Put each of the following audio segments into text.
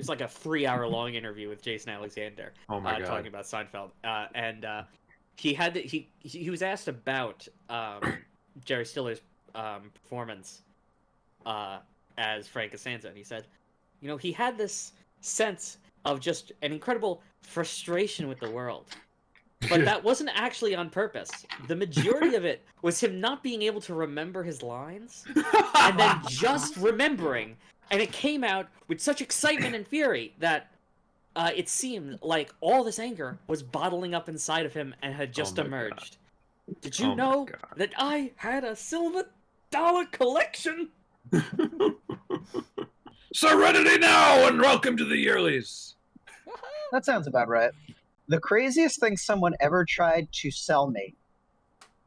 was like a 3-hour-long interview with Jason Alexander. Oh my God. Talking about Seinfeld. And he was asked about Jerry Stiller's performance as Frank Costanza, and he said, he had this sense of just an incredible frustration with the world. But that wasn't actually on purpose. The majority of it was him not being able to remember his lines, and then just remembering. And it came out with such excitement and fury that it seemed like all this anger was bottling up inside of him and had just emerged. God. Did you know that I had a silver dollar collection? Serenity now, and welcome to the Yearlies. That sounds about right. The craziest thing someone ever tried to sell me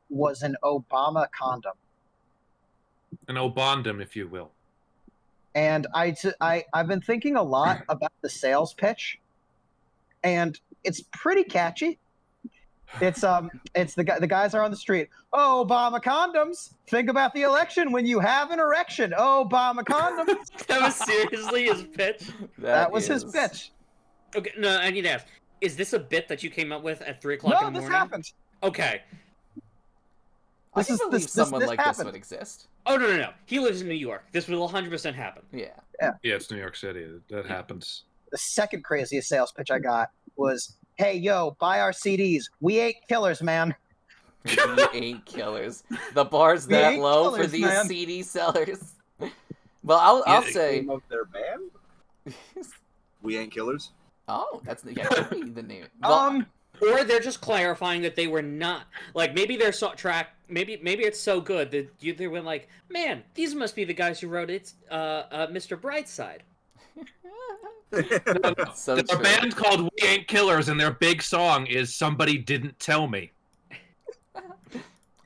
was an Obama condom. An Obondom, if you will. And I've been thinking a lot about the sales pitch, and it's pretty catchy. It's the guys are on the street. Oh, Obama condoms. Think about the election when you have an erection. Oh, Obama condoms. That was seriously his pitch? That was his pitch. Okay, no, I need to ask. Is this a bit that you came up with at 3 o'clock in the morning? No, this happened. Okay. I believe someone like this would exist. Oh, no. He lives in New York. This will 100% happen. Yeah. Yeah, it's New York City. That happens. The second craziest sales pitch I got was, hey, yo, buy our CDs. We ain't killers, man. We ain't killers. The bar's that low for these CD sellers. Well, I'll say... The name of their band? We Ain't Killers? Oh, that could be the name. Well, or they're just clarifying that they were not, like, maybe their track, maybe it's so good that they were like, man, these must be the guys who wrote it, Mr. Brightside. So there's a band called We Ain't Killers, and their big song is Somebody Didn't Tell Me.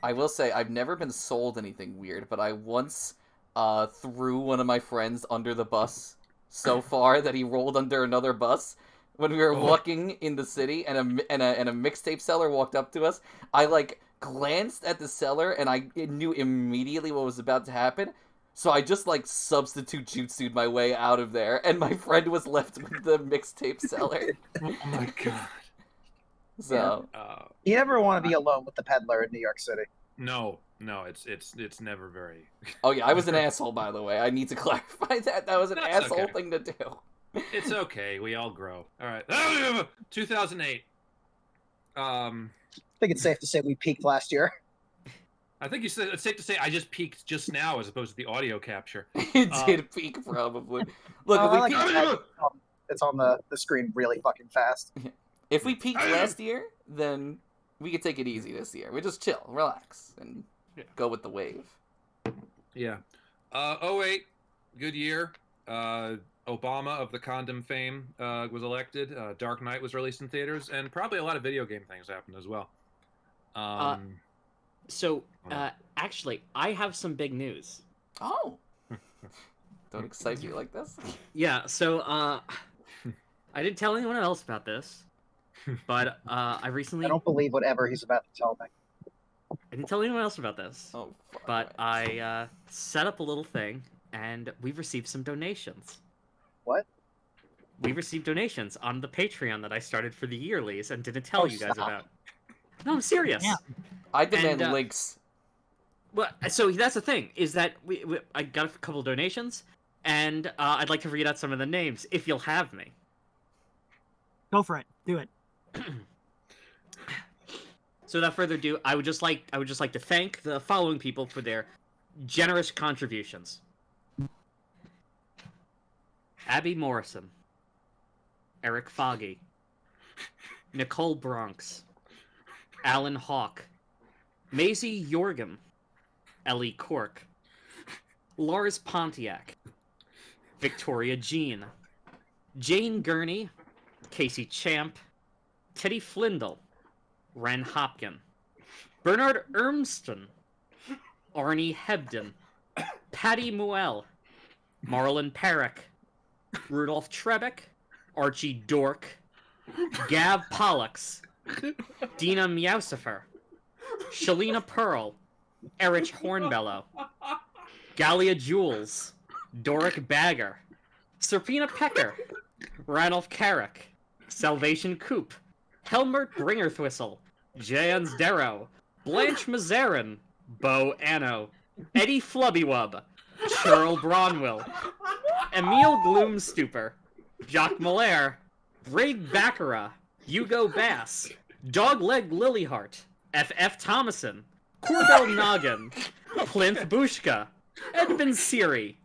I will say, I've never been sold anything weird, but I once threw one of my friends under the bus so far that he rolled under another bus. When we were walking in the city and a mixtape seller walked up to us, I glanced at the seller and I knew immediately what was about to happen. So I just substitute jutsu'd my way out of there, and my friend was left with the mixtape seller. Oh my God. So you never want to be alone with the peddler in New York City. No, it's never very. Oh yeah, I was an asshole, by the way. I need to clarify that. That was an asshole thing to do. It's okay. We all grow. All right. 2008. I think it's safe to say we peaked last year. I think it's safe to say I just peaked just now as opposed to the audio capture. It did peak, probably. Look, it's on the screen really fucking fast. If we peaked last year, then we could take it easy this year. We just chill, relax, and go with the wave. Yeah. 08, good year. Obama of the condom fame was elected. Dark Knight was released in theaters, and probably a lot of video game things happened as well. Actually, I have some big news. Oh. Don't excite you like this. Yeah, so, I didn't tell anyone else about this, but, I don't believe whatever he's about to tell me. I didn't tell anyone else about this. Oh, but I, set up a little thing, and we've received some donations. What? We received donations on the Patreon that I started for the Yearlies and didn't tell you guys about. No, I'm serious. Yeah. I demand links. Well, so that's the thing, is that I got a couple donations, and I'd like to read out some of the names, if you'll have me. Go for it. Do it. So without further ado, I would just like to thank the following people for their generous contributions. Abby Morrison, Eric Foggy, Nicole Bronx, Alan Hawk, Maisie Yorgam, Ellie Cork, Lars Pontiac, Victoria Jean, Jane Gurney, Casey Champ, Teddy Flindle, Ren Hopkin, Bernard Ermston, Arnie Hebden, Patty Muel, Marlon Perrick, Rudolph Trebeck, Archie Dork, Gav Pollux, Dina Mousifer, Shalina Pearl, Erich Hornbellow, Galia Jules, Doric Bagger, Serpina Pecker, Ranulph Carrick, Salvation Coop, Helmert Bringerthwhistle, Jans Darrow, Blanche Mazarin, Bo Anno, Eddie Flubbywub, Churl Bronwell, Emil Gloomstooper, Jacques Malaire, Rig Baccarat, Hugo Bass, Dogleg Lilyheart, F.F. Thomason, Corbell Noggin, Plinth Bushka, Edmund Siri,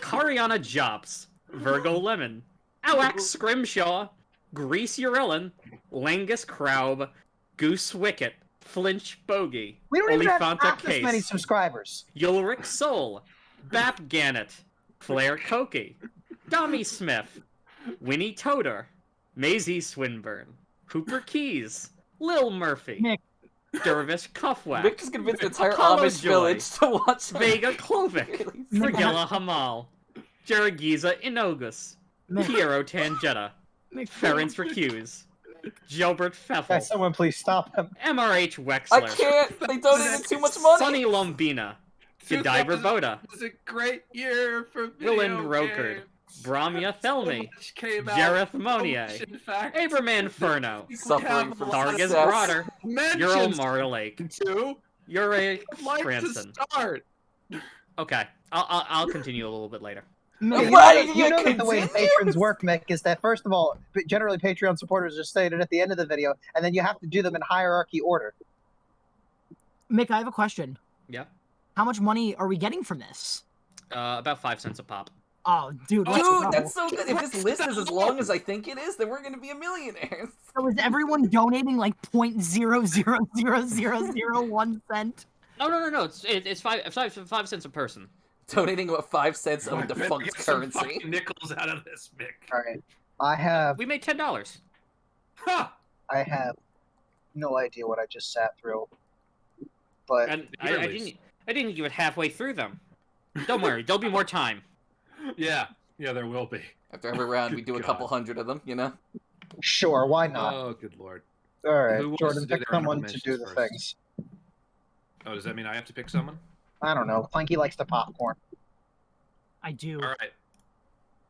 Cariana Jops, Virgo Lemon, Alex Scrimshaw, Grease Urellin, Langus Kraub, Goose Wicket, Flinch Bogey, We don't even have Olifanta half this many Case, subscribers. Ulrich Soul, Bap Gannett, Flair Cokie, Dommy Smith, Winnie Toder, Maisie Swinburne, Hooper Keys, Lil Murphy, Nick. Dervish Cuffwack, Vic just convinced the entire Apollo Amish Joy, village to watch Vega Klovic, Nick, Frigilla Hamal, Jaragiza Inogus, Nick, Piero Tangetta, Nick, Ferenc Recuse, Gilbert Guys, Pfeffel, someone please stop him. MRH I Wexler, can't! They donated too much money! Sonny Lombina, Godiva Boda, It was a great year for video Willand Rokard, games. Bramia Thelmy, So much came out. Jareth So Monier, much, in fact. Abraham Inferno, We Suffering have from a lot of Dargis success. Broader, Euro mentions Marlake, too. Uri I'd like to Cranston. start. Okay, I'll continue a little bit later. Nick, Why You you know that the way continue? patrons work, Mick, is that first of all, generally Patreon supporters are stated at the end of the video, and then you have to do them in hierarchy order. Mick, I have a question. Yeah. How much money are we getting from this? About 5 cents a pop. Oh, dude, let's Dude, go. that's so good. If this list is as long as I think it is, then we're gonna be a millionaires. So is everyone donating like 0.000001 cent? No. It's 5 cents a person. Donating about 5 cents of Bet defunct we get some currency. fucking nickels out of this, Mick. All right, I have We made $10. Ha! no idea what I just sat through, but And Yearlies. I didn't give it halfway through them. Don't worry, there'll be more time. Yeah, there will be. After every round, we Good do a God. couple hundred of them, you know? sure, why not? Oh, good lord. All right, who wants Jordan, to do pick their honorable someone to do the mentions first? things. Oh, does that mean I have to pick someone? I don't know. Clanky likes the popcorn. I do. All right.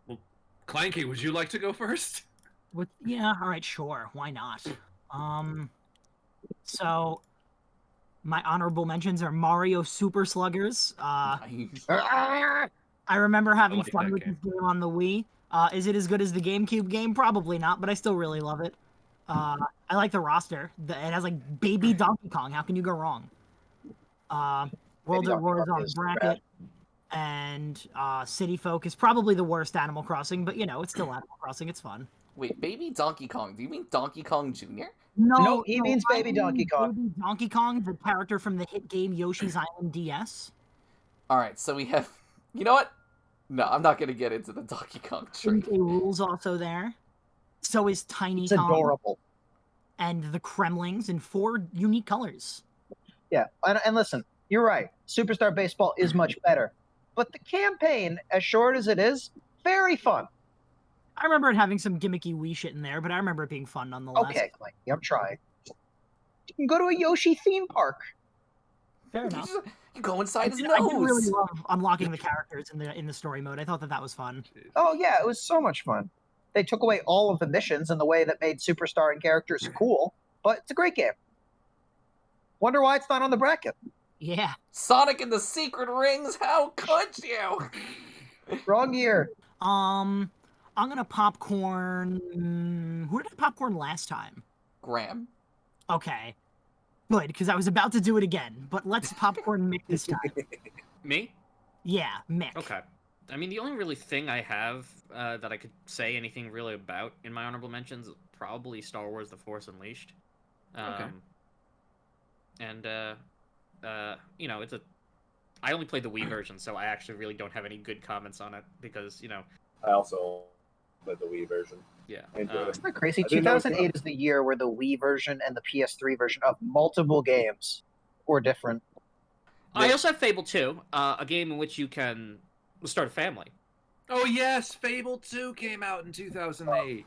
Well, Clanky, would you like to go first? Yeah, all right, sure. Why not? So my honorable mentions are Mario Super Sluggers. Nice. I remember having like fun that with game. this game on the Wii. Is it as good as the GameCube game? Probably not, but I still really love it. I like the roster. It has like baby Donkey Kong. How can you go wrong? World Baby at War is Donkey Kong on is bracket, rad. and City Folk is probably the worst Animal Crossing, but you know it's still Animal Crossing. It's fun. Wait, baby Donkey Kong. Do you mean Donkey Kong Jr.? No, he means I Baby mean Donkey Kong. Baby Donkey Kong, the character from the hit game Yoshi's Island DS. Alright, so we have... You know what? No, I'm not gonna get into the Donkey Kong tree. Shinkai Rule's also there. So is Tiny It's Kong adorable. and the Kremlings in 4 unique colors. Yeah, and listen, you're right. Superstar Baseball is much better, but the campaign, as short as it is, very fun. I remember it having some gimmicky Wii shit in there, but I remember it being fun nonetheless. Okay, Clanky, I'm trying. You can go to a Yoshi theme park. Fair You enough. just- you go inside his I nose! do really love unlocking the characters in the story mode. I thought that was fun. Oh yeah, it was so much fun. They took away all of the missions in the way that made Superstar and characters cool, but it's a great game. Wonder why it's not on the bracket. Yeah. Sonic and the Secret Rings, how could you? Wrong year. I'm gonna popcorn. Who did I popcorn last time? Graham. Okay. Good, because I was about to do it again. But let's popcorn Mick this time. Me? Yeah, Mick. Okay. I mean, the only really thing I have that I could say anything really about in my honorable mentions is probably Star Wars: The Force Unleashed. Okay. And you know, I only played the Wii version, so I actually really don't have any good comments on it because you know, I also played the Wii version. yeah. I enjoyed it. Isn't that crazy? I didn't know it was 2008 is the year where the Wii version and the PS3 version of multiple games were different. I also have Fable 2, a game in which you can start a family. Oh yes, Fable 2 came out in 2008.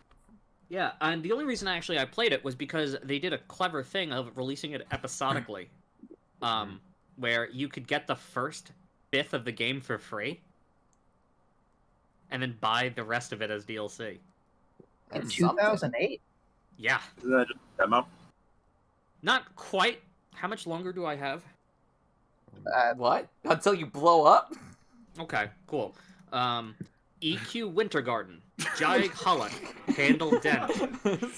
Yeah, and the only reason I played it was because they did a clever thing of releasing it episodically, where you could get the first fifth of the game for free, and then buy the rest of it as DLC. In That's something. 2008. Yeah. Isn't that just a demo? Not quite. How much longer do I have? What? Until you blow up? Okay, cool. EQ Winter Garden, Jag Hullet, Handel Dent,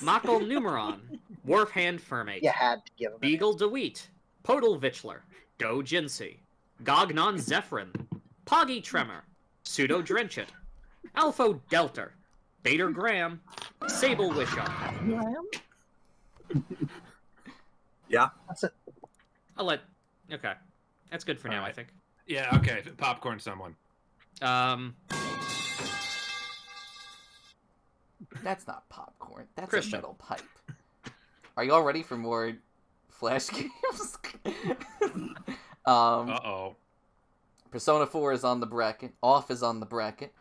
Machel Numeron, Wharf Hand Firmate, You had to give him. Beagle DeWeet, Podal Vichler, Do Jinsey, Gognon Zephyrin, Poggy Tremor, Pseudo Drenchit, Alpho Delter, Bader Graham, Sable Wishart. Yeah. That's it. I'll let. Okay, that's good for now. I Alright. think. Yeah, okay. Popcorn someone. That's not popcorn. That's Christian. a metal pipe. Are you all ready for more Flash games? Uh-oh. Persona 4 is on the bracket. Off is on the bracket.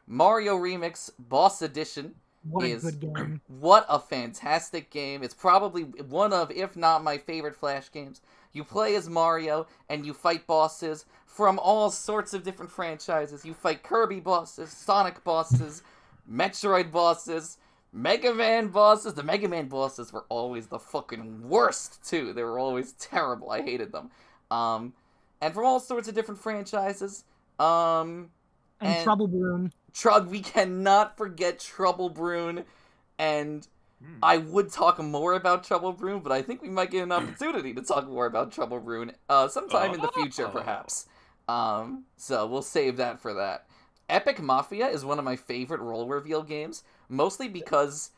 Mario Remix Boss Edition. What a is- good game. What a fantastic game. It's probably one of, if not my favorite Flash games. You play as Mario, and you fight bosses from all sorts of different franchises. You fight Kirby bosses, Sonic bosses, Metroid bosses, Mega Man bosses. The Mega Man bosses were always the fucking worst, too. They were always terrible. I hated them. And from all sorts of different franchises. And and- Trouble Broom. We cannot forget Trouble Brune, and Hmm. I would talk more about Trouble Brune, but I think we might get an opportunity to talk more about Trouble Brune sometime in the future, perhaps. So we'll save that for that. Epic Mafia is one of my favorite role reveal games, mostly because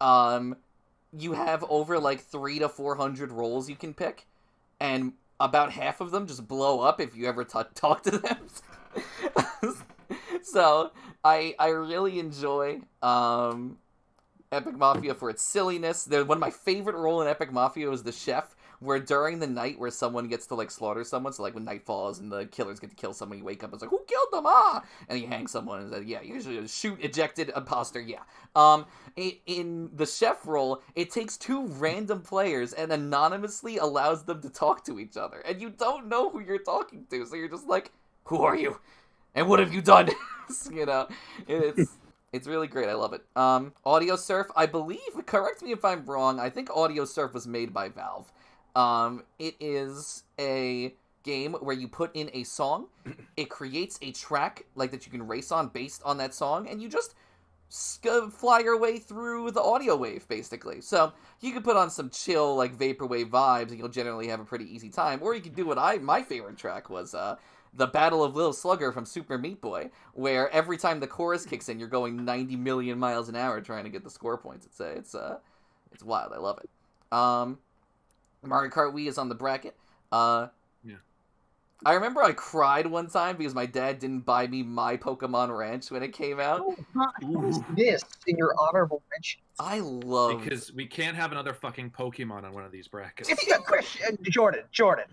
you have over like 300 to 400 roles you can pick, and about half of them just blow up if you ever talk to them. So I really enjoy Epic Mafia for its silliness. One of my favorite role in Epic Mafia was the chef, where during the night where someone gets to like slaughter someone, so like when night falls and the killers get to kill someone, you wake up and it's like, who killed them? Ah! And you hang someone and it's like, yeah, usually a shoot ejected imposter, yeah. In the chef role, it takes two random players and anonymously allows them to talk to each other. And you don't know who you're talking to, so you're just like, who are you? And what have you done? You know, it's really great. I love it. Audio Surf, I believe, correct me if I'm wrong, I think Audio Surf was made by Valve. It is a game where you put in a song, it creates a track like that you can race on based on that song, and you just fly your way through the audio wave, basically. So you can put on some chill, like, vaporwave vibes, and you'll generally have a pretty easy time. Or you can do what my favorite track was, the Battle of Lil Slugger from Super Meat Boy, where every time the chorus kicks in, you're going 90 million miles an hour trying to get the score points. It's wild. I love it. Mario Kart Wii is on the bracket. Yeah. I remember I cried one time because my dad didn't buy me My Pokemon Ranch when it came out. This in your honorable mention. I love Because we can't have another fucking Pokemon on one of these brackets. Jordan.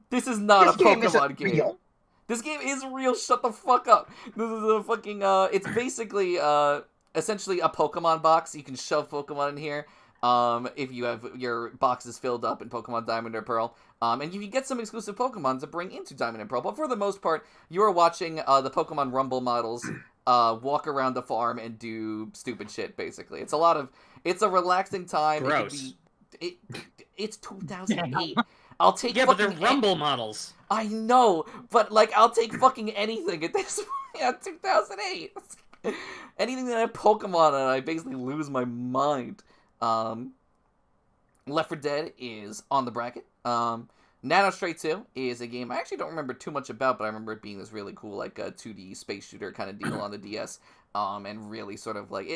This is not This a game Pokemon isn't game. real. This game is real. Shut the fuck up. This is a fucking. It's basically essentially a Pokemon box. You can shove Pokemon in here. If you have your boxes filled up in Pokemon Diamond or Pearl. And you can get some exclusive Pokemon to bring into Diamond and Pearl. But for the most part, you are watching the Pokemon Rumble models walk around the farm and do stupid shit. Basically, it's a relaxing time. Gross. It's 2008. I'll take. Yeah, but they're fucking Rumble models. I know, but like I'll take fucking anything at this point. 2008. Anything that I have Pokemon on, I basically lose my mind. Left 4 Dead is on the bracket. Nano Stray 2 is a game I actually don't remember too much about, but I remember it being this really cool, like, 2D space shooter kind of deal on the DS. And really sort of like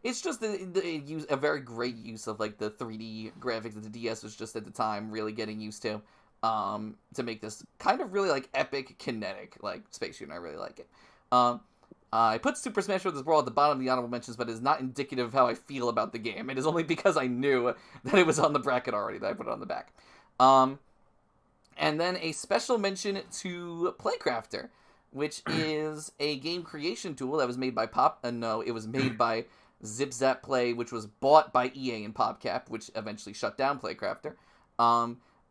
it's just a very great use of like the 3D graphics that the DS was just at the time really getting used to make this kind of really like epic kinetic like space shooter. I really like it. I put Super Smash Bros. Brawl at the bottom of the honorable mentions, but it is not indicative of how I feel about the game. It is only because I knew that it was on the bracket already that I put it on the back. And then a special mention to Playcrafter, which is a game creation tool that was made by it was made by Zip Zap Play, which was bought by EA and PopCap, which eventually shut down Playcrafter.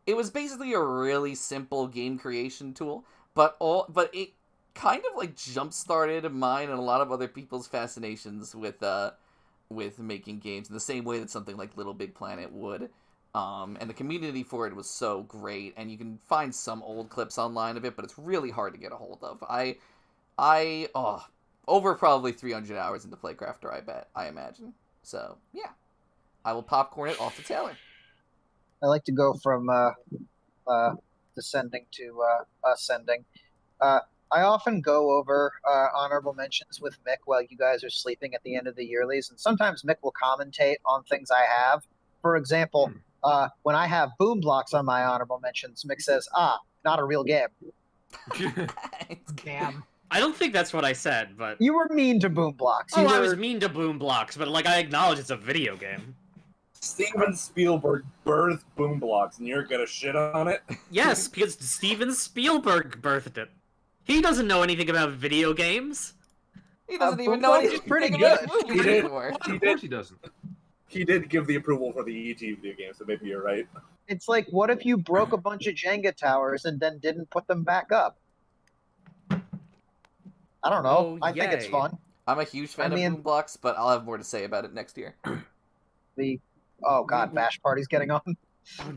It was basically a really simple game creation tool, but kind of like jump-started mine and a lot of other people's fascinations with making games in the same way that something like Little Big Planet would. And the community for it was so great, and you can find some old clips online of it, but it's really hard to get a hold of. Over probably 300 hours into Playcrafter, I imagine. So, yeah. I will popcorn it off to Taylor. I like to go from descending to ascending. I often go over honorable mentions with Mick while you guys are sleeping at the end of the yearlies, and sometimes Mick will commentate on things I have. For example, when I have boom blocks on my honorable mentions, Mick says, not a real game. Damn. I don't think that's what I said, but... You were mean to boom blocks. I was mean to boom blocks, but like I acknowledge it's a video game. Steven Spielberg birthed Boom Blocks, and you're gonna shit on it? Yes, because Steven Spielberg birthed it. He doesn't know anything about video games. He doesn't even Boom know Blocks anything is pretty about good. movies He did. anymore. Of course he doesn't. He did give the approval for the E.T. video game, so maybe you're right. It's like, what if you broke a bunch of Jenga towers and then didn't put them back up? I don't know. Oh, I think it's yay. fun. I'm a huge fan of boom blocks, but I'll have more to say about it next year. Oh god, Bash Party's getting on.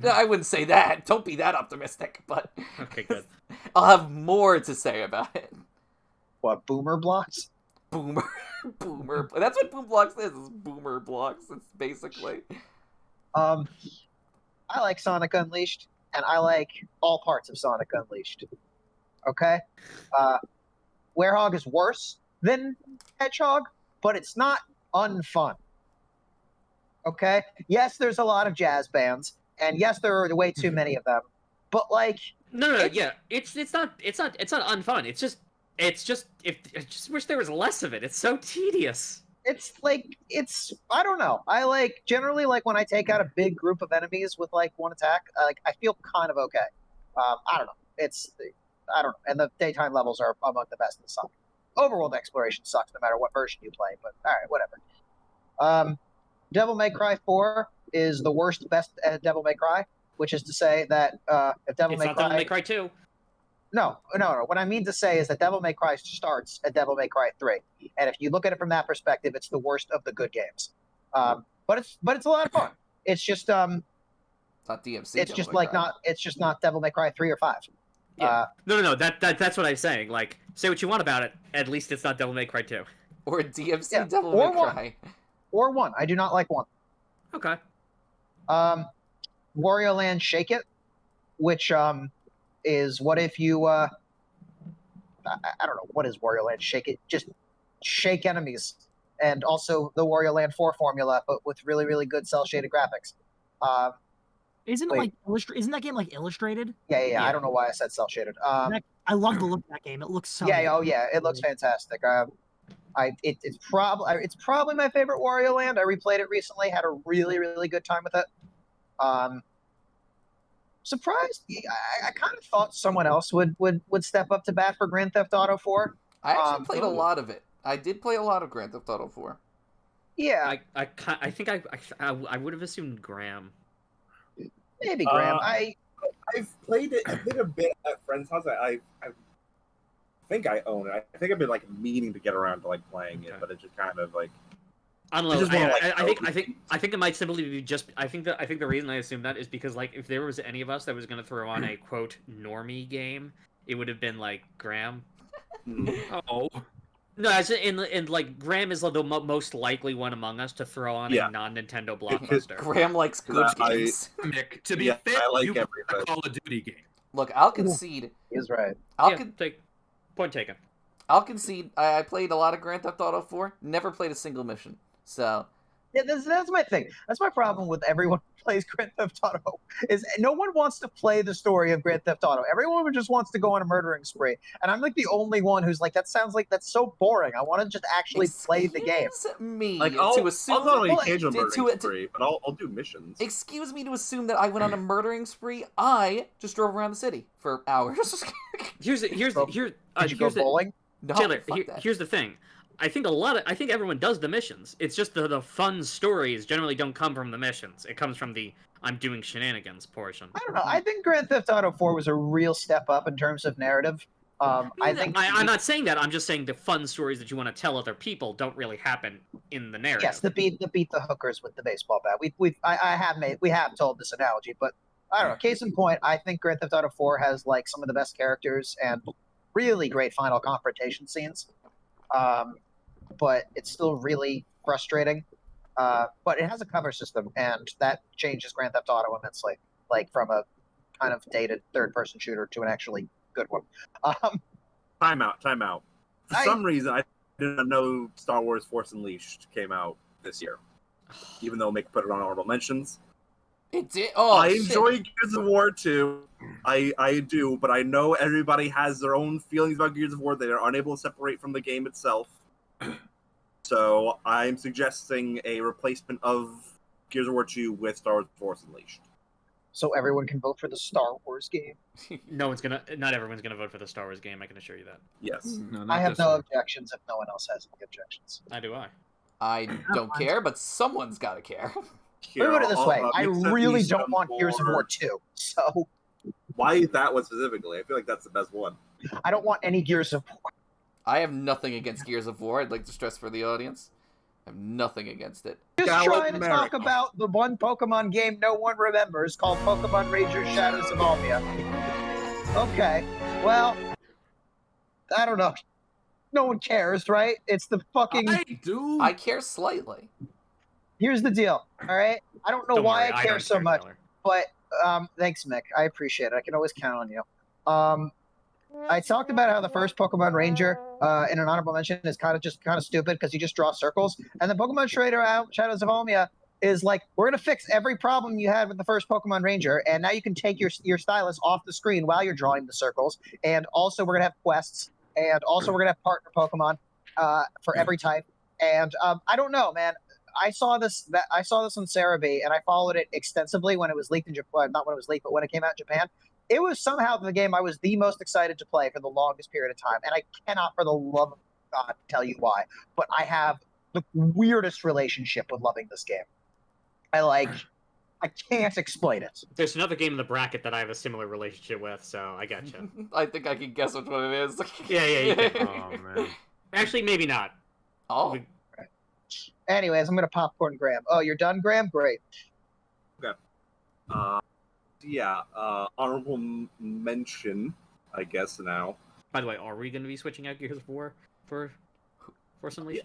No, I wouldn't say that. Don't be that optimistic, but Okay, good. I'll have more to say about it. What, boomer blocks? Boomer. That's what boom blocks is boomer blocks. It's basically. I like Sonic Unleashed, and I like all parts of Sonic Unleashed. Okay? Werehog is worse than Hedgehog, but it's not unfun. Okay? Yes, there's a lot of jazz bands, and yes, there are way too many of them. But like, No, yeah, it's not unfun. It's just I just wish there was less of it. It's so tedious. I don't know. I generally when I take out a big group of enemies with one attack, I feel kind of okay. I don't know. I don't know. And the daytime levels are among the best in the Sonic. Overworld exploration sucks no matter what version you play, but all right, whatever. Devil May Cry 4 is the worst best Devil May Cry, which is to say that if Devil May Cry... Devil May Cry 2. No. What I mean to say is that Devil May Cry starts at Devil May Cry 3, and if you look at it from that perspective, it's the worst of the good games. But it's a lot of fun. It's just Not DMC. it's just it's just not Devil May Cry 3 or 5. Yeah. No. That's what I'm saying. Like, say what you want about it. At least it's not Devil May Cry 2. Or DMC Yeah, Devil or May one. Cry. Or 1. I do not like 1. Okay. Wario Land Shake It, which is what if you I don't know, what is Wario Land Shake It? Just shake enemies, and also the Wario Land 4 formula, but with really, really good cel shaded graphics. Isn't Wait. isn't that game illustrated? Yeah. I don't know why I said cel shaded. I love the look of that game. It looks so. Yeah, good. it looks fantastic. It's probably my favorite Wario Land. I replayed it recently, had a really, really good time with it. Surprised, I kind of thought someone else would step up to bat for Grand Theft Auto 4. I actually played a lot of it. I did play a lot of Grand Theft Auto 4. Yeah, I think I would have assumed Graham. maybe Graham. I've played it a bit at friend's house. I think I own it. I think I've been meaning to get around to playing it, but it just kind of I don't I know. just wanna, I think it might simply be just. I think the reason I assume that is because if there was any of us that was going to throw on a quote normie game, it would have been Graham. Oh. No, as in Graham is the most likely one among us to throw on a non-Nintendo blockbuster. Graham likes good games. Mick, to be Yeah, fair, I like you played everything. a Call of Duty game. Look, I'll concede. He's right. Point taken. I'll concede. I played a lot of Grand Theft Auto 4. Never played a single mission. So. Yeah, that's my thing. That's my problem with everyone who plays Grand Theft Auto, is no one wants to play the story of Grand Theft Auto. Everyone just wants to go on a murdering spree. And I'm the only one who's that sounds that's so boring. I want to just actually play the game. Excuse me I'll to assume... not only engage on to- murdering to- spree, but I'll do missions. Excuse me to assume that I went on a murdering spree. I just drove around the city for hours. Did you go bowling? No, Taylor, fuck that. here's the thing. I think everyone does the missions. It's just the fun stories generally don't come from the missions. It comes from the I'm doing shenanigans portion. I don't know. I think Grand Theft Auto 4 was a real step up in terms of narrative. I think I'm not saying that. I'm just saying the fun stories that you want to tell other people don't really happen in the narrative. yes, the beat the hookers with the baseball bat. We have told this analogy, but I don't know. Case in point, I think Grand Theft Auto 4 has like some of the best characters and really great final confrontation scenes. But it's still really frustrating. But it has a cover system, and that changes Grand Theft Auto immensely. Like from a kind of dated third-person shooter to an actually good one. Time out. For some reason, I didn't know Star Wars Force Unleashed came out this year, even though Mick put it on honorable mentions. It did. Oh, I shit. enjoy Gears of War 2. I do, but I know everybody has their own feelings about Gears of War. They are unable to separate from the game itself. So I'm suggesting a replacement of Gears of War 2 with Star Wars Force Unleashed. So everyone can vote for the Star Wars game. Not everyone's gonna vote for the Star Wars game. I can assure you that. Yes. No, not I have this no one. objections if no one else has any objections. I do. I don't care, but someone's gotta care. Let me put it this way: I Mick sent really me don't some want Gears of more- War 2. So Why that one specifically? I feel like that's the best one. I don't want any Gears of War. I have nothing against Gears of War. I'd like to stress for the audience. I have nothing against it. Just Gallant trying to talk America. about the one Pokemon game no one remembers called Pokemon Rangers Shadows of Almia. Okay, well, I don't know. No one cares, right? It's the fucking... I do. I care slightly. Here's the deal, all right? I don't know Don't why worry, I care don't so much, Tyler. but thanks, Mick. I appreciate it. I can always count on you. I talked about how the first Pokemon Ranger in an honorable mention is kind of stupid because you just draw circles, and the Pokemon Shadows of Almia is like, we're gonna fix every problem you had with the first Pokemon Ranger, and now you can take your stylus off the screen while you're drawing the circles, and also we're gonna have quests, and also we're gonna have partner Pokemon for every type, and I don't know, man. I saw this on Cerebi, and I followed it extensively when it was leaked in Japan. Not when it was leaked, but when it came out in Japan. It was somehow the game I was the most excited to play for the longest period of time, and I cannot, for the love of God, tell you why. But I have the weirdest relationship with loving this game. I can't explain it. There's another game in the bracket that I have a similar relationship with, so I gotcha. I think I can guess which one it is. Yeah, you can. Oh man. Actually, maybe not. Oh, Anyways, I'm gonna popcorn Graham. Oh, you're done, Graham? Great. Honorable mention, I guess now. By the way, are we going to be switching out Gears of War for Force Unleashed?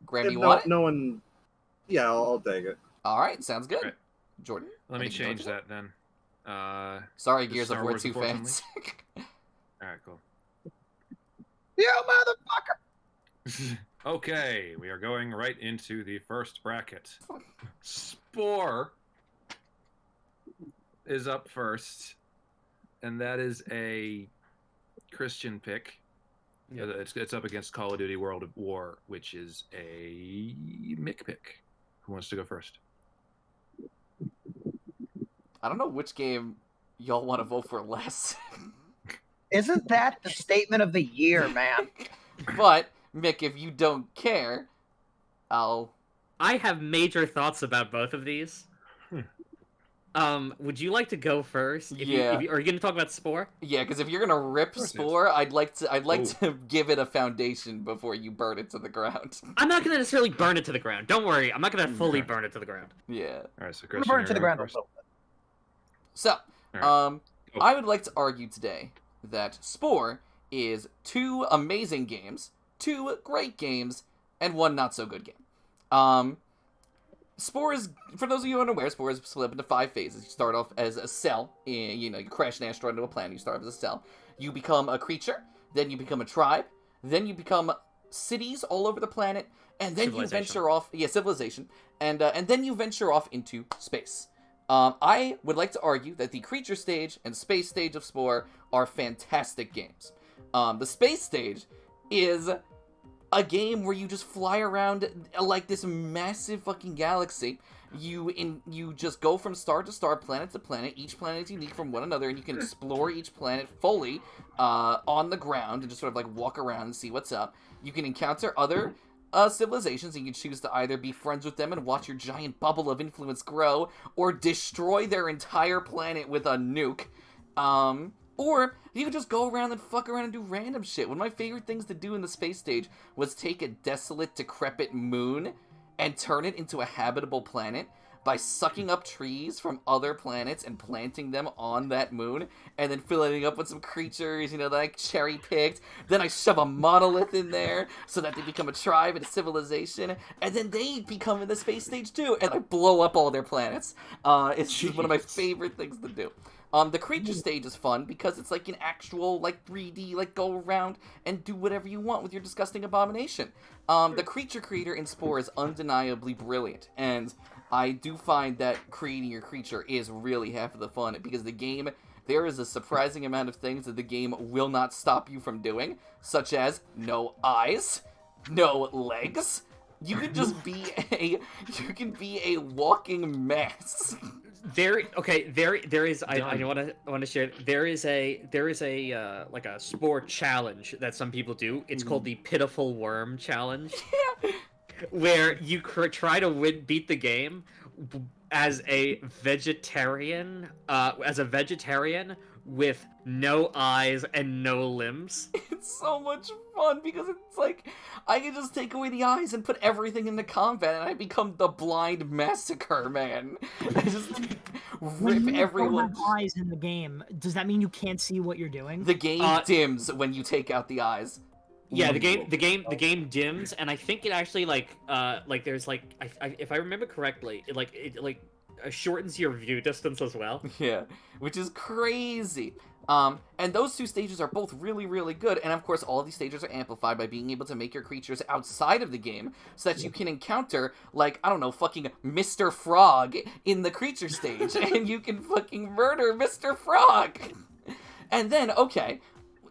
Graham, you no, want it? no one. Yeah, I'll take it. All right, sounds good. Great. Jordan, Let me I think you change voted that then. sorry, The Gears of Star War Wars 2 Force fans. All right, cool. You motherfucker! Okay, we are going right into the first bracket. Spore is up first, and that is a Christian pick. Yeah. It's up against Call of Duty World of War, which is a Mick pick. Who wants to go first? I don't know which game y'all want to vote for less. Isn't that the statement of the year, man? But, Mick, if you don't care, I have major thoughts about both of these. Would you like to go first? Are you going to talk about Spore? Yeah, because if you're gonna rip course it is. Spore, I'd like Ooh. to give it a foundation before you burn it to the ground. I'm not going to necessarily burn it to the ground. Don't worry. I'm not going to fully Okay. burn it to the ground. Yeah. All right, so I'm Christian, gonna burn it to you're the ground a first. little bit. So, All right. Go. I would like to argue today that Spore is 2 amazing games, 2 great games, and 1 not so good game. Spore is, for those of you unaware, Spore is split up into 5 phases. You start off as a cell, you crash an asteroid into a planet, you start off as a cell. You become a creature, then you become a tribe, then you become cities all over the planet, and then you Civilization. venture off, civilization, and then you venture off into space. I would like to argue that the creature stage and space stage of Spore are fantastic games. The space stage is a game where you just fly around like this massive fucking galaxy. You just go from star to star, planet to planet. Each planet is unique from one another, and you can explore each planet fully on the ground and just sort of like walk around and see what's up. You can encounter other civilizations, and you can choose to either be friends with them and watch your giant bubble of influence grow, or destroy their entire planet with a nuke. Or you could just go around and fuck around and do random shit. One of my favorite things to do in the space stage was take a desolate, decrepit moon and turn it into a habitable planet by sucking up trees from other planets and planting them on that moon, and then filling it up with some creatures, that I cherry-picked. Then I shove a monolith in there so that they become a tribe and a civilization, and then they become in the space stage too, and I blow up all their planets. It's just one of my favorite things to do. The creature stage is fun because it's like an actual, 3D, go around and do whatever you want with your disgusting abomination. The creature creator in Spore is undeniably brilliant, and I do find that creating your creature is really half of the fun, because there is a surprising amount of things that the game will not stop you from doing, such as no eyes, no legs. You can just be a walking mess. There is. I want to share. There is a like a Spore challenge that some people do. It's called the Pitiful Worm Challenge, where you try to beat the game as a vegetarian. With no eyes and no limbs. It's so much fun because it's like I can just take away the eyes and put everything into combat, and I become the blind massacre man. I just rip everyone. Don't have eyes in the game. Does that mean you can't see what you're doing? The game dims when you take out the eyes. Yeah, the game dims, and I think it actually there's if I remember correctly, it shortens your view distance as well. Yeah, which is crazy. And those two stages are both really, really good. And of course, all of these stages are amplified by being able to make your creatures outside of the game so that you can encounter, fucking Mr. Frog in the creature stage. And you can fucking murder Mr. Frog. And then, okay,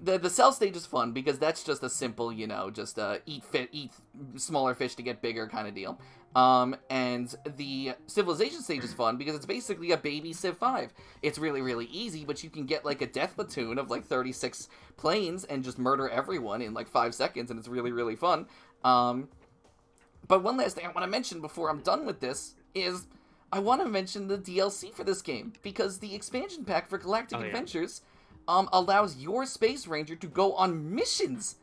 the cell stage is fun because that's just a simple, eat smaller fish to get bigger kind of deal. And the civilization stage is fun because it's basically a baby Civ 5. It's really, really easy, but you can get a death platoon of 36 planes and just murder everyone in 5 seconds, and it's really, really fun. But one last thing I want to mention before I'm done with this is I want to mention the DLC for this game, because the expansion pack for Galactic Adventures allows your Space Ranger to go on missions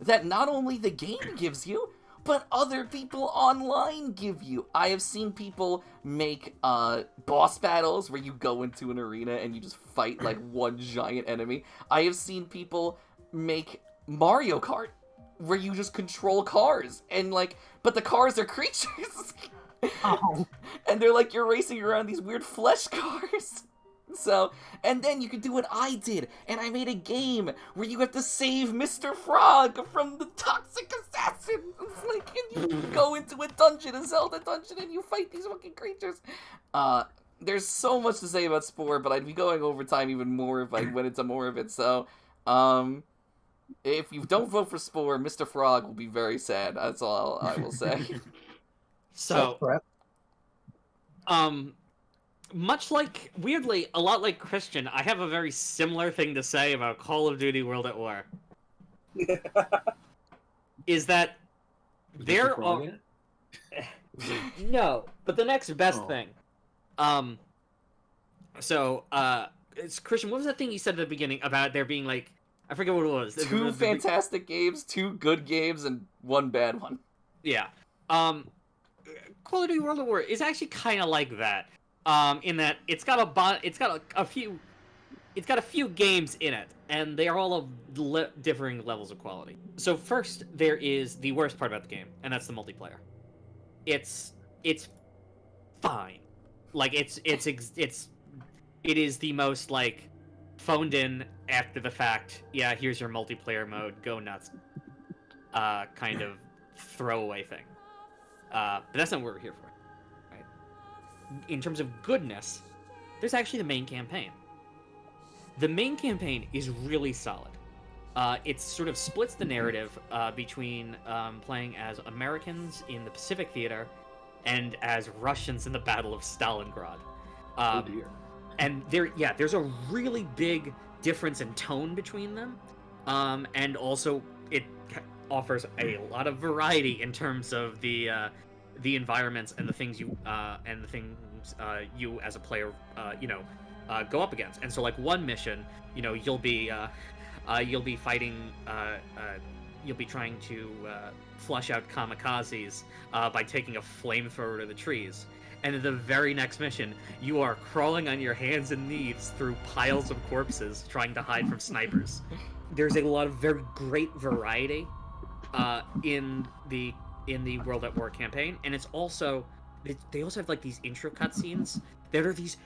that not only the game gives you, but other people online give you. I have seen people make boss battles where you go into an arena and you just fight one giant enemy. I have seen people make Mario Kart where you just control cars and but the cars are creatures. Oh. And they're you're racing around these weird flesh cars. So, and then you can do what I did, and I made a game where you have to save Mr. Frog from the toxic assassin. It's and you go into a dungeon, a Zelda dungeon, and you fight these fucking creatures. There's so much to say about Spore, but I'd be going over time even more if I went into more of it. So, if you don't vote for Spore, Mr. Frog will be very sad. That's all I will say. So, weirdly, a lot like Christian, I have a very similar thing to say about Call of Duty World at War. Is that there are... No, but the next best thing. It's Christian, what was that thing you said at the beginning about there being I forget what it was. Two fantastic games, 2 good games, and 1 bad one. Yeah. Call of Duty World at War is actually kind of like that. In that it's got a few games in it, and they are all of differing levels of quality. So first, there is the worst part about the game, and that's the multiplayer. It's fine. It is the most phoned in after the fact. Yeah, here's your multiplayer mode. Go nuts. Kind of throwaway thing. But that's not what we're here for. In terms of goodness, there's actually the main campaign. The main campaign is really solid. It sort of splits the narrative between playing as Americans in the Pacific Theater and as Russians in the Battle of Stalingrad. Oh dear. And there's a really big difference in tone between them, and also it offers a lot of variety in terms of the environments and the things you you as a player go up against. And so like one mission, you'll be fighting, you'll be trying to flush out kamikazes by taking a flamethrower to the trees. And in the very next mission, you are crawling on your hands and knees through piles of corpses trying to hide from snipers. There's a lot of very great variety in the World at War campaign, and it's also they also have like these intro cutscenes that are these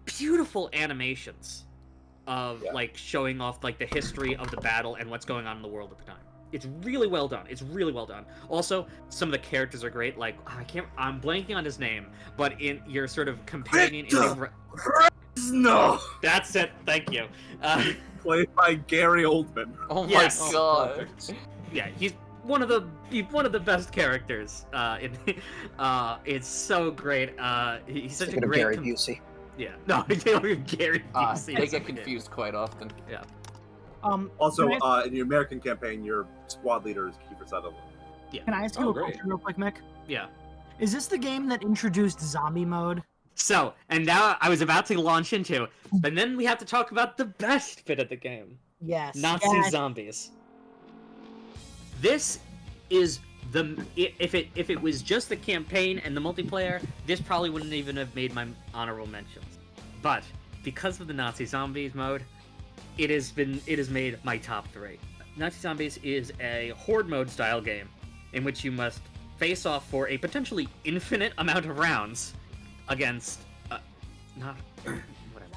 beautiful animations of like showing off like the history of the battle and what's going on in the world at the time. It's really well done. It's really well done. Also, some of the characters are great. Like I'm blanking on his name, but in your sort of companion No, that's it. Thank you. Played by Gary Oldman. Oh my Yes. god. Yeah, he's one of the best characters. It's so great. He's such Thinking a of great Gary Busey. Yeah, no, Gary Busey. They get confused quite often. Yeah. Also, can I- in the American campaign, your squad leader is Kiefer Sutherland. Can I ask you Oh, a great. question real quick, Mick? Yeah. Is this the game that introduced zombie mode? So, and now I was about to launch into, but then we have to talk about the best bit of the game: Yes. Nazi Yes. zombies. This is if it was just the campaign and the multiplayer, this probably wouldn't even have made my honorable mentions. But because of the Nazi zombies mode, it has made my top 3. Nazi Zombies is a horde mode style game in which you must face off for a potentially infinite amount of rounds against not whatever.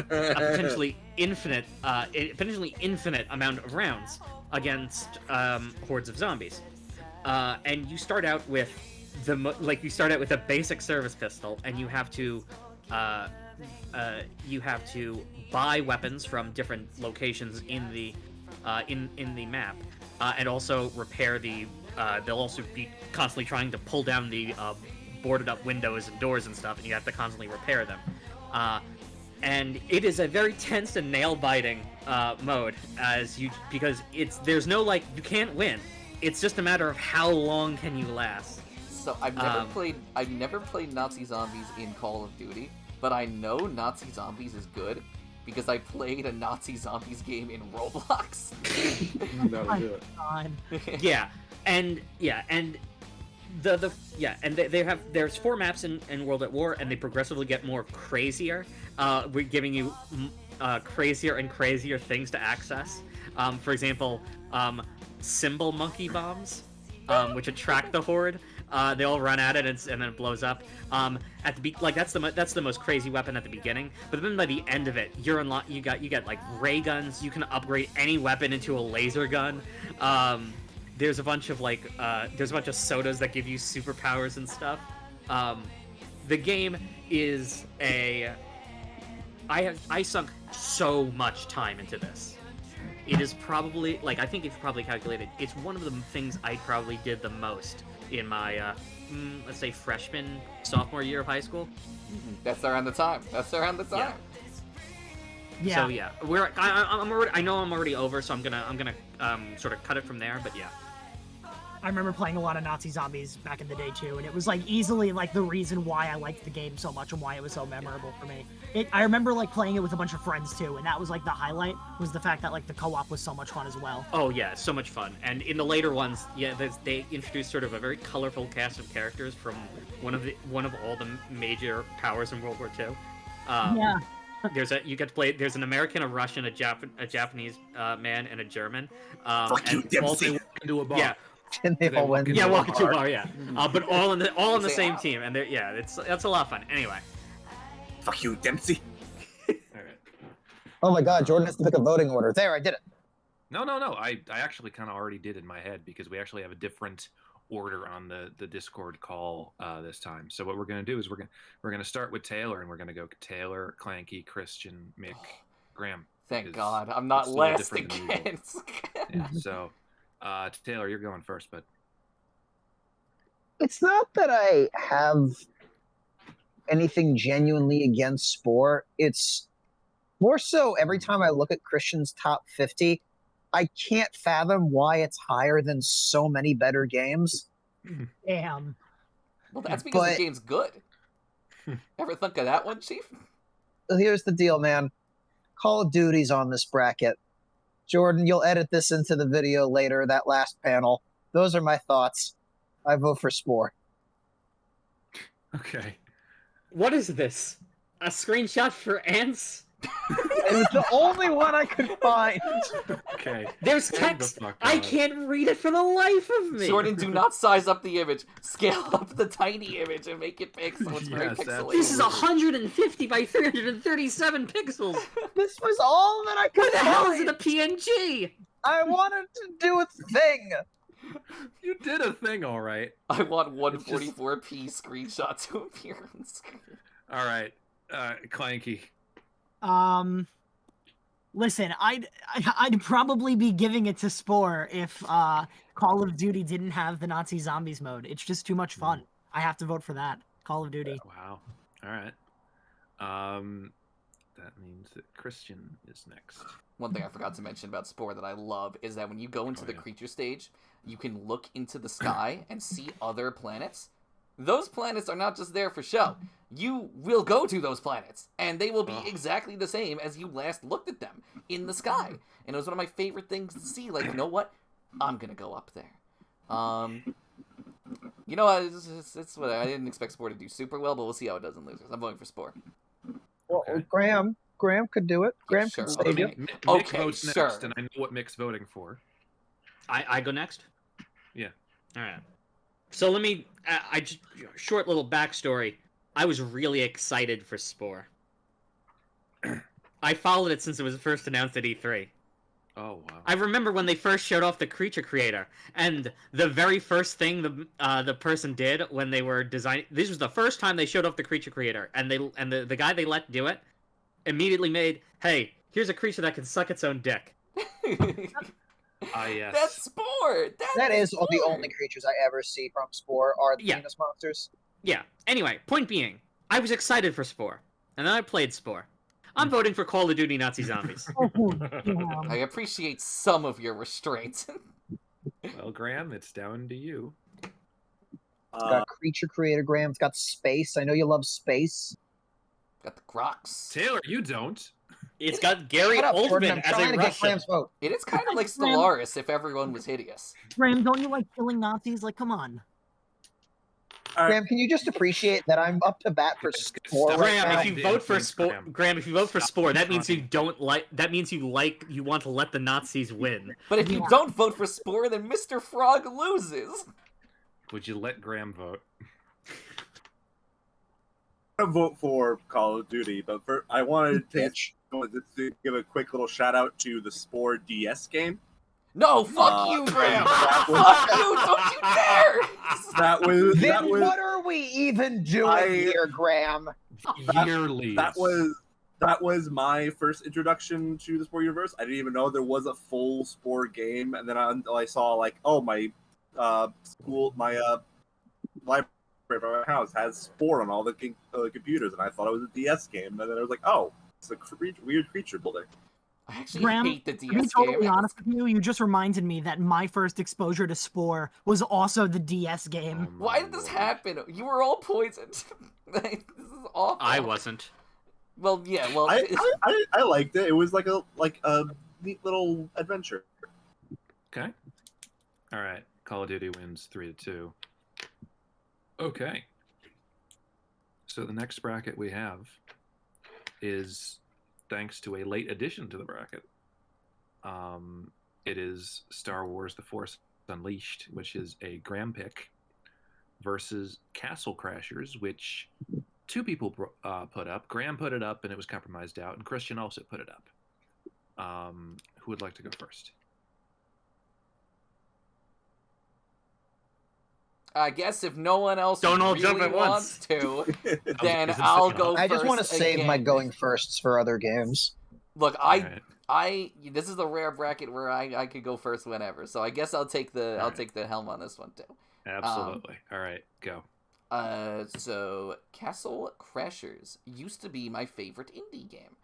A potentially infinite amount of rounds against hordes of zombies. And you start out with a basic service pistol, and you have to buy weapons from different locations in the map, and also repair the. They'll also be constantly trying to pull down the boarded up windows and doors and stuff, and you have to constantly repair them. And it is a very tense and nail biting mode, because there's no you can't win. It's just a matter of how long can you last. So I've never played Nazi Zombies in Call of Duty, but I know Nazi Zombies is good because I played a Nazi Zombies game in Roblox. That'll do it. There's 4 maps in World at War, and they progressively get more crazier. We're giving you crazier and crazier things to access. For example, symbol monkey bombs, which attract the horde. They all run at it, and then it blows up. That's the most crazy weapon at the beginning. But then by the end of it, you get like ray guns. You can upgrade any weapon into a laser gun. There's a bunch of sodas that give you superpowers and stuff. The game is I sunk so much time into this. It is probably I think if you probably calculated, it's one of the things I probably did the most in my let's say sophomore year of high school. That's around the time. Yeah. So yeah, I know I'm already over, so I'm gonna sort of cut it from there. But yeah. I remember playing a lot of Nazi Zombies back in the day too, and it was easily the reason why I liked the game so much and why it was so memorable for me. I remember playing it with a bunch of friends too, and that was the highlight, was the fact that the co-op was so much fun as well. Oh yeah, so much fun. And in the later ones, they introduced sort of a very colorful cast of characters from one of all the major powers in World War II. Yeah. There's an American, a Russian, a Japanese man, and a German. Fuck you, Dempsey. Into a bar. Yeah. And they all went. Yeah, walk into a bar, yeah. But all on the same team, and that's a lot of fun. Anyway. Fuck you, Dempsey. All right. Oh my God, Jordan has to pick a voting order. There, I did it. No. I actually kind of already did in my head because we actually have a different order on the Discord call this time. So what we're gonna do is we're gonna start with Taylor, and we're gonna go Taylor, Clanky, Christian, Mick, Graham. Thank Is- God, I'm not it's a little last different than again. Yeah. So, Taylor, you're going first, but It's not that I have anything genuinely against Spore. It's more so every time I look at Christian's top 50, I can't fathom why it's higher than so many better games. Damn. Well, that's because the But- game's good. Ever think of that one, Chief? Here's the deal, man. Call of Duty's on this bracket. Jordan, you'll edit this into the video later, that last panel. Those are my thoughts. I vote for Spore. Okay. What is this? A screenshot for ants? It was the only one I could find. Okay. There's Stand the text. fuck I up. can't read it for the life of me. Jordan, do not size up the image. Scale up the tiny image and make it big so it's very Yes, pixelated. This is 150 by 337 pixels. This was all that I could Where the hell is find. it a PNG? I wanted to do a thing. You did a thing, all right. I want 144p screenshot to appear on the screen. All right. Clanky. Listen, I'd probably be giving it to Spore if Call of Duty didn't have the Nazi Zombies mode. It's just too much fun. I have to vote for that. Call of Duty. Wow. All right. That means that Christian is next. One thing I forgot to mention about Spore that I love is that when you go into the creature stage, you can look into the sky and see other planets. Those planets are not just there for show. You will go to those planets, and they will be exactly the same as you last looked at them in the sky. And it was one of my favorite things to see. Like, you know what? I'm gonna go up there. You know, it's what I didn't expect Spore to do super well, but we'll see how it does in losers. I'm voting for Spore. Well, Okay. Graham could do it. Graham Sure. could save you. Mick Okay, votes sure. next, and I know what Mick's voting for. I go next? Yeah. All right. So let me... I just... Short little backstory. I was really excited for Spore. I followed it since it was first announced at E3. Oh, wow. I remember when they first showed off the creature creator, and the very first thing the person did when they were designing... This was the first time they showed off the creature creator, and the guy they let do it immediately made, hey, here's a creature that can suck its own dick. Ah, yes. That's Spore! That is Spore! the only creatures I ever see from Spore are the Yeah. Venus monsters. Yeah. Anyway, point being, I was excited for Spore, and then I played Spore. I'm voting for Call of Duty Nazi Zombies. I appreciate some of your restraint. Well, Graham, it's down to you. It's got creature creator, Graham. It's got space. I know you love space. Got the Crocs. Taylor, you don't. It's got Gary Shut up, Jordan. Oldman I'm as trying a to get Russian. Graham's vote. It is kind of like Stellaris if everyone was hideous. Graham, don't you like killing Nazis? Like, come on. Graham, can you just appreciate that I'm up to bat for Spore right Graham, now? if you vote for Spore, Graham. Graham, if you vote for Stop Spore, that means you trying. don't like. That means you want to let the Nazis win. But if you Yeah. don't vote for Spore, then Mr. Frog loses. Would you let Graham vote? I'm gonna vote for Call of Duty, but I wanted to give a quick little shout out to the Spore DS game. No, fuck you, Graham! that was- Fuck you! Don't you dare! Then was what are we even doing I- here, Graham? Yearlies. that was my first introduction to the Spore universe. I didn't even know there was a full Spore game, and then until I saw like, oh, my library of my house has Spore on all the computers, and I thought it was a DS game, and then I was like, oh, it's a weird creature builder. I actually Graham, hate the To be DS totally game. honest with you, you just reminded me that my first exposure to Spore was also the DS game. Oh, my Why did this lord. happen? You were all poisoned. This is awful. I wasn't. Well, yeah, well... I liked it. It was like a neat little adventure. Okay. All right. Call of Duty wins 3-2. Okay. So the next bracket we have is thanks to a late addition to the bracket. It is Star Wars: The Force Unleashed, which is a Graham pick, versus Castle Crashers, which two people put up. Graham put it up, and it was compromised out, and Christian also put it up. Who would like to go first? I guess if no one else Don't all really jump at wants once. to, then Is it I'll second? go I just first want to save my again. going firsts for other games. Look, Alright. this is a rare bracket where I could go first whenever, so I guess I'll take the Alright. take the helm on this one too. Absolutely. All right, go. So Castle Crashers used to be my favorite indie game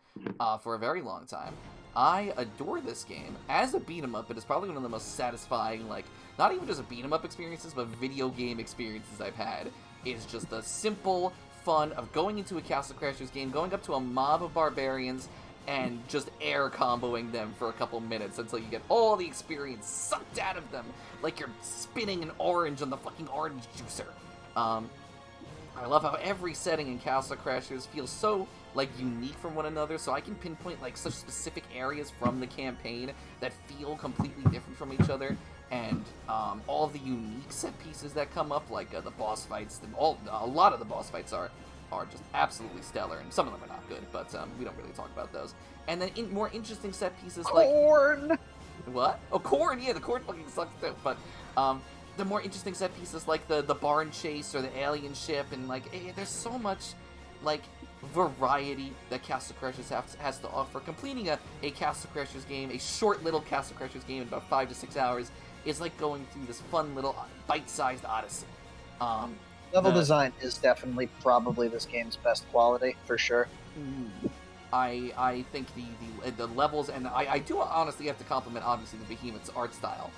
for a very long time. I adore this game. As a beat 'em up, it is probably one of the most satisfying, like, not even just a beat 'em up experiences, but video game experiences I've had. It's just a simple, fun of going into a Castle Crashers game, going up to a mob of barbarians, and just air comboing them for a couple minutes until you get all the experience sucked out of them, like you're spinning an orange on the fucking orange juicer. I love how every setting in Castle Crashers feels so, like, unique from one another, so I can pinpoint, like, such specific areas from the campaign that feel completely different from each other, and all of the unique set pieces that come up, like the boss fights, a lot of the boss fights are just absolutely stellar, and some of them are not good, but we don't really talk about those. And then more interesting set pieces like... Corn! What? Oh, corn! Yeah, the corn fucking sucks too, but the more interesting set pieces like the barn chase or the alien ship, and like there's so much like variety that Castle Crashers has to offer. Completing a Castle Crashers game, a short little Castle Crashers game in about 5 to 6 hours, is like going through this fun little bite-sized odyssey. Level design is definitely probably this game's best quality, for sure. I think the levels, and I do honestly have to compliment, obviously, the Behemoth's art style,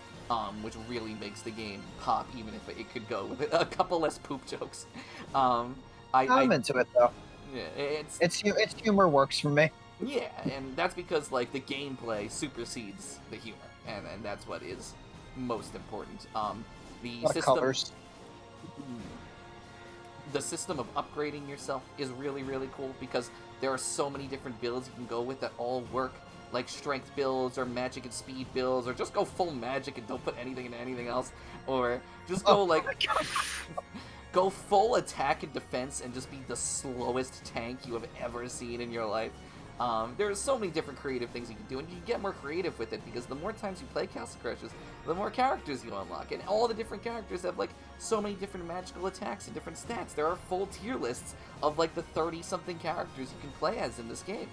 which really makes the game pop, even if it could go with a couple less poop jokes. I'm into it, though. Yeah, Its humor works for me. Yeah, and that's because, like, the gameplay supersedes the humor, and that's what is most important. The system of upgrading yourself is really, really cool, because there are so many different builds you can go with that all work, like strength builds, or magic and speed builds, or just go full magic and don't put anything into anything else, or just go, go full attack and defense and just be the slowest tank you have ever seen in your life. There are so many different creative things you can do, and you can get more creative with it, because the more times you play Castle Crashers, the more characters you unlock, and all the different characters have, like, so many different magical attacks and different stats. There are full tier lists of, like, the 30-something characters you can play as in this game.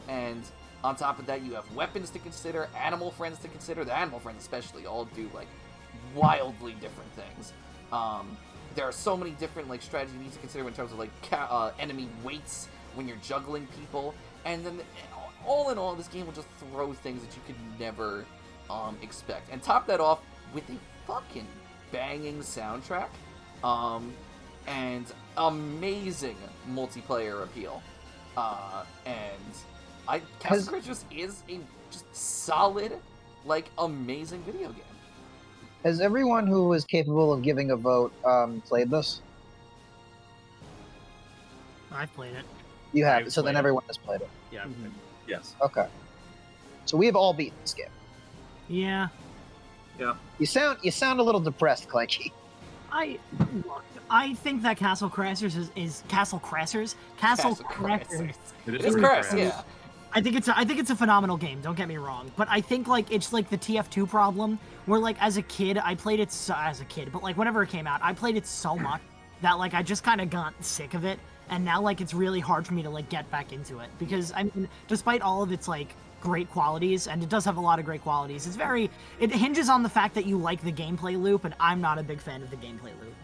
And on top of that, you have weapons to consider, animal friends to consider. The animal friends especially all do, like, wildly different things. There are so many different, like, strategies you need to consider in terms of, like, enemy weights when you're juggling people. And then, all in all, this game will just throw things that you could never expect. And top that off with a fucking banging soundtrack, and amazing multiplayer appeal. Castle Crashers is a just solid, like, amazing video game. Has everyone who is capable of giving a vote played this? I've played it. You have, I've so then played it. everyone has played it. Yeah. Yes. Okay. So we have all beaten this game. Yeah. You sound a little depressed, Clanky. I think that Castle Crashers is Castle Crashers. Castle Crashers. It It's correct, yeah. I think it's a phenomenal game. Don't get me wrong, but I think like it's like the TF2 problem, where like as a kid I played it but like whenever it came out, I played it so much that like I just kind of got sick of it, and now like it's really hard for me to like get back into it, because I mean, despite all of its like great qualities, and it does have a lot of great qualities, it hinges on the fact that you like the gameplay loop, and I'm not a big fan of the gameplay loop.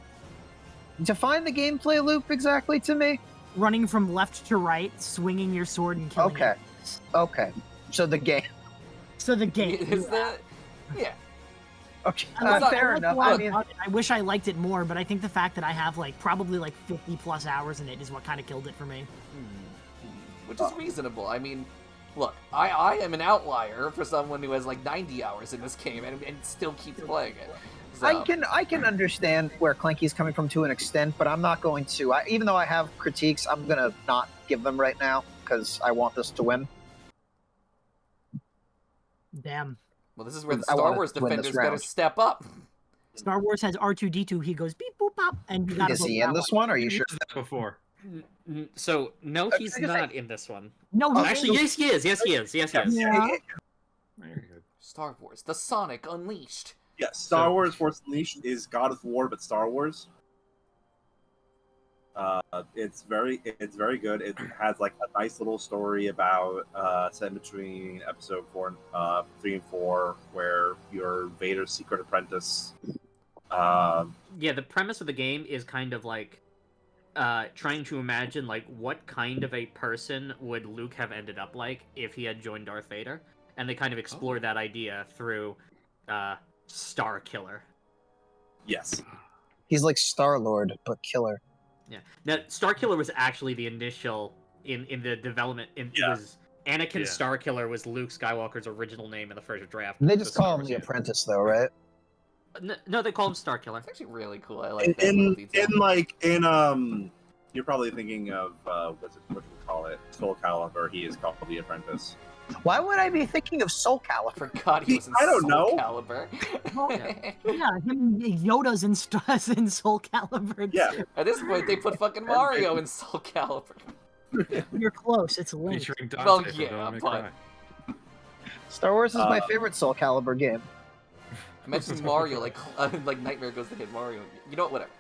Define the gameplay loop exactly to me. Running from left to right, swinging your sword and killing Okay. enemies. Okay. So the game. Is that... Yeah. Okay. I like Fair a enough. lot I mean, about it. I wish I liked it more, but I think the fact that I have like probably like 50 plus hours in it is what kind of killed it for me. Which is reasonable. I mean, look, I am an outlier for someone who has like 90 hours in this game and still keeps playing it. So. I can understand where Clanky's coming from to an extent, but I'm not going to. Even though I have critiques, I'm gonna not give them right now because I want this to win. Damn. Well, this is where the Star Wars defenders better step up. Star Wars has R2-D2. He goes beep boop pop, and you gotta Is he in this one? Are you sure? That before. So no, he's not in this one. No, Actually, yes, he is. Yes, he is. Yes, he is. Yeah. Very good. Star Wars, the Sonic Unleashed. Yes, Star Wars Force Unleashed is God of War, but Star Wars. It's very good. It has like a nice little story about set between episode 3 and 4, where you're Vader's secret apprentice. Yeah, the premise of the game is kind of like trying to imagine like what kind of a person would Luke have ended up like if he had joined Darth Vader, and they kind of explore that idea through Star Killer. Yes. He's like Star-Lord, but killer. Yeah. Now, Starkiller was actually the initial in the development. It was Anakin Starkiller was Luke Skywalker's original name in the first draft. They just call him the Apprentice, though, right? No, they call him Starkiller. It's actually really cool. I like that little detail. You're probably thinking of what do we call it? Soul Calibur. He is called the Apprentice. Why would I be thinking of Soul Calibur? Forgot he was in I don't Soul know. Calibur. Yeah, him, Yoda's in Soul Calibur. Yeah. Too. At this point, they put fucking Mario in Soul Calibur. You're close. It's Link. Featuring Dante Well, from yeah, Devil May but- Cry. Star Wars is my favorite Soul Calibur game. I mentioned Mario, like Nightmare Goes to hit Mario. You know what? Whatever.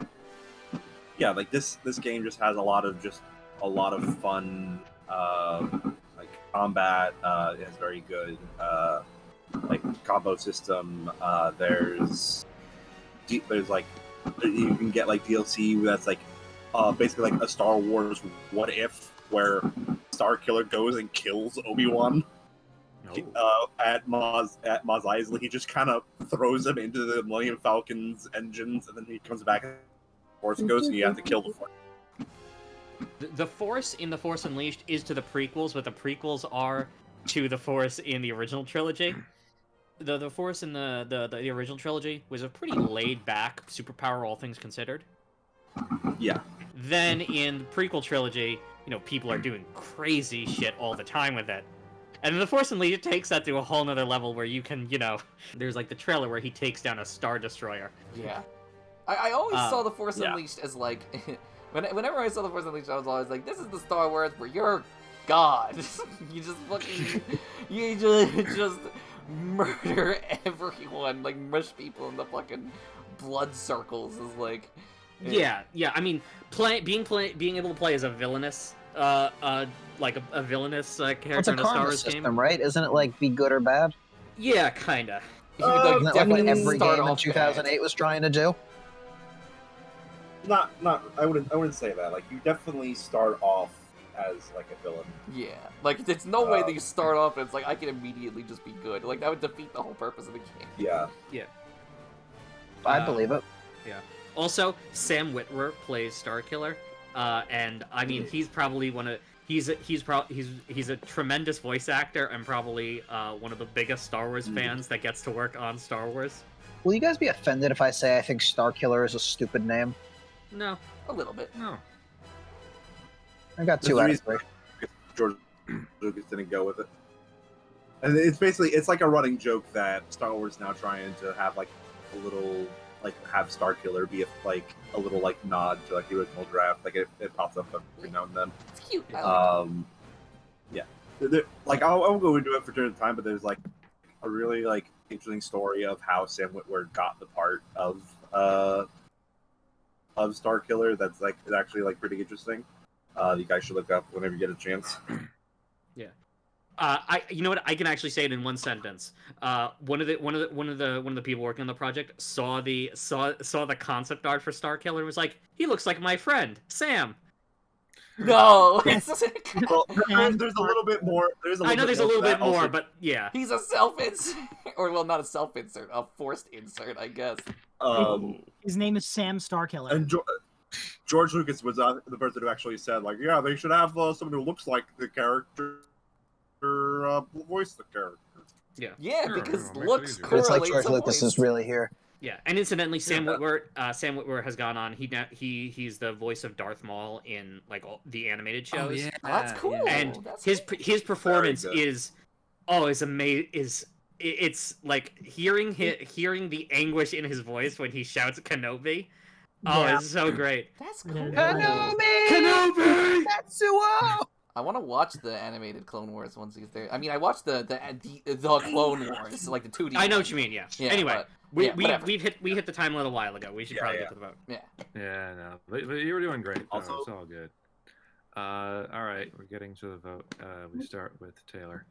Yeah, like this game just has a lot of fun like combat. It has very good like combo system. There's like you can get like DLC that's like basically like a Star Wars What If, where Starkiller goes and kills Obi-Wan. At Mos Eisley. He just kind of throws him into the Millennium Falcon's engines, and then he comes back and Force Ghost, and you have to kill the Force. The Force in The Force Unleashed is to the prequels, but the prequels are to the Force in the original trilogy. The Force in the original trilogy was a pretty laid-back superpower, all things considered. Yeah. Then in the prequel trilogy, people are doing crazy shit all the time with it. And then The Force Unleashed takes that to a whole nother level where you can, there's like the trailer where he takes down a Star Destroyer. Yeah. I always saw The Force Unleashed as like... Whenever I saw The Force Unleashed, I was always like, this is the Star Wars where you're God. You just fucking... you just murder everyone. Like, mush people in the fucking blood circles is like... Yeah. I mean, being able to play as a villainous... like a villainous character in a Star Wars system, game, right? Isn't it like be good or bad? Yeah, kinda. Isn't that like what every game in 2008 was trying to do? Not. I wouldn't say that. Like, you definitely start off as like a villain. Yeah, like there's no way that you start off and it's like I can immediately just be good. Like that would defeat the whole purpose of the game. Yeah. I believe it. Yeah. Also, Sam Witwer plays Starkiller, and I mean he's probably he's a tremendous voice actor and probably one of the biggest Star Wars fans that gets to work on Star Wars. Will you guys be offended if I say I think Starkiller is a stupid name? No, a little bit. No. I got two out of three. George Lucas didn't go with it. And it's like a running joke that Star Wars is now trying to have like a little have Starkiller be a little like nod to like the original draft. Like it pops up every now and then. It's cute. Yeah. Like I won't go into it for during the time, but there's like a really like interesting story of how Sam Witwer got the part of Starkiller. That's like is actually like pretty interesting. You guys should look up whenever you get a chance. Yeah. You know what? I can actually say it in one sentence. One of the people working on the project saw the concept art for Starkiller and was like, "He looks like my friend Sam." No. Well, there's a little bit more. I know there's a little bit more, but yeah. He's a self-insert, or well, not a self-insert, a forced insert, I guess. His name is Sam Starkiller. And George Lucas was the person who actually said, like, yeah, they should have someone who looks like the character voice the character. Yeah, Sure, because makes it looks easier. It's like correlates George to Lucas voice. is really here. Yeah, and incidentally, Sam Witwer has gone on. He's the voice of Darth Maul in like all the animated shows. Oh, yeah. Oh, that's cool. And That's his performance Very good. is amazing. It's like hearing the anguish in his voice when he shouts Kenobi. Oh, Yeah. it's so great. That's cool. Kenobi! Tetsuo! I want to watch the animated Clone Wars once he's there. I mean, I watched the Clone Wars, like the 2D. I know one. what you mean. Yeah. Yeah, Anyway, but- we yeah, whatever. we hit the time a little while ago. We should probably Yeah. get to the vote. Yeah. Yeah, no. But you were doing great. Though. Also- It's all good. All right, we're getting to the vote. We start with Taylor.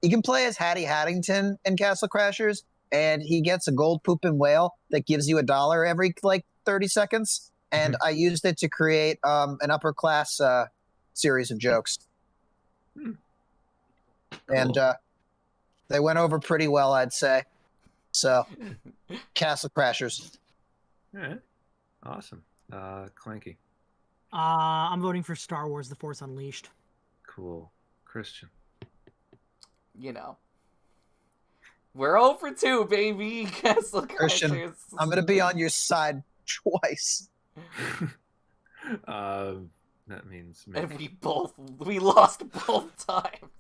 You can play as Hattie Haddington in Castle Crashers, and he gets a gold pooping whale that gives you $1 every like 30 seconds. And I used it to create an upper class series of jokes. And they went over pretty well, I'd say. So, Castle Crashers. Yeah. Awesome. Clanky. I'm voting for Star Wars: The Force Unleashed. Cool. Christian. You know. We're 0 for 2, baby. Castle Christian, Crashers. I'm gonna be on your side twice. That means And we lost both times.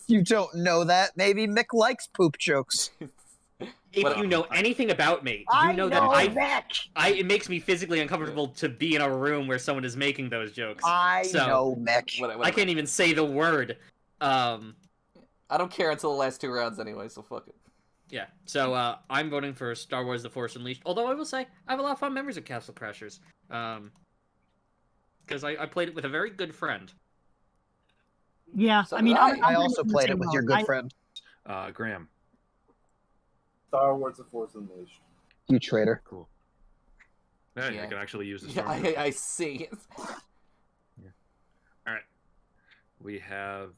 You don't know that. Maybe Mick likes poop jokes. If What- you know anything about me, you know that it makes me physically uncomfortable to be in a room where someone is making those jokes. I So, know Mick. I can't even say the word. I don't care until the last 2 rounds anyway, so fuck it. Yeah, so I'm voting for Star Wars: The Force Unleashed. Although I will say I have a lot of fond memories of Castle Crashers, because I played it with a very good friend. Yeah, So I mean, did I'm I pretty also much in the played same it with your boat. good friend. Graham. Star Wars: The Force Unleashed. You traitor. Cool. Yeah, Yeah. you can actually use this. Yeah, I see. All right. We have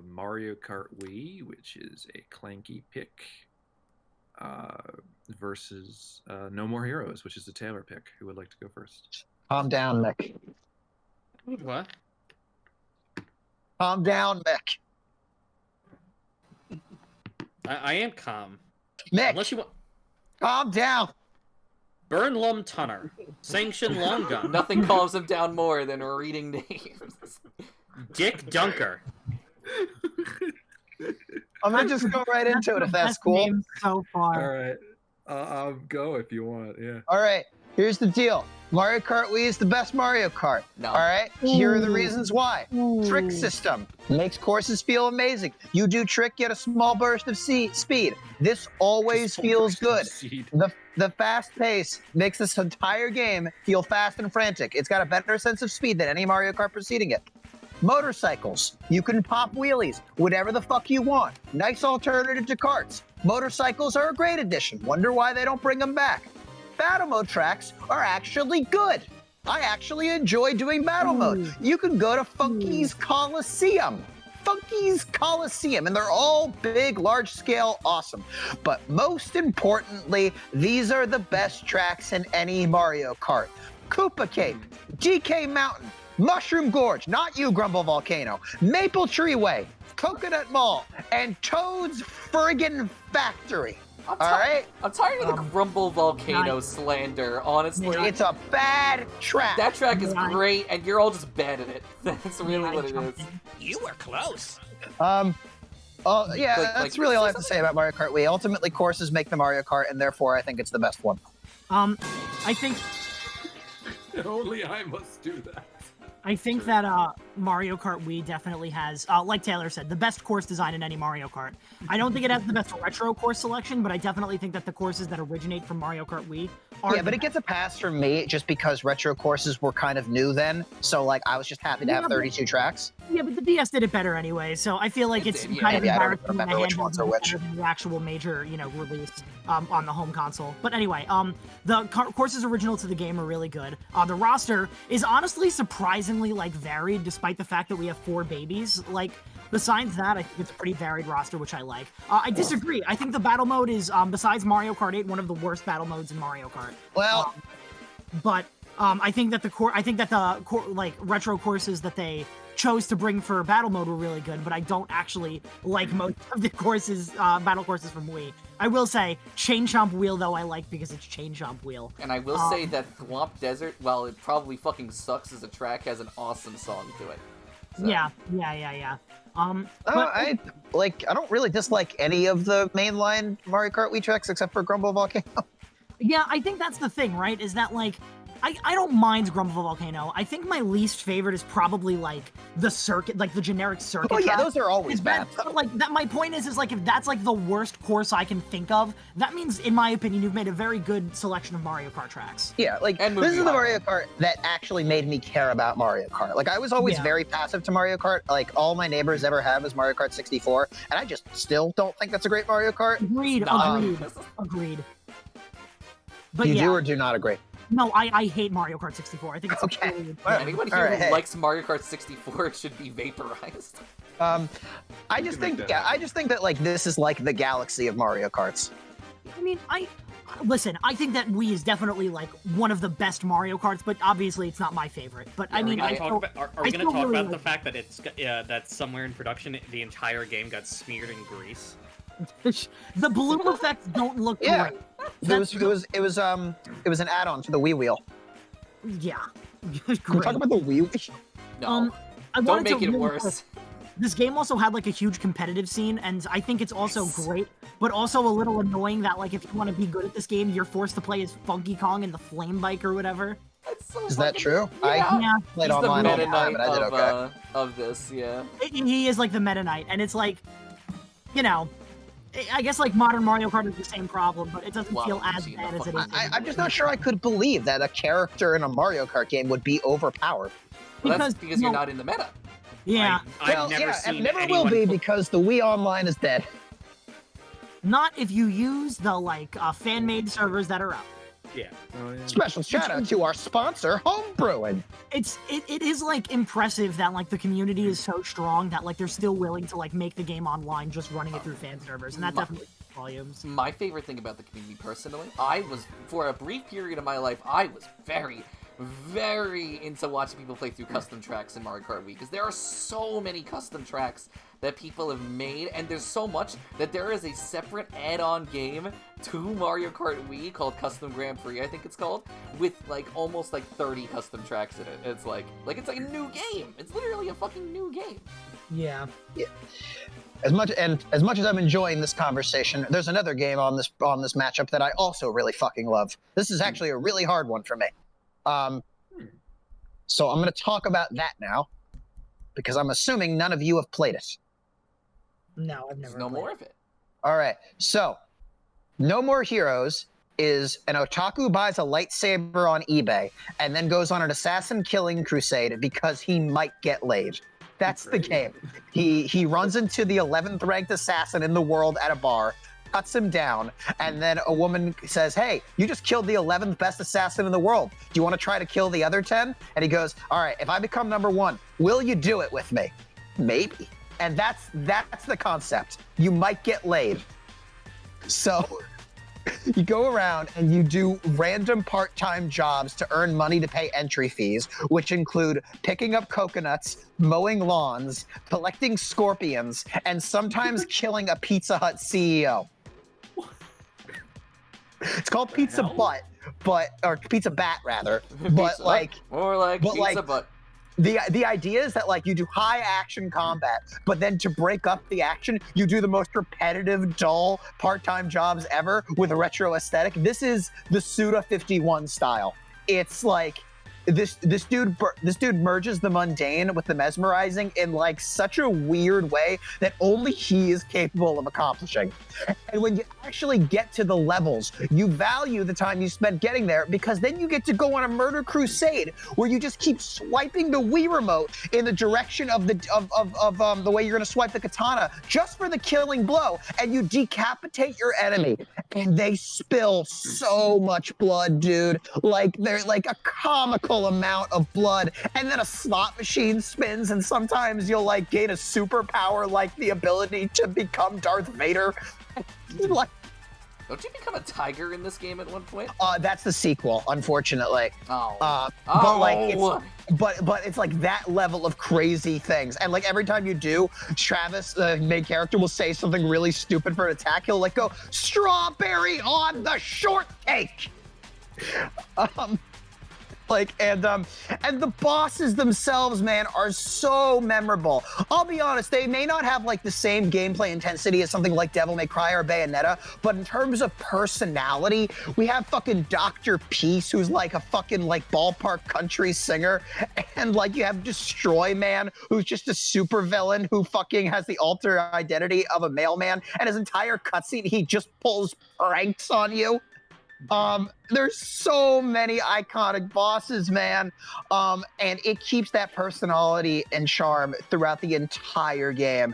Mario Kart Wii, which is a Clanky pick, versus No More Heroes, which is a Taylor pick. Who would like to go first? Calm down, Mick. What? Calm down, Mick. I am calm. Mick, Unless you want calm down. Burn Lum Tunner, Sanction Long Gun, Nothing calms him down more than reading names. Dick Dunker. I'm gonna just go right into it if that's Best cool. name so far. All right. I'll go if you want. Yeah. All right, here's the deal. Mario Kart Wii is the best Mario Kart. No. All right, here are the Ooh. reasons why. Ooh. Trick system makes courses feel amazing. You do trick, get a small burst of speed. This always feels good. The fast pace makes this entire game feel fast and frantic. It's got a better sense of speed than any Mario Kart preceding it. Motorcycles. You can pop wheelies, whatever the fuck you want. Nice alternative to karts. Motorcycles are a great addition. Wonder why they don't bring them back. Battle mode tracks are actually good. I actually enjoy doing battle mode. You can go to Funky's Coliseum. Funky's Coliseum, and they're all big, large scale, awesome. But most importantly, these are the best tracks in any Mario Kart. Koopa Cape, DK Mountain, Mushroom Gorge, not you, Grumble Volcano, Maple Tree Way, Coconut Mall, and Toad's friggin' Factory. All right? I'm tired of the Grumble Volcano slander, honestly. It's a bad track. That track is Yeah. great, and you're all just bad at it. That's really what it is. You were close. Yeah, Like- that's really all I have to say about Mario Kart Wii. Ultimately, courses make the Mario Kart, and therefore I think it's the best one. I think Only I must do that. that Mario Kart Wii definitely has, like Taylor said, the best course design in any Mario Kart. I don't think it has the best retro course selection, but I definitely think that the courses that originate from Mario Kart Wii are Yeah, but it gets a pass from me just because retro courses were kind of new then. So, like, I was just happy to Yeah, have but- 32 tracks. Yeah, but the DS did it better anyway, so I feel like It it's did, yeah. kind of Maybe I don't embarrassing when remember the which handheld ones are is which. better than the actual major, release on the home console. But anyway, the courses original to the game are really good. The roster is honestly surprisingly varied, despite the fact that we have 4 babies. Like, besides that, I think it's a pretty varied roster, which I like. I disagree. I think the battle mode is, besides Mario Kart 8, one of the worst battle modes in Mario Kart. Well, But I think that the retro courses that they chose to bring for battle mode were really good, but I don't actually like most of the courses, battle courses from Wii. I will say, Chain Chomp Wheel, though, I like because it's Chain Chomp Wheel. And I will say that Thwomp Desert, while it probably fucking sucks as a track, has an awesome song to it. So- Yeah. But I don't really dislike any of the mainline Mario Kart Wii tracks except for Grumble Volcano. yeah, I think that's the thing, right? Is that I don't mind Grumble Volcano. I think my least favorite is probably the circuit, the generic circuit. Oh yeah, track. those are always Is bad. that, that my point is if that's the worst course I can think of, that means, in my opinion, you've made a very good selection of Mario Kart tracks. Yeah, And this is movie the art. Mario Kart that actually made me care about Mario Kart. I was always Yeah. very passive to Mario Kart. All my neighbors ever have is Mario Kart 64, and I just still don't think that's a great Mario Kart. Agreed. Nah. Agreed. But You yeah, do or do not agree? no, I hate Mario Kart 64. I think it's Okay. really Well, Anyone All here right, who hey. likes Mario Kart 64 should be vaporized. I just can make think, that I just think that this is the galaxy of Mario Karts. I mean, I listen, I think that Wii is definitely like one of the best Mario Karts, but obviously it's not my favorite. But I mean, Are we going to talk really about the like fact that that somewhere in production the entire game got smeared in grease? the bloom effects don't look Yeah. great. It was an add-on to the Wii wheel. Yeah. Can we Great. talk about the Wii wheel? No, I don't wanted make to it really worse. This game also had like a huge competitive scene, and I think it's also great, but also a little annoying that like if you want to be good at this game, you're forced to play as Funky Kong and the Flame Bike or whatever. That's so Is that fucking- true? Yeah. Yeah, Played He's the online all Meta the time, Knight and I did okay. of this, yeah. he is like the Meta Knight, and it's like, you know, I guess like modern Mario Kart is the same problem, but it doesn't Wow, feel as Gina, bad as it fuck. is. I'm just not sure I could believe that a character in a Mario Kart game would be overpowered. Well, that's because you're no, not in the meta. Yeah, I've never seen it never anyone will be put- because the Wii Online is dead. not if you use the like fan-made servers that are out. Yeah. Special shout out to our sponsor, Homebrewing. It is like impressive that like the community is so strong that like they're still willing to like make the game online just running it through fan servers, and that definitely speaks volumes. My favorite thing about the community personally, I was, for a brief period of my life, I was very into watching people play through custom tracks in Mario Kart Wii, because there are so many custom tracks that people have made, and there's so much that there is a separate add-on game to Mario Kart Wii called Custom Grand Prix, I think it's called, with like almost like 30 custom tracks in it. It's like it's like a new game. It's literally a fucking new game. Yeah. As much as I'm enjoying this conversation, there's another game on this matchup that I also really fucking love. This is actually a really hard one for me. So I'm going to talk about that now, because I'm assuming none of you have played it. No, I've never. There's no played more it. of it. All right. So, No More Heroes is an otaku buys a lightsaber on eBay and then goes on an assassin killing crusade because he might get laid. That's the game. He runs into the 11th ranked assassin in the world at a bar, cuts him down, and then a woman says, "Hey, you just killed the 11th best assassin in the world. Do you want to try to kill the other 10?" And he goes, "All right, if I become number 1, will you do it with me?" Maybe. And that's the concept. You might get laid. So you go around and you do random part-time jobs to earn money to pay entry fees, which include picking up coconuts, mowing lawns, collecting scorpions, and sometimes killing a Pizza Hut CEO. It's called Pizza Butt, or Pizza Bat rather, but Pizza like, Hut. More like but pizza like- butt. the idea is that like you do high action combat, but then to break up the action, you do the most repetitive, dull part-time jobs ever with a retro aesthetic. This is the Suda 51 style. It's like this dude merges the mundane with the mesmerizing in like such a weird way that only he is capable of accomplishing. And when you actually get to the levels, you value the time you spent getting there, because then you get to go on a murder crusade where you just keep swiping the Wii remote in the direction of the way you're going to swipe the katana just for the killing blow, and you decapitate your enemy, and they spill so much blood, dude. Like they're like a comical amount of blood, and then a slot machine spins, and sometimes you'll like gain a superpower like the ability to become Darth Vader. Like, Don't you become a tiger in this game at one point? that's the sequel, unfortunately. Oh. But like but it's like that level of crazy things, and like every time you do, Travis, the main character, will say something really stupid for an attack. He'll like go strawberry on the shortcake. And the bosses themselves, man, are so memorable. I'll be honest, they may not have like the same gameplay intensity as something like Devil May Cry or Bayonetta, but in terms of personality, we have fucking Dr. Peace, who's like a fucking like ballpark country singer, and like you have Destroy Man, who's just a super villain who fucking has the alter identity of a mailman, and his entire cutscene, he just pulls pranks on you. There's so many iconic bosses, man. And it keeps that personality and charm throughout the entire game.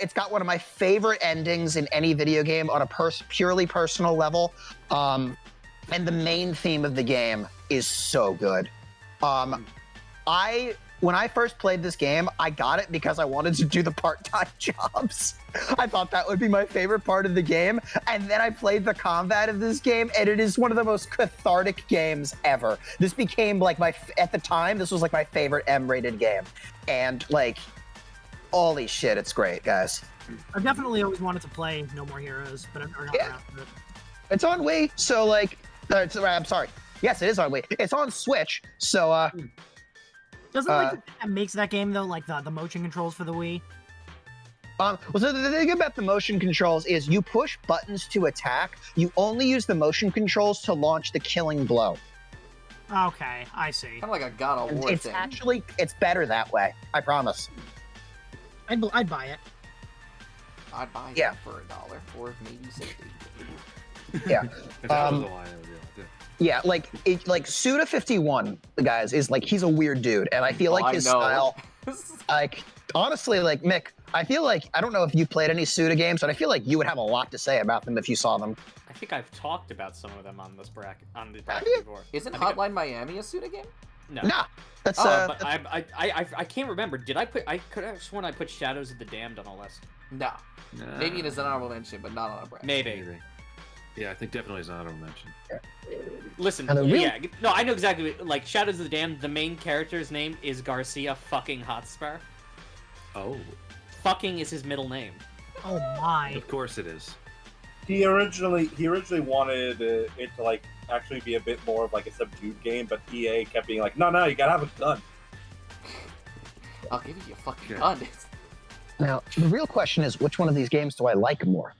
It's got one of my favorite endings in any video game on a purely personal level. And the main theme of the game is so good. I when I first played this game, I got it because I wanted to do the part-time jobs. I thought that would be my favorite part of the game. And then I played the combat of this game, and it is one of the most cathartic games ever. This became like at the time, this was like my favorite M-rated game. And like, holy shit, it's great, guys. I've definitely always wanted to play No More Heroes, but I'm not around for it. It's on Wii, so like, I'm sorry. Yes, it is on Wii. It's on Switch, so Doesn't like the thing that makes that game though, like the motion controls for the Wii? well, so the thing about the motion controls is you push buttons to attack. You only use the motion controls to launch the killing blow. Okay, I see. Kind of like a God of War It's thing. actually, it's better that way. I promise. I'd buy it. I'd buy Yeah. that for $1 or maybe 60. Yeah. If that was the line, I would be like, Yeah, like Suda51, the guys, is like, he's a weird dude. And I feel like his style, like, honestly, like, Mick, I feel like, I don't know if you played any Suda games, but I feel like you would have a lot to say about them if you saw them. I think I've talked about some of them on this bracket you? before. Isn't I think Hotline Miami a Suda game? No. Nah, that's, But I can't remember. Did I put? I could have sworn I put Shadows of the Damned on a list. No. nah. Maybe it is an honorable mention, but not on a bracket. Maybe. Yeah, I think definitely is an honorable mention. Listen, And the real- yeah, no, I know exactly. Like Shadows of the Damned, the main character's name is Garcia fucking Hotspur. Oh, Fucking is his middle name. Oh my. of course it is. He originally wanted it to like actually be a bit more of like a subdued game, but EA kept being like, no, you gotta have a gun. I'll give you a fucking Okay. gun. now, the real question is, which one of these games do I like more?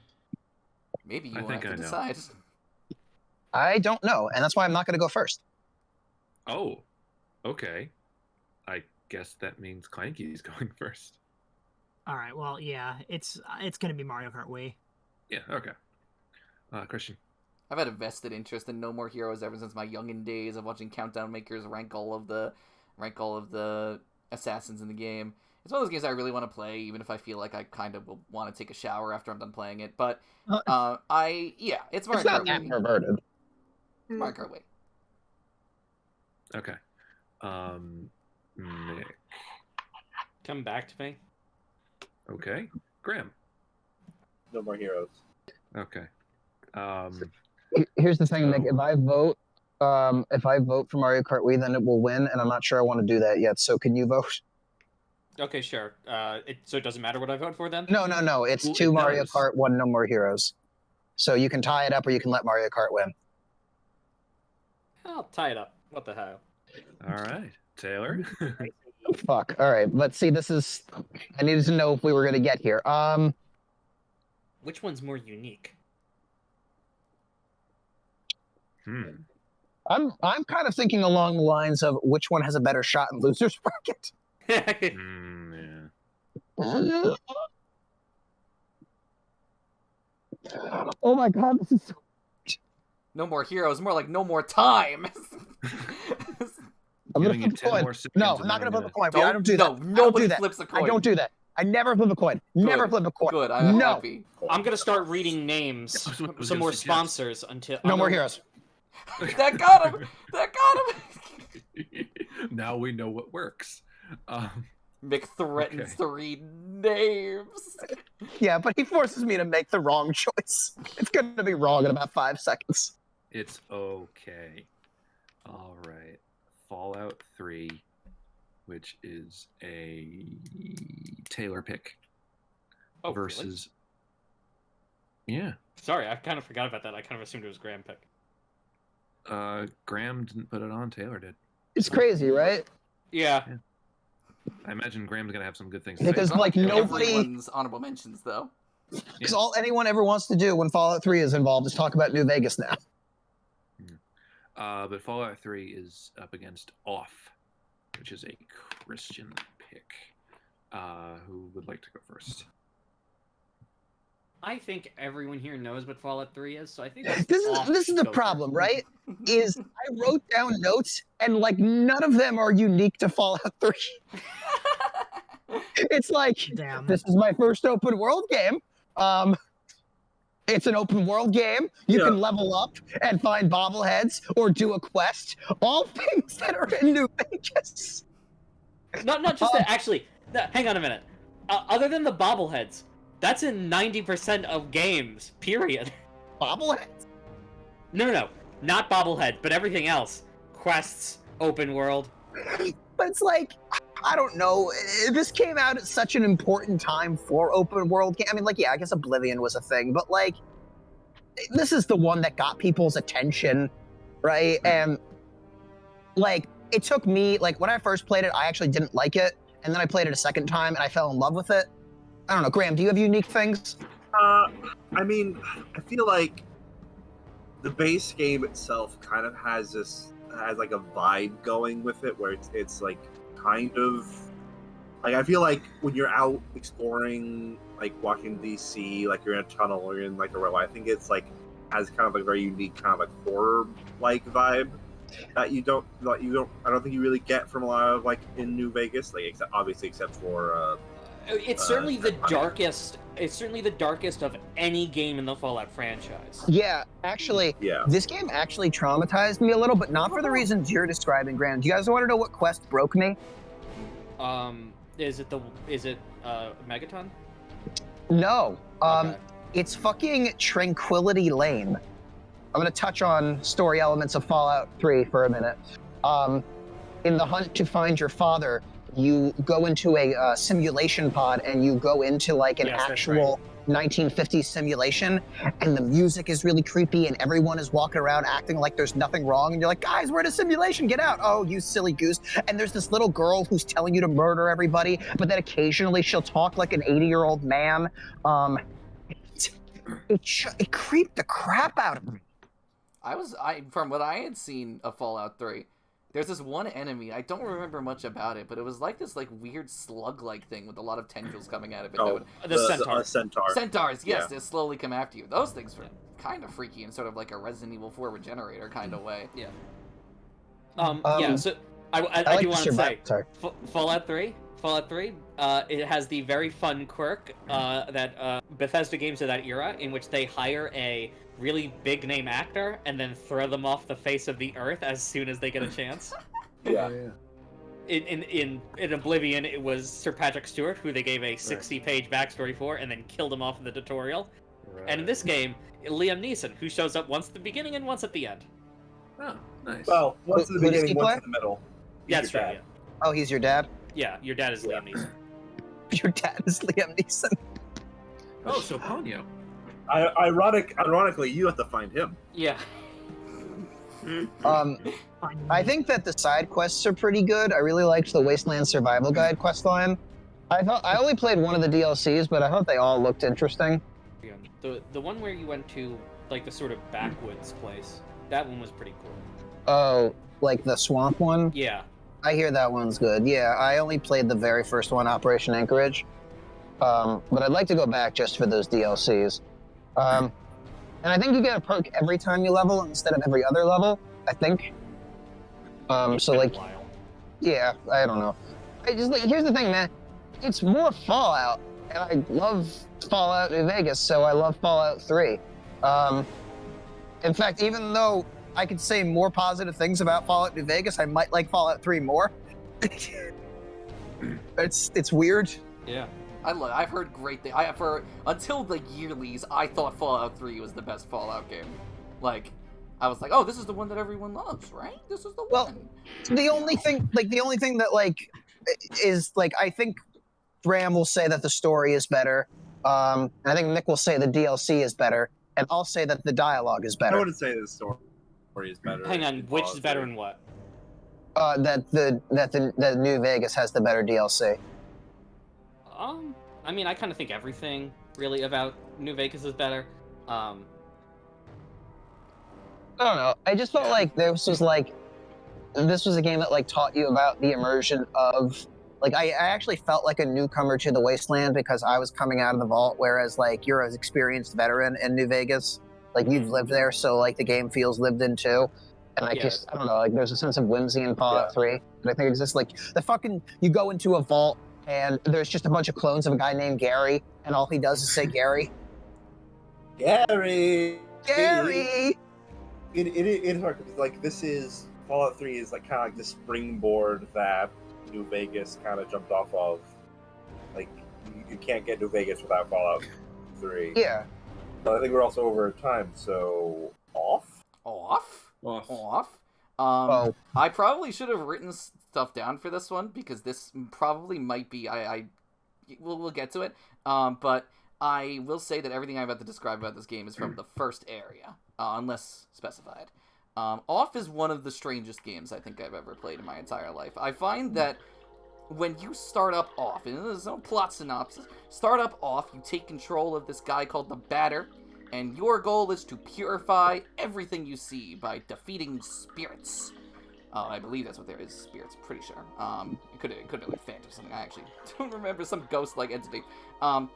Maybe you I won't think have to I know. decide. I don't know, and that's why I'm not going to go first. Oh, okay. I guess that means Clanky's going first. All right. Well, yeah, it's gonna be Mario Kart Wii. Yeah, okay. Christian. I've had a vested interest in No More Heroes ever since my youngin' days of watching Countdown Makers rank all of the assassins in the game. It's one of those games I really want to play, even if I feel like I kind of will want to take a shower after I'm done playing it. But it's Mario It's Kart not that Wii. perverted. Mario Kart Wii. Okay. Nick. Come back to me. Okay. Graham. No More Heroes. Okay. Here's the thing, Nick. If I vote for Mario Kart Wii, then it will win, and I'm not sure I want to do that yet. So can you vote? Okay, sure. So it doesn't matter what I vote for then? No. It's Well, 2 it Mario does. Kart, 1 No More Heroes. So you can tie it up, or you can let Mario Kart win. I'll tie it up. What the hell? All right. Taylor. Fuck. All right. Let's see. I needed to know if we were gonna get here. Which one's more unique? I'm kind of thinking along the lines of which one has a better shot in losers bracket. Yeah. Oh my god, this is so... No More Heroes, more like no more time. I'm gonna Giving you flip a 10 coin. more seconds No, and I'm not then gonna I'm flip a gonna- coin. I don't do No, that. I don't nobody do that. flips a coin. I don't do that. I never flip a coin. Never flip a coin. Good, I'm No. happy. I'm gonna start reading names, That's what I was some gonna more suggest. sponsors until No I'm more gonna- heroes. That got him! That got him! Now we know what works. Mick threatens Okay. to read names. Yeah, but he forces me to make the wrong choice. It's gonna be wrong in about 5 seconds. It's okay. All right. Fallout 3, which is a Taylor pick Oh, really? versus. Yeah. Sorry, I kind of forgot about that. I kind of assumed it was Graham pick. Graham didn't put it on. Taylor did. It's crazy, right? Yeah. I imagine Graham's gonna have some good things to Because, say. like, nobody- Everyone's honorable mentions, though. Because all anyone ever wants to do when Fallout 3 is involved is talk about New Vegas now. But Fallout 3 is up against Off, which is a Christian pick. Who would like to go first? I think everyone here knows what Fallout 3 is, so I think This is the problem, right? Is I wrote down notes and like none of them are unique to Fallout 3. It's like Damn. this is my first open world game. It's an open world game. You Yeah. can level up and find bobbleheads or do a quest. All things that are in New Vegas. Not just that. Actually, hang on a minute. Other than the bobbleheads, that's in 90% of games. Period. Bobbleheads? No, not bobblehead, but everything else. Quests, open world. But it's like, I don't know. This came out at such an important time for open world game. I mean, like, yeah, I guess Oblivion was a thing, but like, this is the one that got people's attention, right? And like, it took me, like, when I first played it, I actually didn't like it, and then I played it a second time, and I fell in love with it. I don't know, Graham, do you have unique things? I mean, I feel like the base game itself kind of has like a vibe going with it, where it's like kind of like, I feel like when you're out exploring, like walking DC, like you're in a tunnel or you're in like a row, I think it's like has kind of like a very unique kind of like horror like vibe that I don't think you really get from a lot of like in New Vegas, like except for It's certainly the darkest. It's certainly the darkest of any game in the Fallout franchise. Yeah, actually, this game actually traumatized me a little, but not for the reasons you're describing, Graham. Do you guys want to know what quest broke me? Is it Megaton? No. Okay. It's fucking Tranquility Lane. I'm going to touch on story elements of Fallout 3 for a minute. In the hunt to find your father, you go into a simulation pod and you go into like an actual 1950s simulation, and the music is really creepy and everyone is walking around acting like there's nothing wrong, and you're like, guys, we're in a simulation, get out. Oh, you silly goose. And there's this little girl who's telling you to murder everybody, but then occasionally she'll talk like an 80-year-old man. It creeped the crap out of me. From what I had seen of Fallout 3, there's this one enemy, I don't remember much about it, but it was like this like weird slug-like thing with a lot of tendrils coming out of it. The centaur. Centaur. Centaurs, yes, they slowly come after you. Those things were kind of freaky in sort of like a Resident Evil 4 Regenerator kind of way. Yeah. So I do want to say, Fallout 3, it has the very fun quirk that Bethesda games of that era, in which they hire a really big name actor and then throw them off the face of the earth as soon as they get a chance. Yeah. In Oblivion, it was Sir Patrick Stewart, who they gave a 60-page backstory for, and then killed him off in the tutorial. Right. And in this game, Liam Neeson, who shows up once at the beginning and once at the end. Oh, nice. Well, once at the beginning, once in the middle. That's right. Yeah. Oh, he's your dad? Yeah, your dad is Liam Neeson. Your dad is Liam Neeson. Oh, so Ponyo. Ironically, you have to find him. Yeah. I think that the side quests are pretty good. I really liked the Wasteland Survival Guide quest line. I only played one of the DLCs, but I thought they all looked interesting. The one where you went to like the sort of backwoods place, that one was pretty cool. Oh, like the swamp one? Yeah. I hear that one's good. Yeah, I only played the very first one, Operation Anchorage. But I'd like to go back just for those DLCs. And I think you get a perk every time you level instead of every other level, I think. So like, yeah, I don't know. Here's the thing, man. It's more Fallout, and I love Fallout New Vegas, so I love Fallout 3. In fact, even though I could say more positive things about Fallout New Vegas, I might like Fallout 3 more. It's weird. Yeah. I've heard great things. Until the Yearlies, I thought Fallout 3 was the best Fallout game. Like, I was like, oh, this is the one that everyone loves, right? This is the one. The only thing that like is like, I think Graham will say that the story is better. I think Mick will say the DLC is better, and I'll say that the dialogue is better. I wouldn't say the story is better. Hang on, which is better in what? That the New Vegas has the better DLC. I mean, I kind of think everything really about New Vegas is better. I don't know. I just felt like this was a game that like taught you about the immersion of like I actually felt like a newcomer to the Wasteland because I was coming out of the vault, whereas like you're an experienced veteran in New Vegas. Like you've lived there, so like the game feels lived in too. And I don't know, like there's a sense of whimsy in Fallout 3 that I think exists. Like you go into a vault and there's just a bunch of clones of a guy named Gary, and all he does is say Gary. Gary! Gary! It is hard because like this is Fallout 3 is like kind of like the springboard that New Vegas kind of jumped off of. Like, you can't get New Vegas without Fallout 3. Yeah. But I think we're also over time, so off? Off. Oh. I probably should have written stuff down for this one because this probably might be. We'll get to it. But I will say that everything I'm about to describe about this game is from the first area, unless specified. Off is one of the strangest games I think I've ever played in my entire life. I find that when you start up Off, and there's no plot synopsis, start up Off, you take control of this guy called the Batter, and your goal is to purify everything you see by defeating spirits. I believe that's what there is, spirits, pretty sure. It could have been like phantom or something, I actually don't remember, some ghost-like entity. And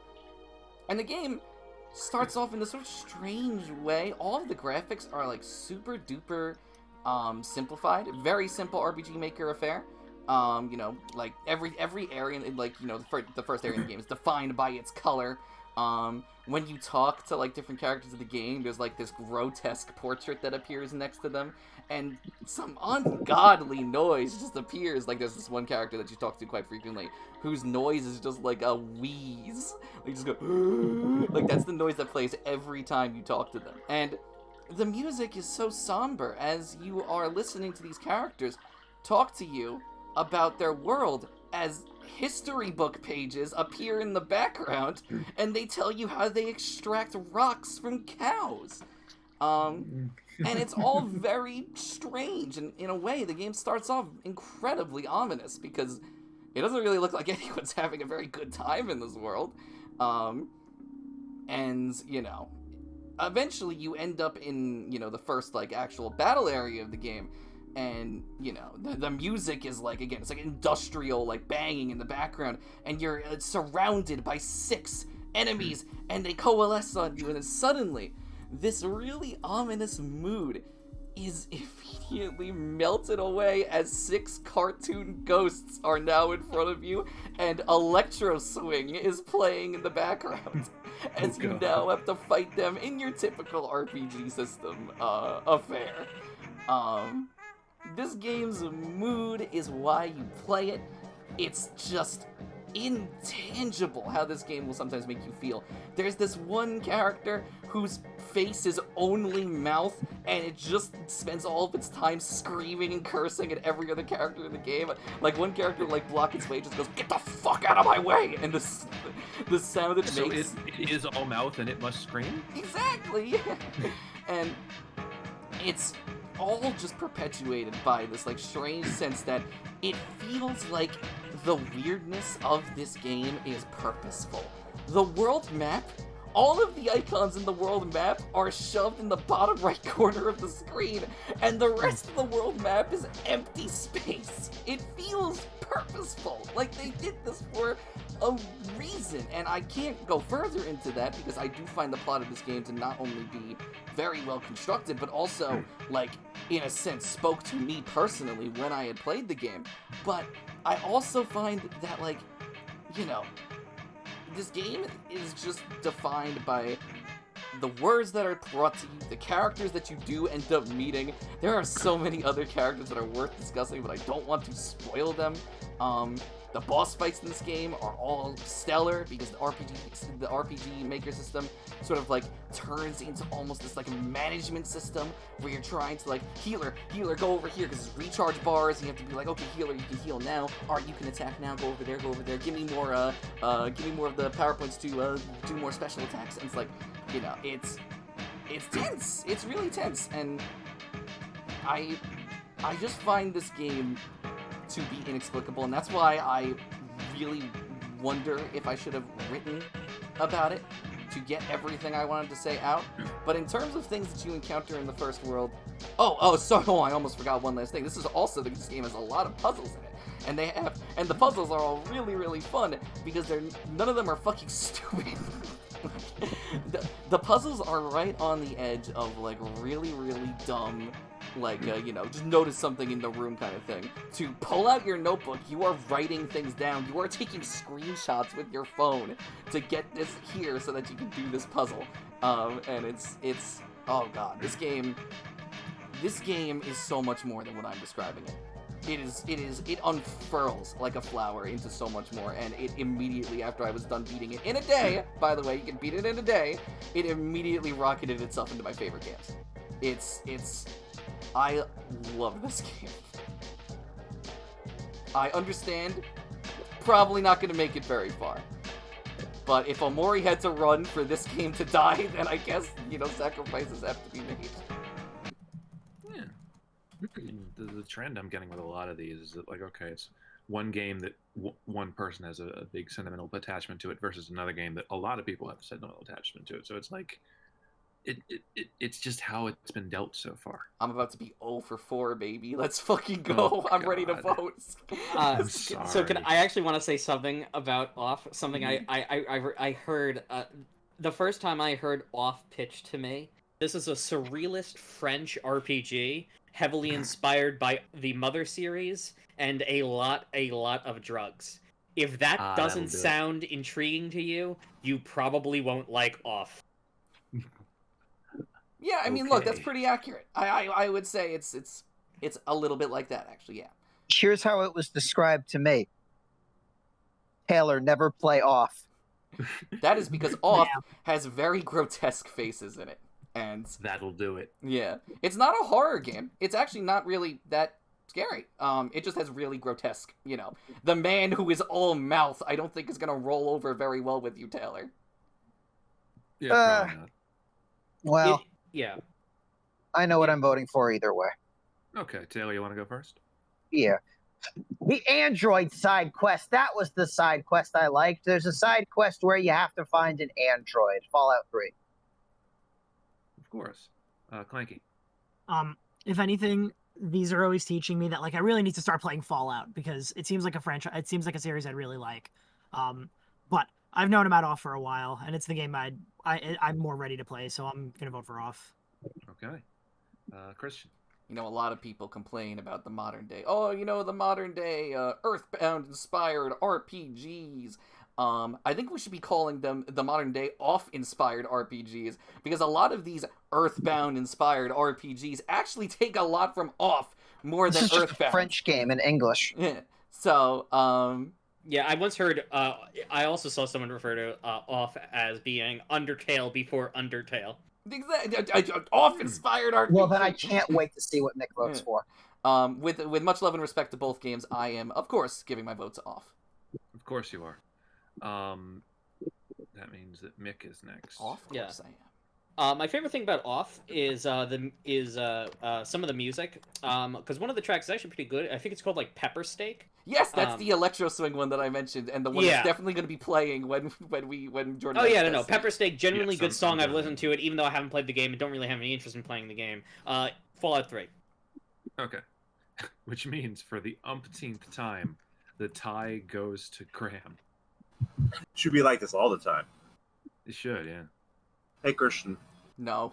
the game starts off in this sort of strange way. All of the graphics are like super duper simplified, very simple RPG Maker affair. Like every area in, like, the first area in the game is defined by its color. When you talk to like different characters of the game, there's like this grotesque portrait that appears next to them, and some ungodly noise just appears. Like there's this one character that you talk to quite frequently, whose noise is just like a wheeze. Like just go, like that's the noise that plays every time you talk to them. And the music is so somber as you are listening to these characters talk to you about their world as history book pages appear in the background, and they tell you how they extract rocks from cows. And it's all very strange, and in a way, the game starts off incredibly ominous, because it doesn't really look like anyone's having a very good time in this world. And, eventually you end up in, the first, like, actual battle area of the game, and, the music is, like, again, it's like industrial, like, banging in the background, and you're surrounded by 6 enemies, and they coalesce on you, and then suddenly, this really ominous mood is immediately melted away as 6 cartoon ghosts are now in front of you, and Electro Swing is playing in the background, as you now have to fight them in your typical RPG system affair. This game's mood is why you play it. It's just intangible how this game will sometimes make you feel. There's this one character whose face is only mouth, and it just spends all of its time screaming and cursing at every other character in the game. Like, one character, like, block its way, just goes, "Get the fuck out of my way!" And the sound it makes... So it is all mouth and it must scream? Exactly, yeah. And it's all just perpetuated by this, like, strange sense that it feels like the weirdness of this game is purposeful. The world map, all of the icons in the world map are shoved in the bottom right corner of the screen, and the rest of the world map is empty space. It feels purposeful, like they did this for a reason, and I can't go further into that because I do find the plot of this game to not only be very well constructed, but also, like, in a sense, spoke to me personally when I had played the game. But I also find that, like, this game is just defined by the words that are brought to you, the characters that you do end up meeting. There are so many other characters that are worth discussing, but I don't want to spoil them. The boss fights in this game are all stellar because the RPG Maker system sort of, like, turns into almost this, like, management system where you're trying to, like, healer, go over here, because it's recharge bars, and you have to be like, okay, healer, you can heal now, Art, you can attack now, go over there, give me more of the power points to do more special attacks. And it's like, it's tense, it's really tense, and I just find this game to be inexplicable, and that's why I really wonder if I should have written about it to get everything I wanted to say out. But in terms of things that you encounter in the first world, I almost forgot one last thing. This game has a lot of puzzles in it, and the puzzles are all really, really fun because none of them are fucking stupid. the puzzles are right on the edge of, like, really, really dumb, like, just notice something in the room kind of thing. To pull out your notebook, you are writing things down. You are taking screenshots with your phone to get this here so that you can do this puzzle. And it's oh god, this game is so much more than what I'm describing it. it unfurls like a flower into so much more, and it immediately, after I was done beating it in a day, by the way, you can beat it in a day, it immediately rocketed itself into my favorite games. I love this game. I understand, probably not going to make it very far. But if Omori had to run for this game to die, then I guess, sacrifices have to be made. The trend I'm getting with a lot of these is that, like, okay, it's one game that one person has a big sentimental attachment to it versus another game that a lot of people have a sentimental attachment to it. So it's like, it's just how it's been dealt so far. I'm about to be 0 for 4, baby. Let's fucking go. Oh, I'm ready to vote. I'm So I actually want to say something about Off. Something I heard the first time I heard Off pitched to me. This is a surrealist French RPG, heavily inspired by the Mother series and a lot of drugs. If that doesn't sound intriguing to you, you probably won't like Off. Yeah, I mean, look, that's pretty accurate. I would say it's a little bit like that, actually. Yeah. Here's how it was described to me. Taylor, never play Off. That is because Off has very grotesque faces in it. And that'll do it. Yeah. It's not a horror game. It's actually not really that scary. It just has really grotesque, The man who is all mouth, I don't think is going to roll over very well with you, Taylor. Yeah, probably not. Well, yeah. I know what I'm voting for either way. Okay, Taylor, you want to go first? Yeah. The Android side quest, that was the side quest I liked. There's a side quest where you have to find an android. Fallout 3. Of course. Clanky. If anything, these are always teaching me that I really need to start playing Fallout because it seems like a franchise. It seems like a series I'd really like. But I've known about Off for a while, and it's the game I'm more ready to play. So I'm gonna vote for Off. Okay. Christian. A lot of people complain about the modern day. Oh, the modern day Earthbound-inspired RPGs. I think we should be calling them the modern day Off-inspired RPGs, because a lot of these Earthbound-inspired RPGs actually take a lot from Off more than Earthbound. Earthbound. A French game in English. Yeah. So, yeah, I once heard. I also saw someone refer to Off as being Undertale before Undertale. Off-inspired RPGs. Well, then I can't wait to see what Mick votes for. With much love and respect to both games, I am, of course, giving my vote to Off. Of course you are. That means that Mick is next. Of course I am. My favorite thing about Off is some of the music, because one of the tracks is actually pretty good. I think it's called Pepper Steak. Yes, that's the electro swing one that I mentioned, and the one that's definitely going to be playing when Jordan. Oh yeah, no, Pepper Steak, genuinely good song. I've listened to it, even though I haven't played the game and don't really have any interest in playing the game. Fallout 3. Okay, which means for the umpteenth time, the tie goes to Graham. Should be like this all the time. It should, yeah. Hey, Christian. No.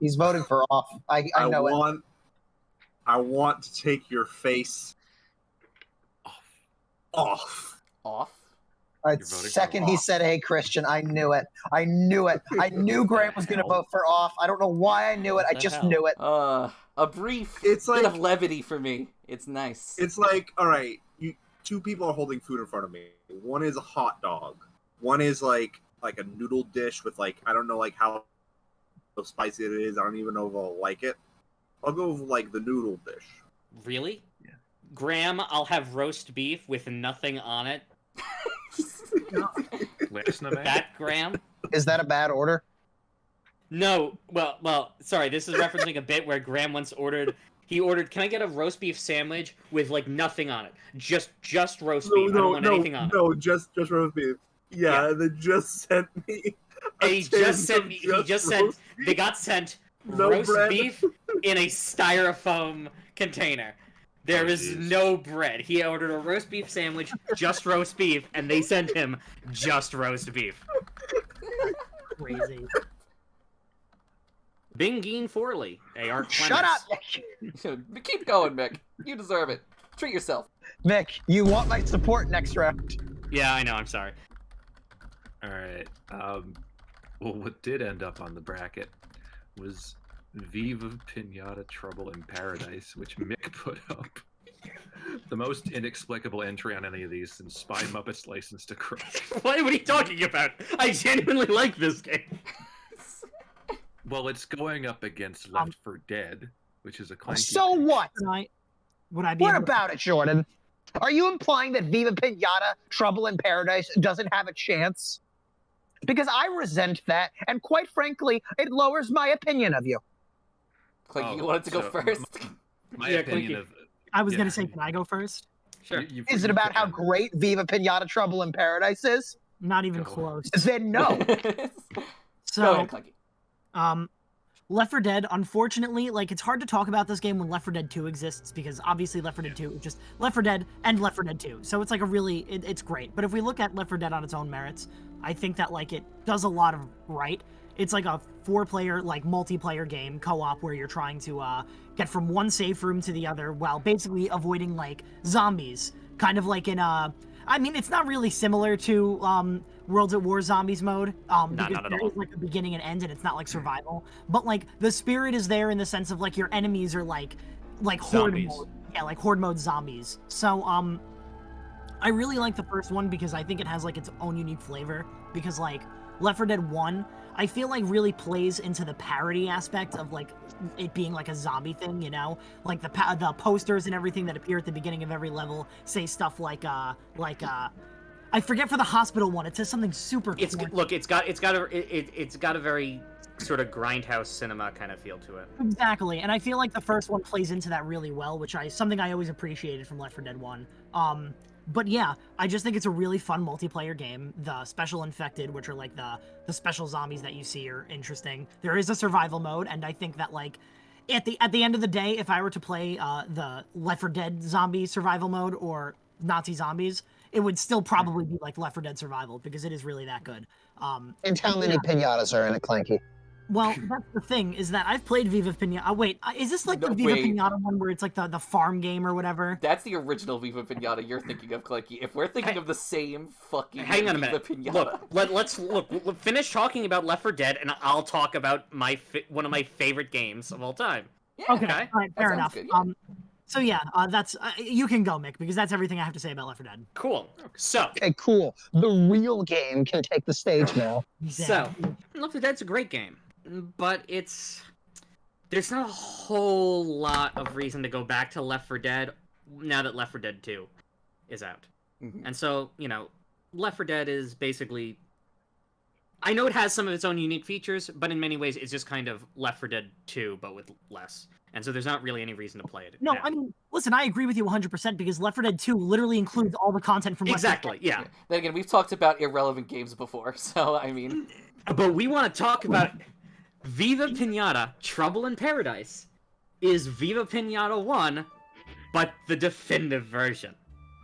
He's voting for Off. I know it. I want to take your face off. Second he said, "Hey, Christian," I knew it. I knew Graham was going to vote for Off. I don't know why I knew it. I just knew it. A brief bit of levity for me. It's nice. It's like, all right, two people are holding food in front of me. One is a hot dog. One is like a noodle dish with I don't know how spicy it is. I don't even know if I'll like it. I'll go with the noodle dish. Really? Yeah. Graham, I'll have roast beef with nothing on it. That Graham? Is that a bad order? No. Well. Sorry. This is referencing a bit where Graham once ordered. He ordered. Can I get a roast beef sandwich with nothing on it? Just roast beef. I don't want anything on it. No, just roast beef. Yeah. They just sent me. They got sent roast beef in a styrofoam container. There is no bread. He ordered a roast beef sandwich, just roast beef, and they sent him just roast beef. Crazy. Bingeen Forley. They are Shut up, Mick. Keep going, Mick. You deserve it. Treat yourself. Mick, you want my support next round. Yeah, I know. I'm sorry. All right. Well, what did end up on the bracket was Viva Piñata Trouble in Paradise, which Mick put up. The most inexplicable entry on any of these since Spy Muppet's License to Cry. What are you talking about? I genuinely like this game. Well, it's going up against Left 4 Dead, which is a Clanky. So what? Would I be What able to- about it, Jordan? Are you implying that Viva Piñata Trouble in Paradise doesn't have a chance? Because I resent that, and quite frankly, it lowers my opinion of you. Clanky, you wanted to go so first? My Yeah, opinion Clanky. of I was yeah. gonna say, can I go first? Sure. Is it about how great Viva Piñata Trouble in Paradise is? Not even Go. close. Then no. Go So, ahead, Clanky. Left 4 Dead, unfortunately, like, it's hard to talk about this game when Left 4 Dead 2 exists, because obviously Left 4 Dead 2 is just Left 4 Dead and Left 4 Dead 2. So it's like a really, it's great. But if we look at Left 4 Dead on its own merits, I think that, like, it does a lot of right. It's like a 4-player, like, multiplayer game, co-op, where you're trying to get from one safe room to the other while basically avoiding, like, zombies. Kind of like in I mean, it's not really similar to Worlds at War Zombies mode, because not at there all. is like a beginning and end, and it's not like survival. But like the spirit is there in the sense of like your enemies are like horde Zombies. mode, yeah, like horde mode zombies. So I really like the first one because I think it has like its own unique flavor. Because like Left 4 Dead 1, I feel like really plays into the parody aspect of like it being like a zombie thing, you know, like the posters and everything that appear at the beginning of every level say stuff like I forget for the hospital one, it says something super. It's corny. look, it's got a very sort of grindhouse cinema kind of feel to it. Exactly, and I feel like the first one plays into that really well, which something I always appreciated from Left 4 Dead 1. But yeah, I just think it's a really fun multiplayer game. The special infected, which are like the special zombies that you see, are interesting. There is a survival mode, and I think that like at the end of the day, if I were to play the Left 4 Dead zombie survival mode or Nazi zombies, it would still probably be like Left 4 Dead survival because it is really that good. And how many piñatas are in it, Clanky? Well, that's the thing, is that I've played Viva Piñata. Wait, is this like the No, Viva wait. Piñata one where it's like the farm game or whatever? That's the original Viva Piñata you're thinking of, Clanky. If we're thinking of the same fucking Hang on a Viva minute. Piñata... Let's finish talking about Left 4 Dead, and I'll talk about one of my favorite games of all time. Yeah. Okay, Okay. all right, fair sounds enough. good, yeah. So yeah, that's you can go, Mick, because that's everything I have to say about Left 4 Dead. Cool. So, Okay, cool. The real game can take the stage now. Left 4 Dead's a great game, but there's not a whole lot of reason to go back to Left 4 Dead now that Left 4 Dead 2 is out. Mhm. And so, Left 4 Dead is basically... I know it has some of its own unique features, but in many ways it's just kind of Left 4 Dead 2, but with less. And so there's not really any reason to play it. No, now. I mean, listen, I agree with you 100% because Left 4 Dead 2 literally includes all the content from Left 4 Exactly, Dead. yeah. Then again, we've talked about irrelevant games before, so I mean... But we want to talk about Viva Piñata Trouble in Paradise is Viva Piñata 1, but the definitive version.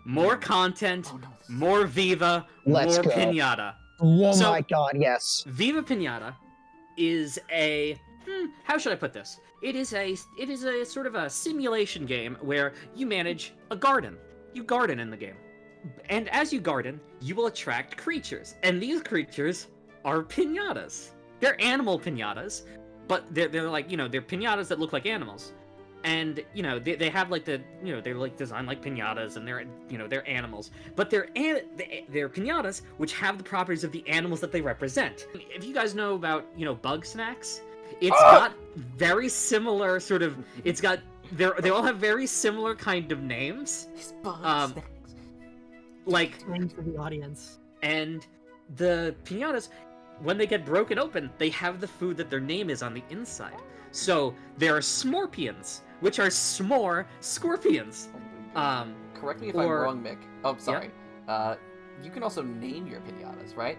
More content, Oh, no. more Viva, Let's more go. Piñata. Oh So- my god, yes. Viva Piñata is a how should I put this? It is a sort of a simulation game where you manage a garden. You garden in the game. And as you garden, you will attract creatures. And these creatures are piñatas. They're animal piñatas, but they're like, they're piñatas that look like animals. And, they have like they're like designed like piñatas, and they're animals. But they're piñatas which have the properties of the animals that they represent. If you guys know about, bug snacks, it's got very similar sort of, they all have very similar kind of names. These bugs, Um, Like, Explain to the audience. and the piñatas, when they get broken open, they have the food that their name is on the inside. So there are smorpions, which are s'more scorpions. Correct me if or- I'm wrong, Mick. Oh, sorry. You can also name your piñatas, right?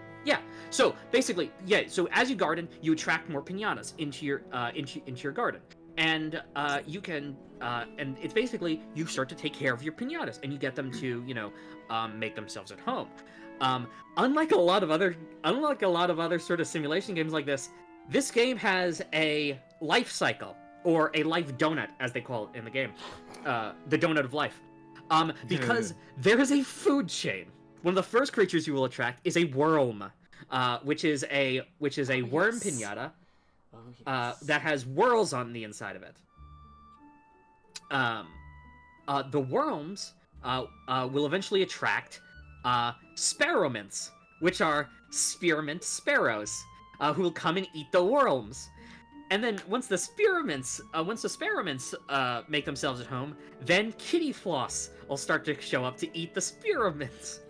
So basically, so as you garden, you attract more piñatas into your garden. And you can and it's basically you start to take care of your piñatas and you get them to, make themselves at home. Unlike a lot of other sort of simulation games like this game has a life cycle, or a life donut, as they call it in the game, the donut of life, because there is a food chain. One of the first creatures you will attract is a worm, which is a worm yes. piñata, that has whirls on the inside of it. The worms will eventually attract sparrowmints, which are spearmint sparrows, who will come and eat the worms. And then once the sparrowmints make themselves at home, then kitty floss will start to show up to eat the sparrowmints.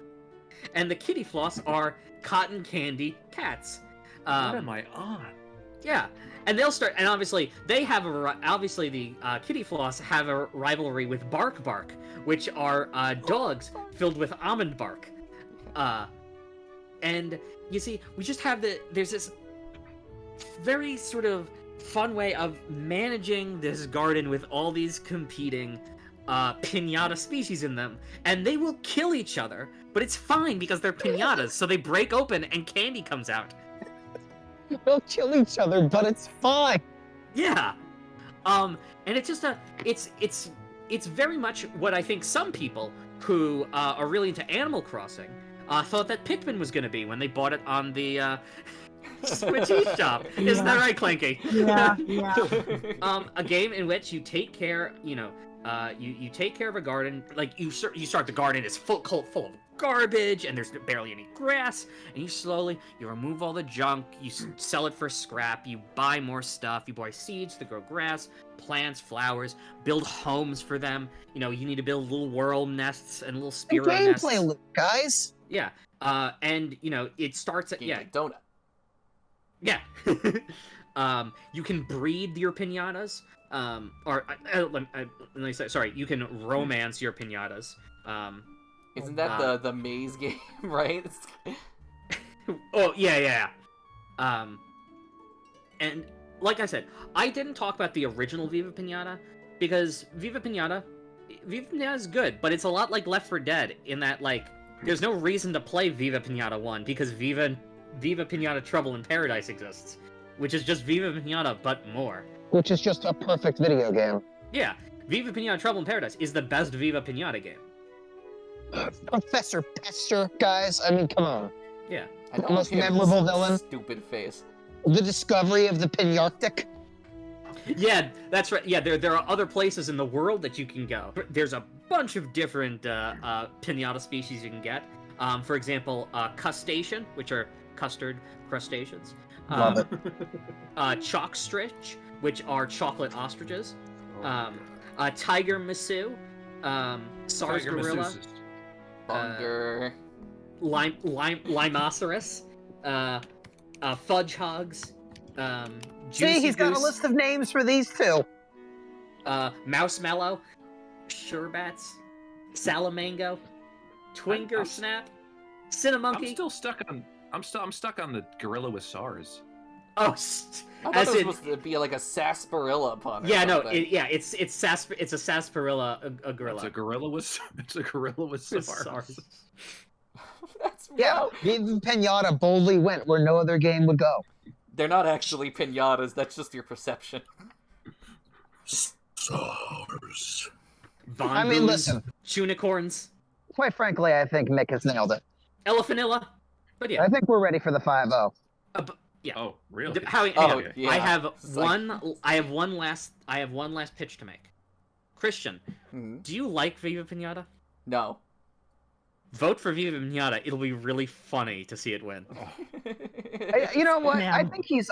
And the kitty floss are cotton candy cats. What am I on? Yeah, and they'll start, and obviously they have the kitty floss have a rivalry with Bark Bark, which are dogs filled with almond bark. And you see, we just have there's this very sort of fun way of managing this garden with all these competing piñata species in them, and they will kill each other, but it's fine because they're piñatas, so they break open and candy comes out. They'll kill each other, but it's fine. Yeah. And it's just it's very much what I think some people who are really into Animal Crossing thought that Pikmin was going to be when they bought it on the Switch eShop. Isn't that right, Clanky? Yeah. A game in which you take care, you take care of a garden, like you start the garden, it's full of garbage, and there's barely any grass, and you remove all the junk, you sell it for scrap, you buy more stuff, you buy seeds to grow grass, plants, flowers, build homes for them, you need to build little world nests and little sparrow nests. Gameplay loop, guys. Yeah, and it starts at donut. Yeah. You can breed your piñatas, let me say, sorry, you can romance your piñatas. Isn't that the maze game, right? Oh, yeah. And like I said, I didn't talk about the original Viva Piñata, because Viva Piñata is good, but it's a lot like Left 4 Dead, in that, like, there's no reason to play Viva Piñata 1, because Viva Piñata Trouble in Paradise exists, which is just Viva Piñata, but more. Which is just a perfect video game. Yeah, Viva Piñata Trouble in Paradise is the best Viva Piñata game. Professor Pester, guys. I mean, come on. Yeah. The most memorable villain. Stupid face. The discovery of the Piñarctic. Yeah, that's right. Yeah, there are other places in the world that you can go. There's a bunch of different Piñata species you can get. For example, crustacean, which are custard crustaceans. Love it. Chalkstritch, which are chocolate ostriches. Tiger Masu. Sarsaparilla. Bunger. Limoceros. Fudge hogs. See, he's got a list of names for these two. Mousemellow. Sherbats. Salamango. Twinger Snap. Cinnamonkey. I'm still stuck on. I'm stuck on the gorilla with SARS. Oh, I thought it was supposed to be like a sarsaparilla pun. Yeah, no, it's a sarsaparilla, a gorilla. It's a gorilla with SARS. That's Yeah, Viva Piñata boldly went where no other game would go. They're not actually piñatas. That's just your perception. SARS. I mean, listen. Unicorns. Quite frankly, I think Mick has nailed it. Elephanilla. But yeah. I think we're ready for the 5-0. Yeah. Oh, really? Yeah. I have one last pitch to make. Christian, do you like Viva Piñata? No. Vote for Viva Piñata. It'll be really funny to see it win. You know what? Man. I think he's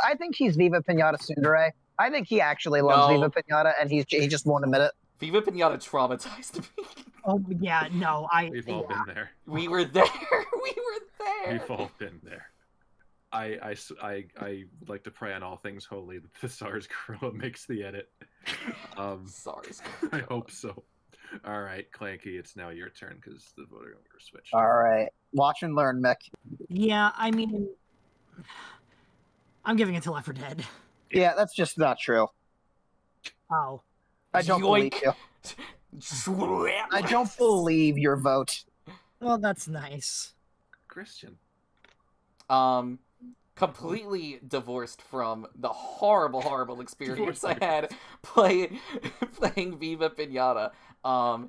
Viva Piñata Tsundere. I think he actually loves Viva Piñata, and he just won't admit it. Viva Piñata traumatized me. Oh yeah, no, We've all been there. We were there. We were there. We've all been there. I would like to pray on all things holy that the SARS gorilla makes the edit. SARS. I hope so. All right, Clanky, it's now your turn because the voter over switched. All right, watch and learn, Mick. Yeah, I mean, I'm giving it to Left 4 Dead. Yeah, that's just not true. Oh. I don't believe you. I don't believe your vote. Well, that's nice. Christian. Completely divorced from the horrible experience I had playing Viva Piñata. Viva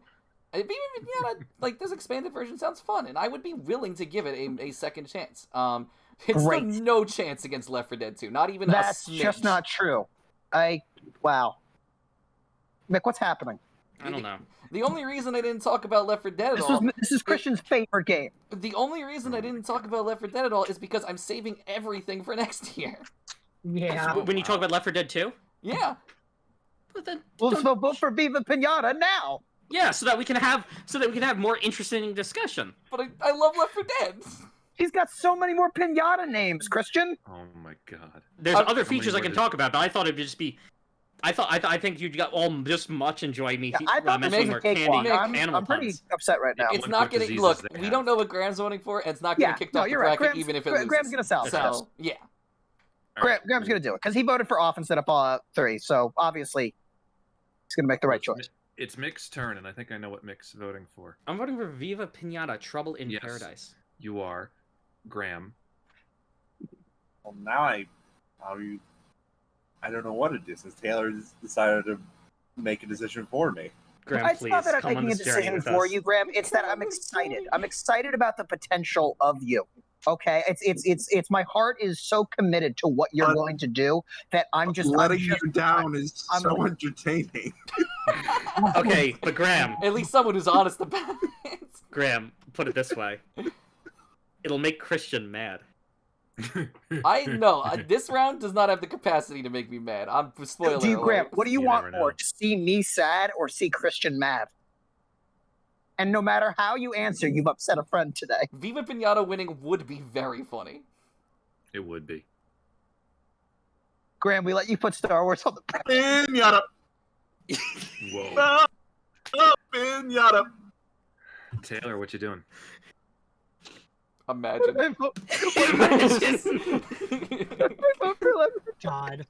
Piñata, like, this expanded version sounds fun, and I would be willing to give it a second chance. It's Great. no chance against Left 4 Dead 2. Not even That's a smidge. just not true. Wow. Mick, what's happening? I don't know. The only reason I didn't talk about Left 4 Dead at all... This is Christian's favorite game. The only reason I didn't talk about Left 4 Dead at all is because I'm saving everything for next year. Yeah. When you talk about Left 4 Dead 2? Yeah. But then, Well, so vote for Viva Piñata now. yeah, so that we can have more interesting discussion. But I love Left 4 Dead. He's got so many more Piñata names, Christian. Oh my god. There's other how many features I more can did- talk about, but I thought it'd just be. I think you got all just much enjoy me. Yeah, I thought this mentioning was a more cakewalk. candy I'm animal pretty puns. upset right now. It's What not getting... diseases Look, they we have. don't know what Graham's voting for, and it's not getting kicked off the you're right. bracket even if it loses. Graham's gonna sell. So, yeah. Graham's gonna do it because he voted for off instead of Fallout 3. So obviously, he's gonna make the right choice. It's Mick's turn, and I think I know what Mick's voting for. I'm voting for Viva Piñata, Trouble in Yes. Paradise. You are Graham. Well, now I don't know what it is. Since Taylor decided to make a decision for me. Graham, It's please not that I'm come on making a this journey decision with for us. you, Graham. It's that I'm excited. I'm excited about the potential of you. Okay, it's my heart is so committed to what you're going to do that I'm just Letting I'm just, you down is I'm- so entertaining. Okay, but Graham, At least someone who's honest about it. Graham, put it this way. It'll make Christian mad. I know. This round does not have the capacity to make me mad. I'm spoiling Do you, Graham? alert. What do you You want never more? know. To see me sad or see Christian mad? And no matter how you answer, you've upset a friend today. Viva Piñata winning would be very funny. It would be. Graham, we let you put Star Wars on the bracket. Piñata, Whoa. piñata. Taylor, what you doing? Imagine. I vote for Left 4 God.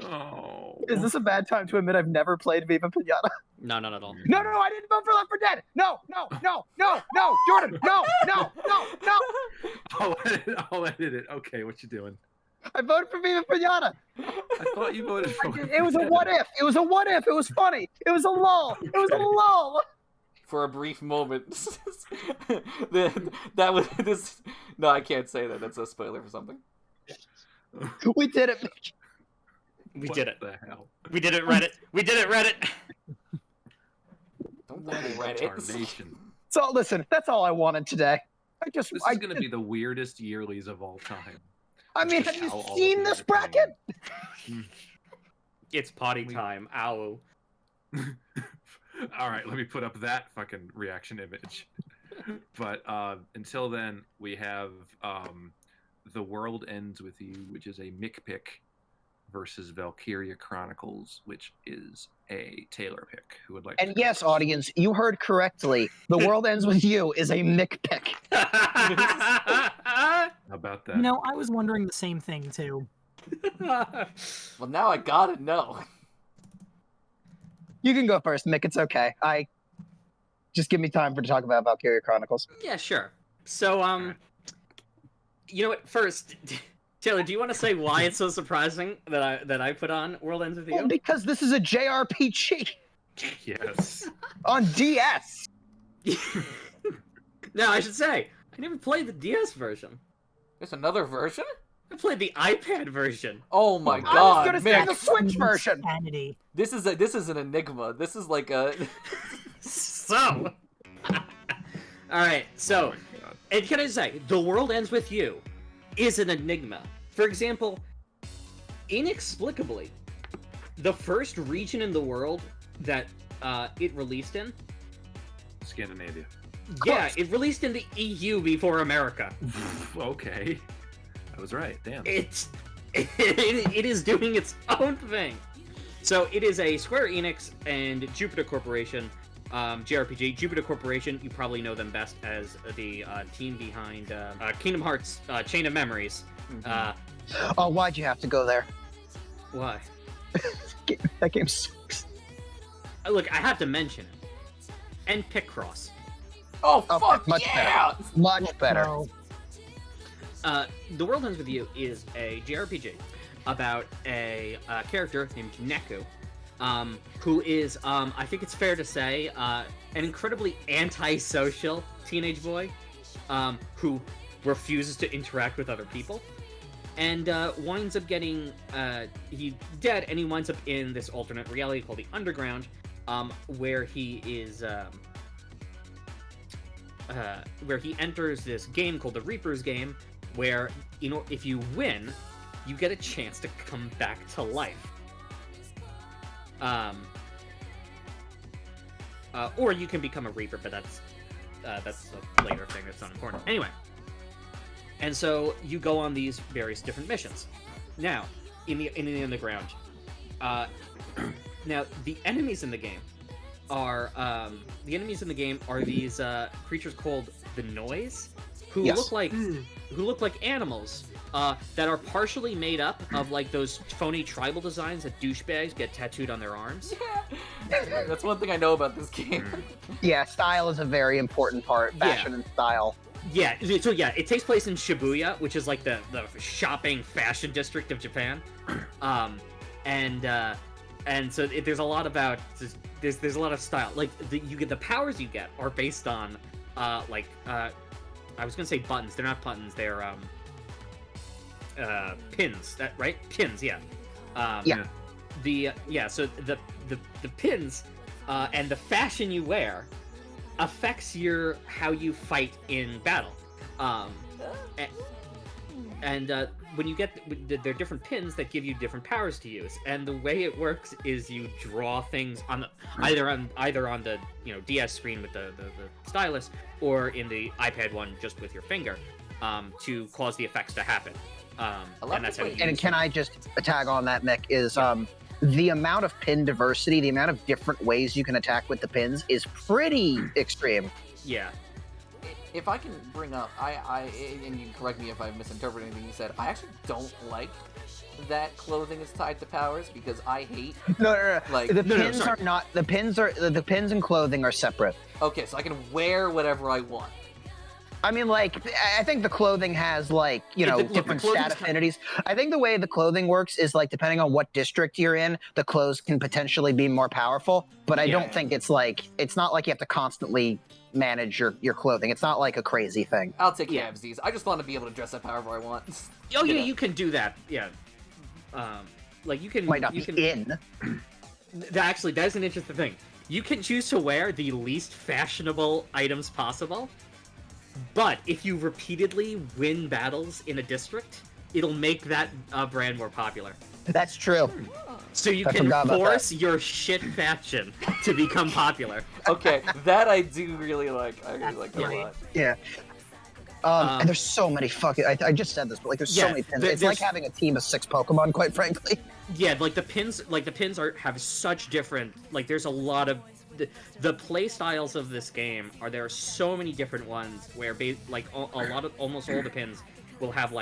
Oh. Dead. Is this a bad time to admit I've never played Viva Piñata? No, not at all. No, I didn't vote for Left 4 Dead. No, Jordan, no. I'll edit it. Okay, what you doing? I voted for Viva Piñata. I thought you voted for It was a what if. It was a what if. It was funny. It was a lull. It was a lull. For a brief moment. that was this. No, I can't say that. That's a spoiler for something. We did it. We What did it. the hell? We did it, Reddit. We did it, Reddit. Don't let me read it. Retardation. So listen, that's all I wanted today. This is going to be the weirdest yearlies of all time. I mean, Just have you how all of seen you this are bracket? It's potty time. Ow. All right, let me put up that fucking reaction image. But until then, we have The World Ends With You, which is a Mick pick, versus Valkyria Chronicles, which is a Taylor pick. Who would like And to go yes, first? audience, you heard correctly. The World Ends With You is a Mick pick. How about that? You know, I was wondering the same thing too. Well, now I gotta know. You can go first, Mick. It's okay. Just give me time to talk about Valkyria Chronicles. Yeah, sure. So, you know what? First, Taylor, do you want to say why it's so surprising that I put on World Ends With Well, You? because this is a JRPG Yes. on DS. No, I should say I never played the DS version. There's another version? I played the iPad version. Oh my I was god, gonna say Mick. the Switch version. Insanity. This is an enigma. This is like a So, all right. So, Oh my God. and can I say, The World Ends With You is an enigma. For example, inexplicably, the first region in the world that it released in, Scandinavia. yeah, it released in the EU before America. Okay. I was right. Damn. It is doing its own thing. So it is a Square Enix and Jupiter Corporation JRPG. Jupiter Corporation, you probably know them best as the team behind Kingdom Hearts Chain of Memories. Oh, why'd you have to go there? Why? That game sucks. Look, I have to mention it. And Picross. Oh Okay, fuck much yeah! Much better. Bro. The World Ends With You is a JRPG about a character named Neku, who is, I think it's fair to say, an incredibly antisocial teenage boy, who refuses to interact with other people, and winds up getting he dead, and he winds up in this alternate reality called the Underground, where he is where he enters this game called the Reaper's game, where if you win, you get a chance to come back to life. Or you can become a Reaper, but that's a later thing that's not important. Anyway, and so you go on these various different missions. Now, in the Underground, now the enemies in the game are these creatures called the Noise, who Yes. look like animals that are partially made up of like those phony tribal designs that douchebags get tattooed on their arms. That's one thing I know about this game. Yeah, style is a very important part. Fashion and style. Yeah, so yeah, it takes place in Shibuya, which is like the shopping fashion district of Japan, and so there's a lot about there's a lot of style. Like the powers you get are based on I was gonna say buttons. They're not buttons. They're pins. That right? Pins. Yeah. Yeah. So the pins and the fashion you wear affects how you fight in battle. And when you get there are different pins that give you different powers to use, and the way it works is you draw things on either on the DS screen with the stylus, or in the iPad one just with your finger, to cause the effects to happen. And that's how you And can I just tag on that, Mick? Is the amount of pin diversity, the amount of different ways you can attack with the pins is pretty extreme. Yeah. If I can bring up, and you can correct me if I misinterpret anything you said, I actually don't like that clothing is tied to powers, because I hate... No. Like, the pins are not... The pins and clothing are separate. Okay, so I can wear whatever I want. I mean, like, I think the clothing has, like, different stat affinities. I think the way the clothing works is, like, depending on what district you're in, the clothes can potentially be more powerful, but I don't think it's not like you have to constantly manage your clothing. It's not like a crazy thing. I'll take halvesies. I just want to be able to dress up however I want. Oh yeah, you can do that. Yeah. Like you can. Might not you be can, in. Actually, that is an interesting thing. You can choose to wear the least fashionable items possible, but if you repeatedly win battles in a district, it'll make that brand more popular. That's true. So you I can forgot about force that. your shit fashion to become popular. Okay, that I do really like. I really like that a lot. Yeah. And there's so many fucking... I just said this, but, like, there's so many pins. It's like having a team of 6 Pokemon, quite frankly. Yeah, like the pins have such different, like there's a lot of the play styles of this game there are so many different ones where almost all the pins will have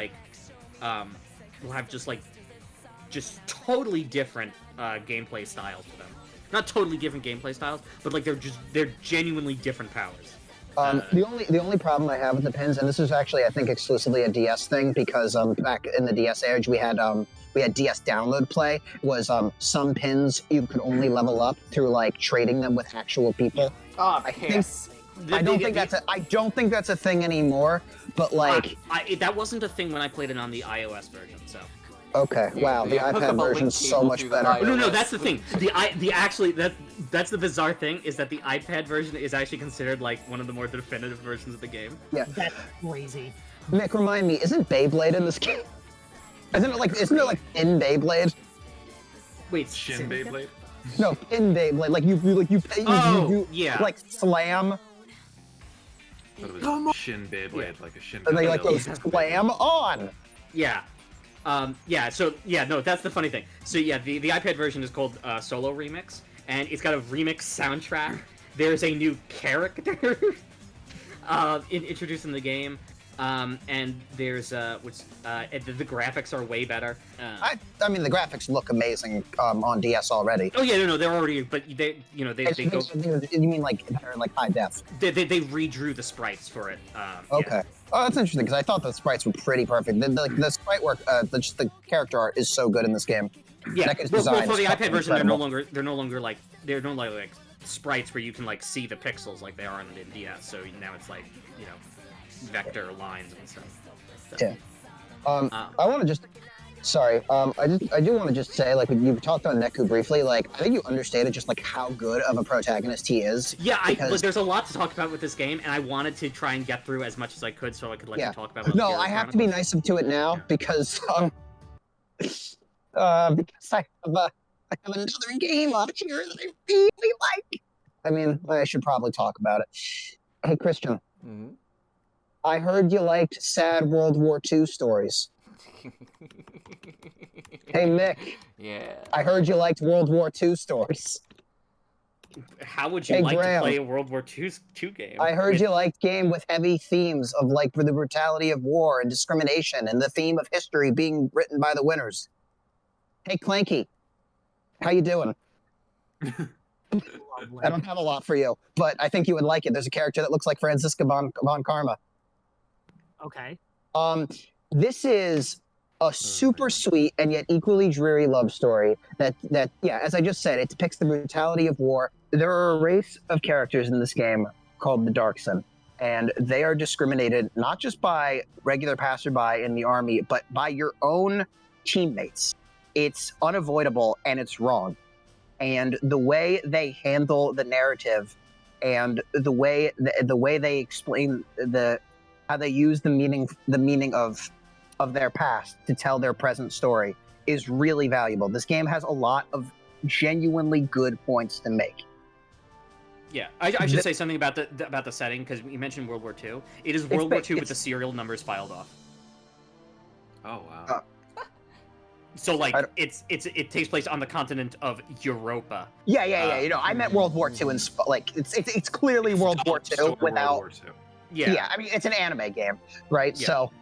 just totally different gameplay styles to them. Not totally different gameplay styles, but like they're genuinely different powers. The only problem I have with the pins, and this is actually, I think, exclusively a DS thing, because back in the DS age we had DS download play, was some pins you could only level up through like trading them with actual people. Oh, I don't think that's a thing anymore, but like that wasn't a thing when I played it on the iOS version, so. Okay, wow, the iPad version's so much better. No, that's the thing. That's the bizarre thing, is that the iPad version is actually considered like one of the more definitive versions of the game. Yeah. That's crazy. Mick, remind me, isn't Beyblade in this game? Isn't it like in Beyblade? Wait, Shin Beyblade? No, in Beyblade. Like you yeah. like slam. Shin Beyblade, like a Shin And they Beyblade. like go slam on. Yeah. No, that's the funny thing. So yeah, the iPad version is called Solo Remix, and it's got a remix soundtrack. There's a new character introduced in the game, and there's the graphics are way better. I mean, the graphics look amazing on DS already. Oh yeah, no, they're already, but they go. You mean like better, like high def? They redrew the sprites for it. Okay. Yeah. Oh, that's interesting, because I thought the sprites were pretty perfect. The sprite work, just the character art is so good in this game. Yeah. Nekka's Well, design for the is iPad version, incredible. they're no longer like sprites where you can like see the pixels like they are on the DS. So now it's like vector lines and stuff. So, Yeah. I want to just. Sorry. I do want to just say, like, you talked on Neku briefly. Like, I think you understated just like how good of a protagonist he is. Yeah, because... there's a lot to talk about with this game, and I wanted to try and get through as much as I could so I could let you talk about. No, I have to be nice to it now because because I have another game on here that I really like. I mean, I should probably talk about it. Hey, Christian. Mm-hmm. I heard you liked sad World War II stories. Hey, Mick. Yeah. I heard you liked World War II stories. How would you like to play a World War II game? I heard you liked game with heavy themes of like the brutality of war and discrimination and the theme of history being written by the winners. Hey, Clanky. How you doing? I don't have a lot for you, but I think you would like it. There's a character that looks like Franziska von Karma. Okay. This is a super sweet and yet equally dreary love story that as I just said, it depicts the brutality of war. There are a race of characters in this game called the Darkson, and they are discriminated not just by regular passerby in the army, but by your own teammates. It's unavoidable and it's wrong. And the way they handle the narrative and the way they explain how they use the meaning of their past to tell their present story is really valuable. This game has a lot of genuinely good points to make. Yeah, I should say something about the setting because you mentioned World War II. It is World War II with the serial numbers filed off. Oh wow. So like it takes place on the continent of Europa. Yeah. You know, I meant World War II and like it's clearly World War II without. World War II. Yeah. I mean, it's an anime game, right? Yeah. So,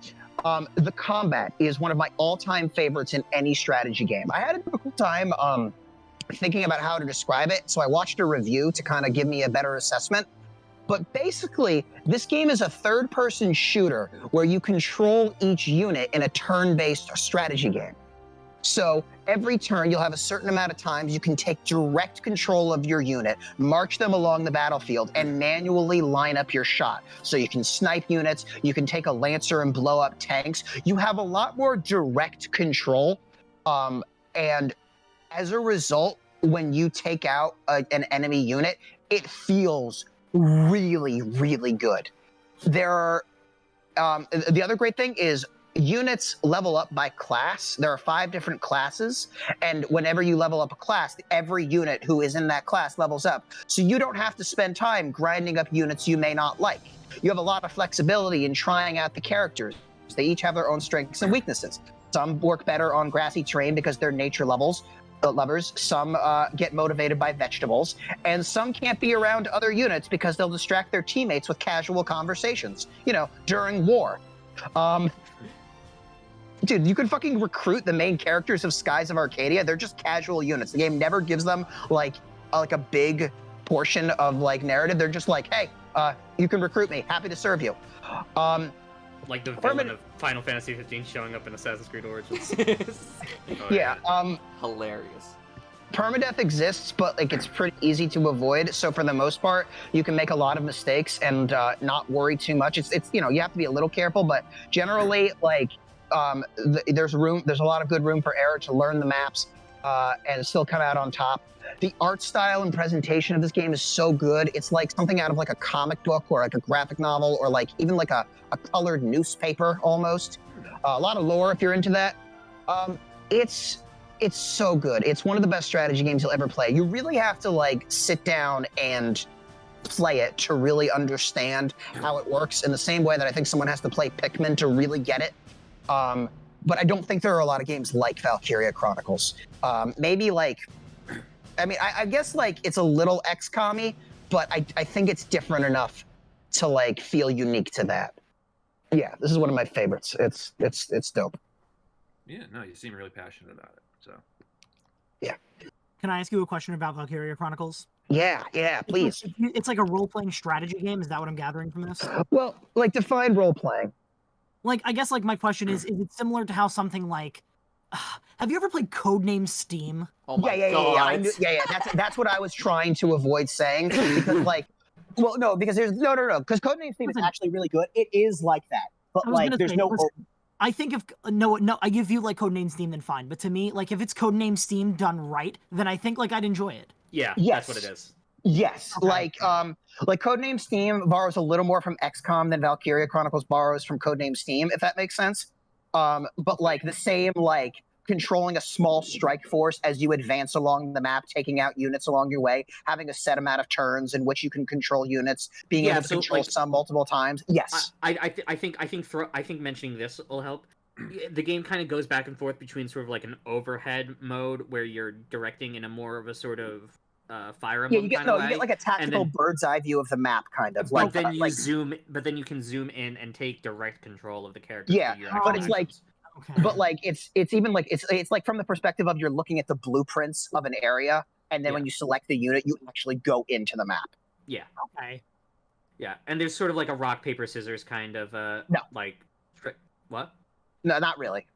the combat is one of my all-time favorites in any strategy game. I had a difficult time thinking about how to describe it, so I watched a review to kind of give me a better assessment. But basically, this game is a third-person shooter where you control each unit in a turn-based strategy game. So every turn, you'll have a certain amount of times you can take direct control of your unit, march them along the battlefield, and manually line up your shot. So you can snipe units, you can take a lancer and blow up tanks. You have a lot more direct control. And as a result, when you take out an enemy unit, it feels really, really good. There are the other great thing is units level up by class. There are 5 different classes, and whenever you level up a class, every unit who is in that class levels up. So you don't have to spend time grinding up units you may not like. You have a lot of flexibility in trying out the characters. They each have their own strengths and weaknesses. Some work better on grassy terrain because they're nature lovers. Some get motivated by vegetables, and some can't be around other units because they'll distract their teammates with casual conversations, during war. Dude, you can fucking recruit the main characters of Skies of Arcadia. They're just casual units. The game never gives them like a big portion of like narrative. They're just like, hey, you can recruit me. Happy to serve you. Like the villain of Final Fantasy 15 showing up in Assassin's Creed Origins. Hilarious. Permadeath exists, but like it's pretty easy to avoid. So for the most part, you can make a lot of mistakes and not worry too much. It's you have to be a little careful, but generally like there's a lot of good room for error to learn the maps and still come out on top. The art style and presentation of this game is so good. It's like something out of like a comic book or like a graphic novel or like even like a colored newspaper almost. A lot of lore if you're into that. It's so good. It's one of the best strategy games you'll ever play. You really have to like sit down and play it to really understand how it works in the same way that I think someone has to play Pikmin to really get it. But I don't think there are a lot of games like Valkyria Chronicles. Maybe like, I guess like it's a little XCOM-y, but I think it's different enough to like feel unique to that. Yeah, this is one of my favorites. It's dope. Yeah, no, you seem really passionate about it. So. Yeah. Can I ask you a question about Valkyria Chronicles? Yeah, please. It's like a role-playing strategy game. Is that what I'm gathering from this? Well, like define role-playing. Like, I guess like my question is it similar to how something like, have you ever played Codename Steam? Oh my God. Yeah. That's what I was trying to avoid saying because like Well, no, because there's no, because Codenames theme is Listen. actually really good. It is like that, but I was like gonna there's say, no. listen, I think if no, I give you like Codenames theme, then fine. But to me, like if it's Codenames theme done right, then I think like I'd enjoy it. Yeah, Yes. that's what it is. Yes, Okay. like Codenames theme borrows a little more from XCOM than Valkyria Chronicles borrows from Codenames theme, if that makes sense. But like the same like controlling a small strike force as you advance along the map, taking out units along your way, having a set amount of turns in which you can control units, being Yeah, able to so, control like, some multiple times. Yes. I think mentioning this will help. The game kind of goes back and forth between sort of like an overhead mode where you're directing in a more of a sort of Fire Yeah, Emblem you get kind of way. you get like a tactical then- bird's eye view of the map, kind of. But then you can zoom in and take direct control of the character. Yeah, through your but actual it's like actions. Okay. but like it's even like it's like from the perspective of you're looking at the blueprints of an area, and then when you select the unit, you actually go into the map. Yeah, Okay. yeah, and there's sort of like a rock paper scissors kind of No. like what? No, not really.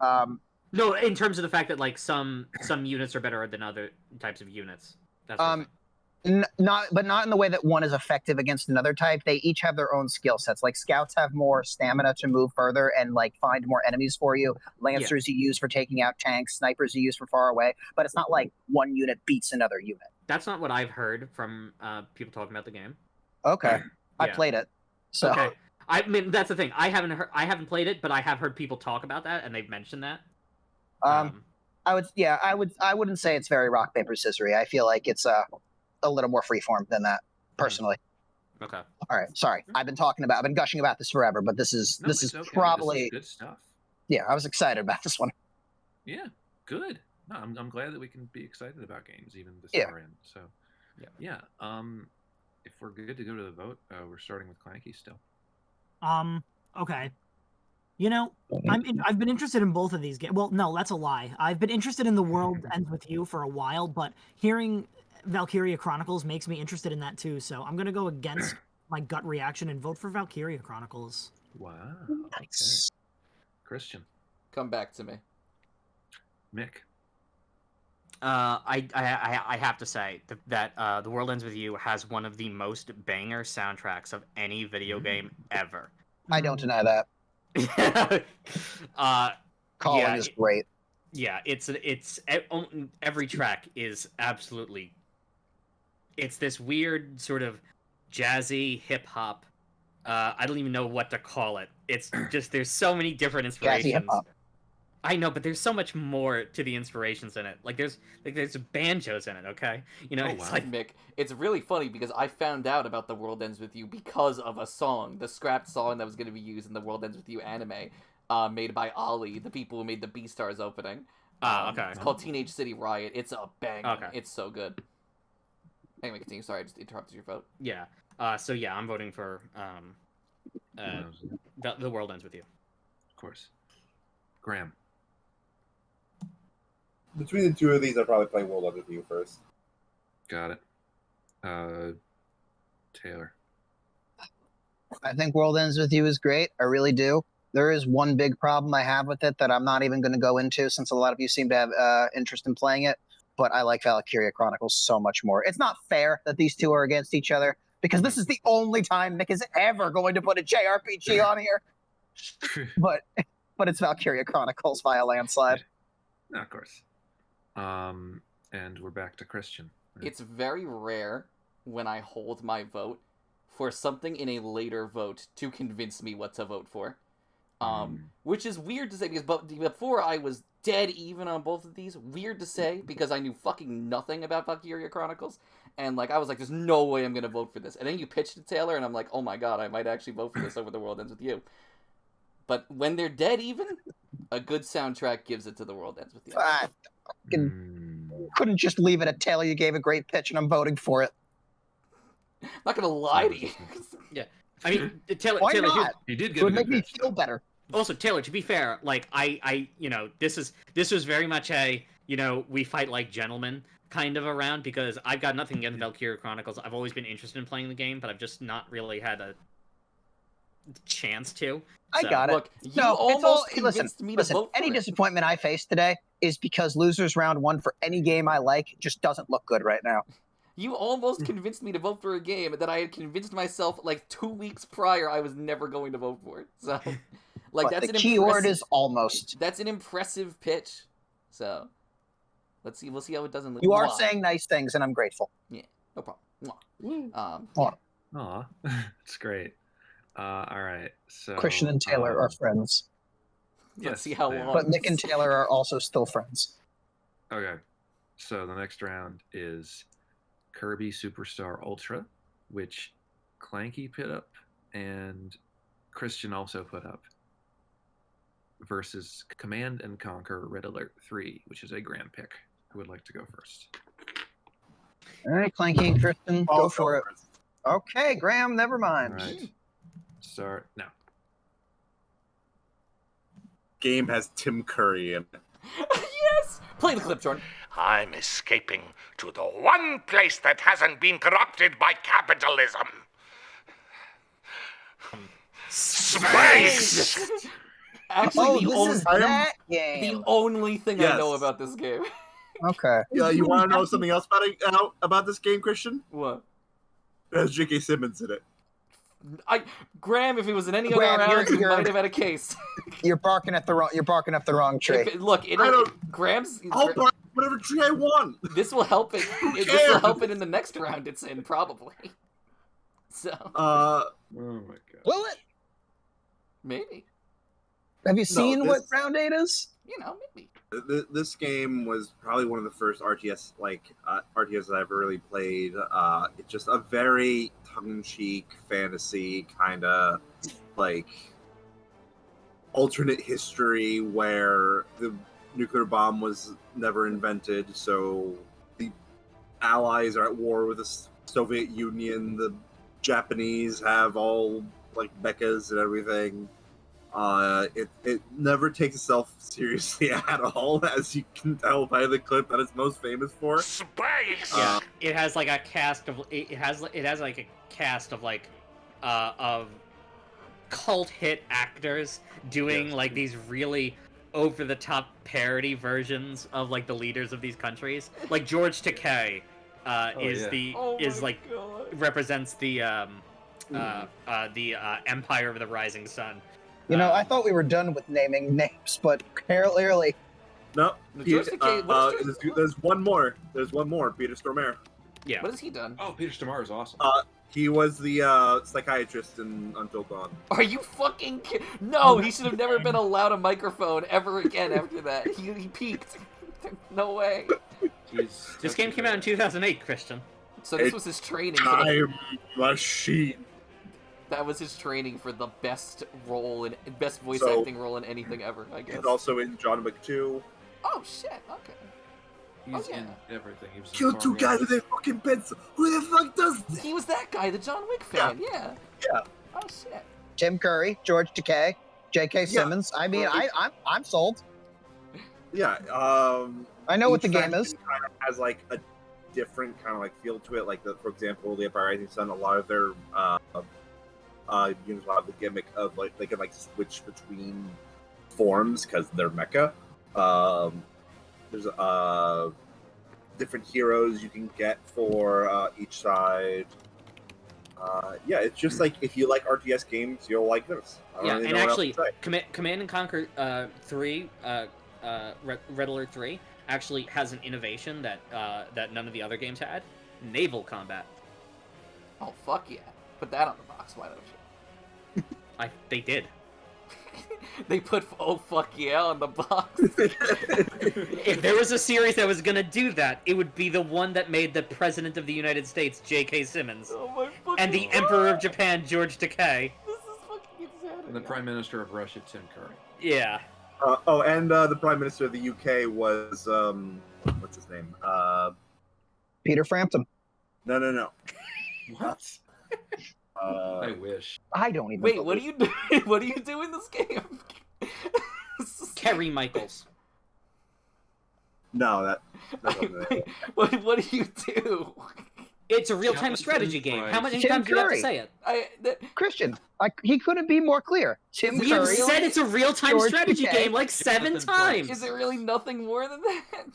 No, in terms of the fact that like some units are better than other types of units. That's what I'm saying. Not in the way that one is effective against another type. They each have their own skill sets. Like scouts have more stamina to move further and like find more enemies for you. Lancers you use for taking out tanks. Snipers you use for far away. But it's not like one unit beats another unit. That's not what I've heard from people talking about the game. Okay, I Yeah. played it. So Okay, I mean that's the thing. I haven't played it, but I have heard people talk about that, and they've mentioned that. I wouldn't say it's very rock paper scissory. I feel like it's a little more freeform than that, personally. Okay. All right, sorry. I've been gushing about this forever, but this is No, this it's is okay. probably This is good stuff. yeah. I was excited about this one. Yeah, good. No, I'm glad that we can be excited about games even this Yeah. far in. So, Yeah. if we're good to go to the vote, we're starting with Clanky still. Okay. You know, I've been interested in both of these games. Well, no, that's a lie. I've been interested in The World Ends With You for a while, but hearing Valkyria Chronicles makes me interested in that too. So I'm gonna go against my gut reaction and vote for Valkyria Chronicles. Wow. Nice. Okay. Christian, Come back to me. Mick. I have to say that The World Ends With You has one of the most banger soundtracks of any video game ever. I don't deny that. Calling Yeah, is great. Yeah, it's every track is absolutely. It's this weird sort of jazzy hip hop. I don't even know what to call it. It's just there's so many different Jazzy inspirations. hip hop. I know, but there's so much more to the inspirations in it. Like there's banjos in it. Okay, you know, Oh, it's wow. like Mick, it's really funny because I found out about The World Ends With You because of a song, the scrapped song that was going to be used in The World Ends With You anime, made by Ollie, the people who made the Beastars opening. okay. It's called Teenage City Riot. It's a banger. Okay. It's so good. Anyway, continue. Sorry, I just interrupted your vote. Yeah. So yeah, I'm voting for The World Ends With You. Of course. Graham. Between the two of these, I'd probably play World Ends With You first. Got it. Taylor. I think World Ends With You is great. I really do. There is one big problem I have with it that I'm not even going to go into since a lot of you seem to have interest in playing it, but I like Valkyria Chronicles so much more. It's not fair that these two are against each other because this is the only time Mick is ever going to put a JRPG on here, but it's Valkyria Chronicles via landslide. No, of course. And we're back to Christian. It's very rare when I hold my vote for something in a later vote to convince me what to vote for. Which is weird to say because before I was dead even on both of these. Weird to say because I knew fucking nothing about Valkyria Chronicles. And I was like, there's no way I'm going to vote for this. And then you pitched it, Taylor, and I'm like, oh my god, I might actually vote for this over The World Ends With You. But when they're dead even, a good soundtrack gives it to The World Ends With You. I couldn't just leave it at Taylor. You gave a great pitch, and I'm voting for it. I'm not going to lie to you. I mean, Taylor. Why Taylor, not? You did It get a would good make me pitch, feel though. better. Also, Taylor, to be fair, this was very much a, we fight like gentlemen kind of around because I've got nothing against Valkyria Chronicles. I've always been interested in playing the game, but I've just not really had a chance to. I got it. Look, you No, it's almost all. convinced me to vote for any it. disappointment I face today is because losers round one for any game I like just doesn't look good right now. You almost convinced me to vote for a game that I had convinced myself like 2 weeks prior I was never going to vote for. So, like, But that's the an keyword impressive, is almost. That's an impressive pitch. So, let's see. We'll see how it does in the. You are Mwah. saying nice things, and I'm grateful. No problem. Mwah. Aw, it's great. All right, so Christian and Taylor are friends, Let's see yes, how they are. long. but Mick and Taylor are also still friends. Okay, so the next round is Kirby Superstar Ultra, which Clanky put up and Christian also put up, versus Command and Conquer Red Alert 3, which is a Graham pick. Who would like to go first? All right, Clanky and Christian, go I'll for it. first. Okay, Graham, never All mind. right, start now. Game has Tim Curry in it. Yes! Play the clip, Jordan. I'm escaping to the one place that hasn't been corrupted by capitalism. Space! Actually, Oh, the, this only, is I am- that the game. only thing I Yes. know about this game. Okay. You want to know something else about this game, Christian? What? There's J.K. Simmons in it. Graham, if it was in any Graham, other round, you you're- might have had a case. You're barking up the wrong tree. Look, I don't- Graham's. I'll buy whatever tree I want. This will help it. This will cares? help it in the next round it's in, probably. So Oh my god. Will it? maybe, Have you seen what this- round 8 is? maybe. This game was probably one of the first RTS RTS that I've ever really played. It's just a very tongue-in-cheek fantasy kind of like alternate history where the nuclear bomb was never invented, so the Allies are at war with the Soviet Union. The Japanese have all like mechas and everything. It never takes itself seriously at all, as you can tell by the clip that it's most famous for. Space! Yeah, it has like a cast of it has like a cast of like of cult hit actors doing Yes. like these really over the top parody versions of like the leaders of these countries. Like George Takei is yeah. the Oh is my like God. represents the Empire of the Rising Sun. You know, I thought we were done with naming names, but clearly, No, The he- George Takei- what is George- there's one more. There's one more. Peter Stormare. Yeah. What has he done? Oh, Peter Stormare is awesome. He was the psychiatrist in Until Dawn. Are you fucking No, he should have never been allowed a microphone ever again after that. He peaked. No way. This game came out in 2008, Christian. So this It's was his training for the, Time machine. that was his training for the best voice So- acting role in anything ever, I guess. He's also in John Wick 2. Oh shit, okay. He's yeah. in everything. He was in Killed two Fargo. guys with a fucking pencil. Who the fuck does this? He was that guy, the John Wick fan, yeah. Yeah. Oh shit. Tim Curry, George Takei, J.K. Simmons. I mean, I'm sold. Yeah. I know what the each game is. faction kind of has like a different kind of like feel to it. Like for example, the Empire Rising Sun. A lot of their units will have the gimmick of like they can like switch between forms because they're mecha. There's different heroes you can get for each side. Yeah, it's just like if you like RTS games, you'll like this. I don't Yeah, really and know what else actually, to say. Command and Conquer 3, Red Alert 3, actually has an innovation that that none of the other games had: naval combat. Oh fuck yeah. Put that on the box, why don't you? They did. They put oh fuck yeah on the box. If there was a series that was gonna do that, it would be the one that made the President of the United States, J.K. Simmons, Oh my fucking and the God. Emperor of Japan, George Takei. This is fucking insanity. And the Prime Minister of Russia, Tim Curry. Yeah. And the Prime Minister of the UK was what's his name? Peter Frampton. No. What? I wish. I don't even. Wait, what do you do? What do you do in this game? Kerry Michaels. No, that wasn't it. what do you do? It's a real-time Jonathan strategy game. How many Tim times do you have to Curry. say it? Christian, he couldn't be more clear. Tim We have Curry. said it's a real-time George strategy Takei. game like 7 Jonathan times. Is it really nothing more than that?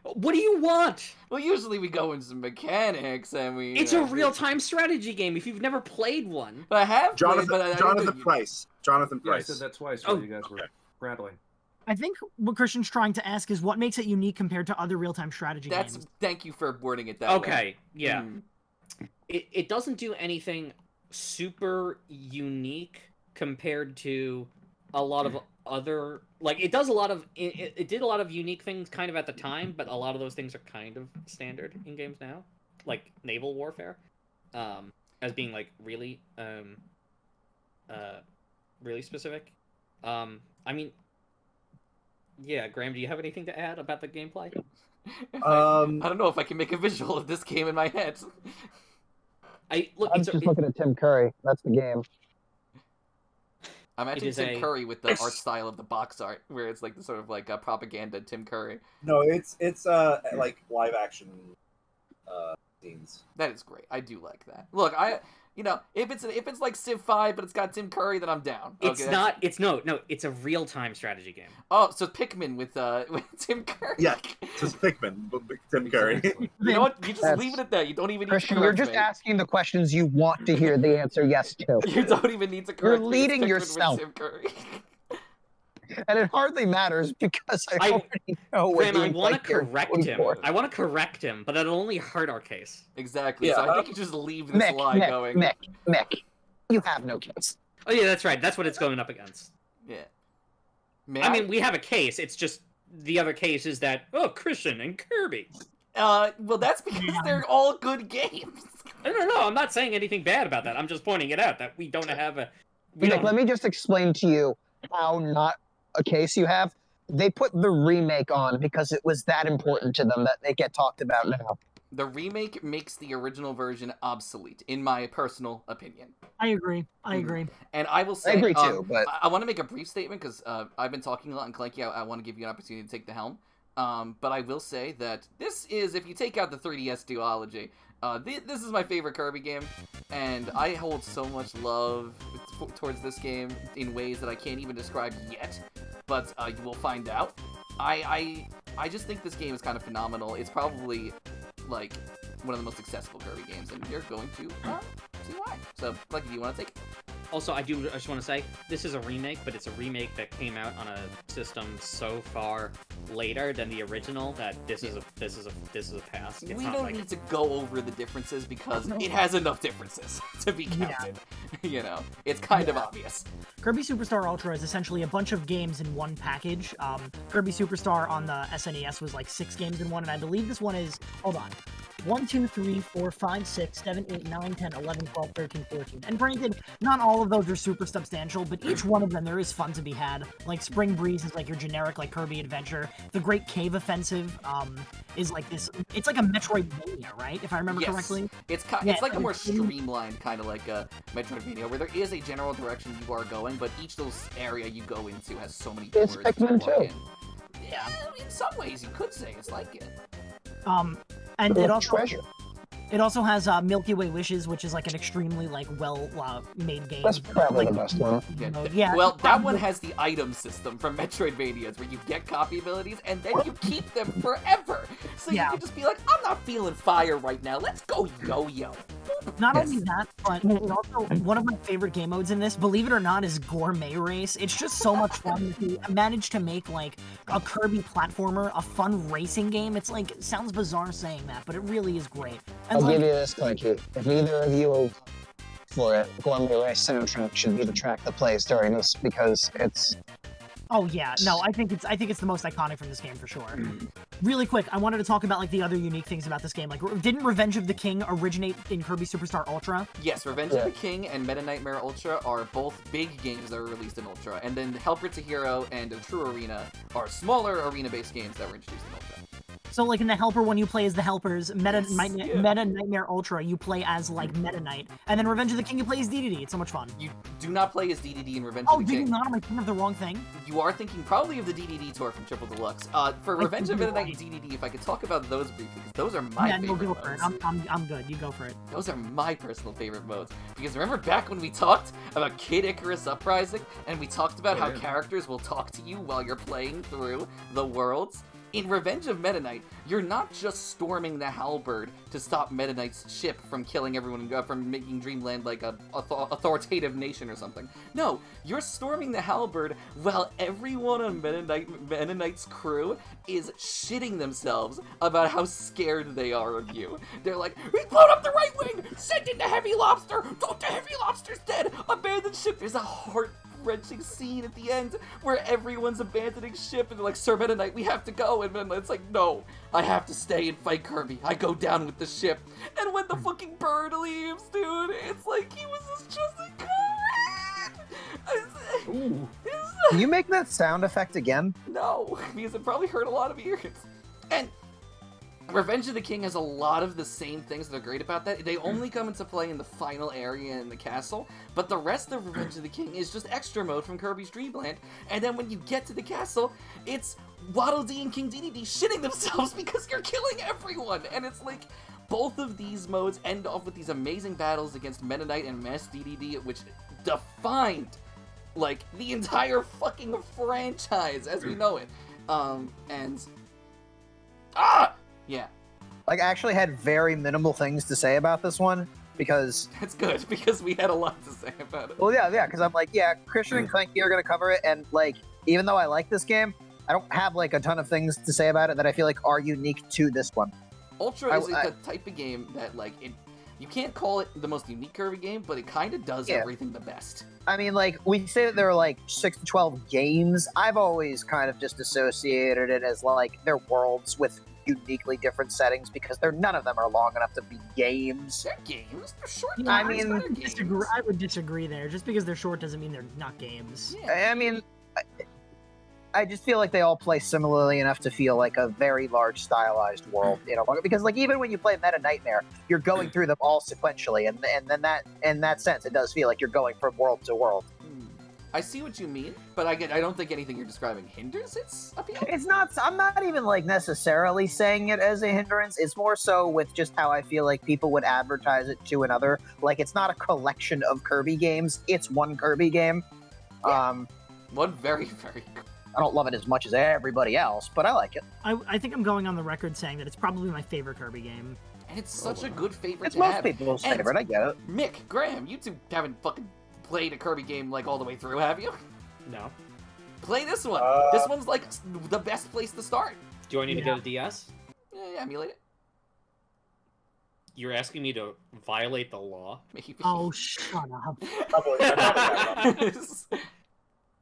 What do you want? Well, usually we go into some mechanics and we. It's a real-time strategy game. If you've never played one, But I have Jonathan, played, but Jonathan Price. Jonathan Yeah, I Price. said that twice Oh, while you guys were prattling. I think what Christian's trying to ask is what makes it unique compared to other real-time strategy That's games. thank you for wording it that way. okay, yeah. Mm. It doesn't do anything super unique compared to a lot of other, like, it does a lot of it did a lot of unique things kind of at the time, but a lot of those things are kind of standard in games now, like naval warfare, as being like really really specific. I mean, yeah, Graham, do you have anything to add about the gameplay? I don't know if I can make a visual of this game in my head. I'm just looking at Tim Curry. That's the game. I'm It actually is Tim a- Curry with the art style of the box art, where it's like the sort of like a propaganda Tim Curry. No, it's like live action scenes. That is great. I do like that. Look, if it's like Civ 5, but it's got Tim Curry, then I'm down. It's Okay, not. It's no. It's a real-time strategy game. Oh, so Pikmin with with Tim Curry. Yeah, just Pikmin, but Tim Curry. Exactly. You know what? You just That's- leave it at that. You don't even need Christian, to you're correct just me. asking the questions you want to hear the answer yes to. You don't even need to You're correct me. It's leading Pikmin with yourself. Tim Curry. And it hardly matters because I I- already know what Graham, I you want like to you're correct going him. for. I want to correct him, but that'll only hurt our case. Exactly. Yeah, So I think you just leave this lie going. Mick, you have no case. Oh yeah, that's right. That's what it's going up against. Yeah. May I mean, we have a case. It's just the other case is that Christian and Kirby. well, that's because they're all good games. No. I'm not saying anything bad about that. I'm just pointing it out that we don't have a. We Mick, don't. let me just explain to you how not a case you have. They put the remake on because it was that important to them that they get talked about now. The remake makes the original version obsolete, in my personal opinion. I agree. And I will say, I agree too, but I want to make a brief statement because I've been talking a lot, and Clanky, I want to give you an opportunity to take the helm. But I will say that this is, if you take out the 3DS duology, this is my favorite Kirby game, and I hold so much love towards this game in ways that I can't even describe yet, but you will find out. I just think this game is kind of phenomenal. It's probably, like, one of the most accessible Kirby games, and you're going to see why. So, like, do you want to take it? Also, I just want to say this is a remake, but it's a remake that came out on a system so far later than the original that this is a pass. It's We not don't like, need to go over the differences because it has enough differences to be counted. You know, it's kind of obvious. Kirby Superstar Ultra is essentially a bunch of games in one package. Kirby Superstar on the SNES was like 6 games in one, and I believe this one is, hold on, 1, 2, 3, 4, 5, 6, 7, 8, 9, 10, 11, 12, 13, 14. And granted, not all of those are super substantial, but each one of them there is fun to be had. Like Spring Breeze is like your generic like Kirby adventure. The Great Cave Offensive is like this. It's like a Metroidvania, right? If I remember Yes. correctly. It's Yeah, it's like a more it's- streamlined kind of like a Metroidvania where there is a general direction you are going, but each little area you go into has so many It's doors to Pikmin walk too. in. Yeah, in some ways you could say it's like it. And Or it also treasure. It also has Milky Way Wishes, which is like an extremely like well made game. That's probably Like, the best one. Yeah. Well, it's that one probably- has the item system from Metroidvanias where you get copy abilities and then you keep them forever. So Yeah. you can just be like, I'm not feeling fire right now. Let's go yo-yo. Not only that, but it's also one of my favorite game modes in this, believe it or not, is Gourmet Race. It's just so much fun that they managed to make like a Kirby platformer a fun racing game. It's like, it sounds bizarre saying that, but it really is great. And I'll like, give you this, Clanky. If either of you will for it, Gourmet Race soundtrack should be the track that plays during this because it's oh yeah, no, I think it's the most iconic from this game for sure. Really quick, I wanted to talk about like the other unique things about this game. Like, didn't Revenge of the King originate in Kirby Superstar Ultra? Yes, Revenge of the King and Meta Nightmare Ultra are both big games that were released in Ultra, and then Helper to Hero and True Arena are smaller arena-based games that were introduced in Ultra. So like in the Helper one, you play as the Helpers. Meta yeah. Nightmare Ultra, you play as like Meta Knight, and then Revenge of the King, you play as DDD. It's so much fun. You do not play as DDD in Revenge Oh, of the did you King. not? Am I thinking of the wrong thing? You are thinking probably of the DDD tour from Triple Deluxe. For Revenge of Meta Knight and DDD, if I could talk about those briefly, because those are my Yeah, no, favorite go for modes. it. I'm good. You go for it. Those are my personal favorite modes. Because remember back when we talked about Kid Icarus Uprising, and we talked about how yeah. characters will talk to you while you're playing through the worlds? In Revenge of Meta Knight, you're not just storming the halberd to stop Meta Knight's ship from killing everyone, from making Dreamland like a authoritative nation or something. No, you're storming the halberd while everyone on Meta Knight's crew is shitting themselves about how scared they are of you. They're like, "We blown up the right wing! Send in the heavy lobster! Oh, the heavy lobster's dead! Abandon ship!" There's a heart-wrenching scene at the end where everyone's abandoning ship and they're like, "Sir Meta Knight, we have to go." And Meta Knight's like, "No, I have to stay and fight Kirby. I go down with the ship." And when the fucking bird leaves, dude, it's like he was just a Ooh. Can you make that sound effect again? No, because it probably hurt a lot of ears. And Revenge of the King has a lot of the same things that are great about that. They only come into play in the final area in the castle, but the rest of Revenge of the King is just extra mode from Kirby's Dream Land. And then when you get to the castle, it's Waddle Dee and King Dedede shitting themselves because you're killing everyone. And it's like, both of these modes end off with these amazing battles against Meta Knight and Mass DDD, which defined, like, the entire fucking franchise as we know it. Yeah. Like, I actually had very minimal things to say about this one, because... That's good, because we had a lot to say about it. Well, yeah, because I'm like, yeah, Christian and Clanky are going to cover it, and, like, even though I like this game, I don't have, like, a ton of things to say about it that I feel like are unique to this one. Ultra is the type of game that, like, you can't call it the most unique Kirby game, but it kind of does everything the best. I mean, like, we say that there are, like, 6 to 12 games. I've always kind of just associated it as, like, they're worlds with uniquely different settings, because none of them are long enough to be games. They're games. They're short. Yeah, I mean, I would disagree there. Just because they're short doesn't mean they're not games. Yeah. I mean, I just feel like they all play similarly enough to feel like a very large stylized world, you know, because like even when you play Meta Nightmare, you're going through them all sequentially, and then that in that sense, it does feel like you're going from world to world. I see what you mean, but I don't think anything you're describing hinders its appeal. It's not. I'm not even like necessarily saying it as a hindrance. It's more so with just how I feel like people would advertise it to another. Like, it's not a collection of Kirby games. It's one Kirby game. Yeah. One very, very good. I don't love it as much as everybody else, but I like it. I think I'm going on the record saying that it's probably my favorite Kirby game. And it's such a good favorite It's to most have. people's favorite, I get it. Mick, Graham, you two haven't fucking played a Kirby game like all the way through, have you? No. Play this one. This one's like the best place to start. Do I need to go to DS? Yeah, emulate it. You're asking me to violate the law? Maybe. Oh, shut up.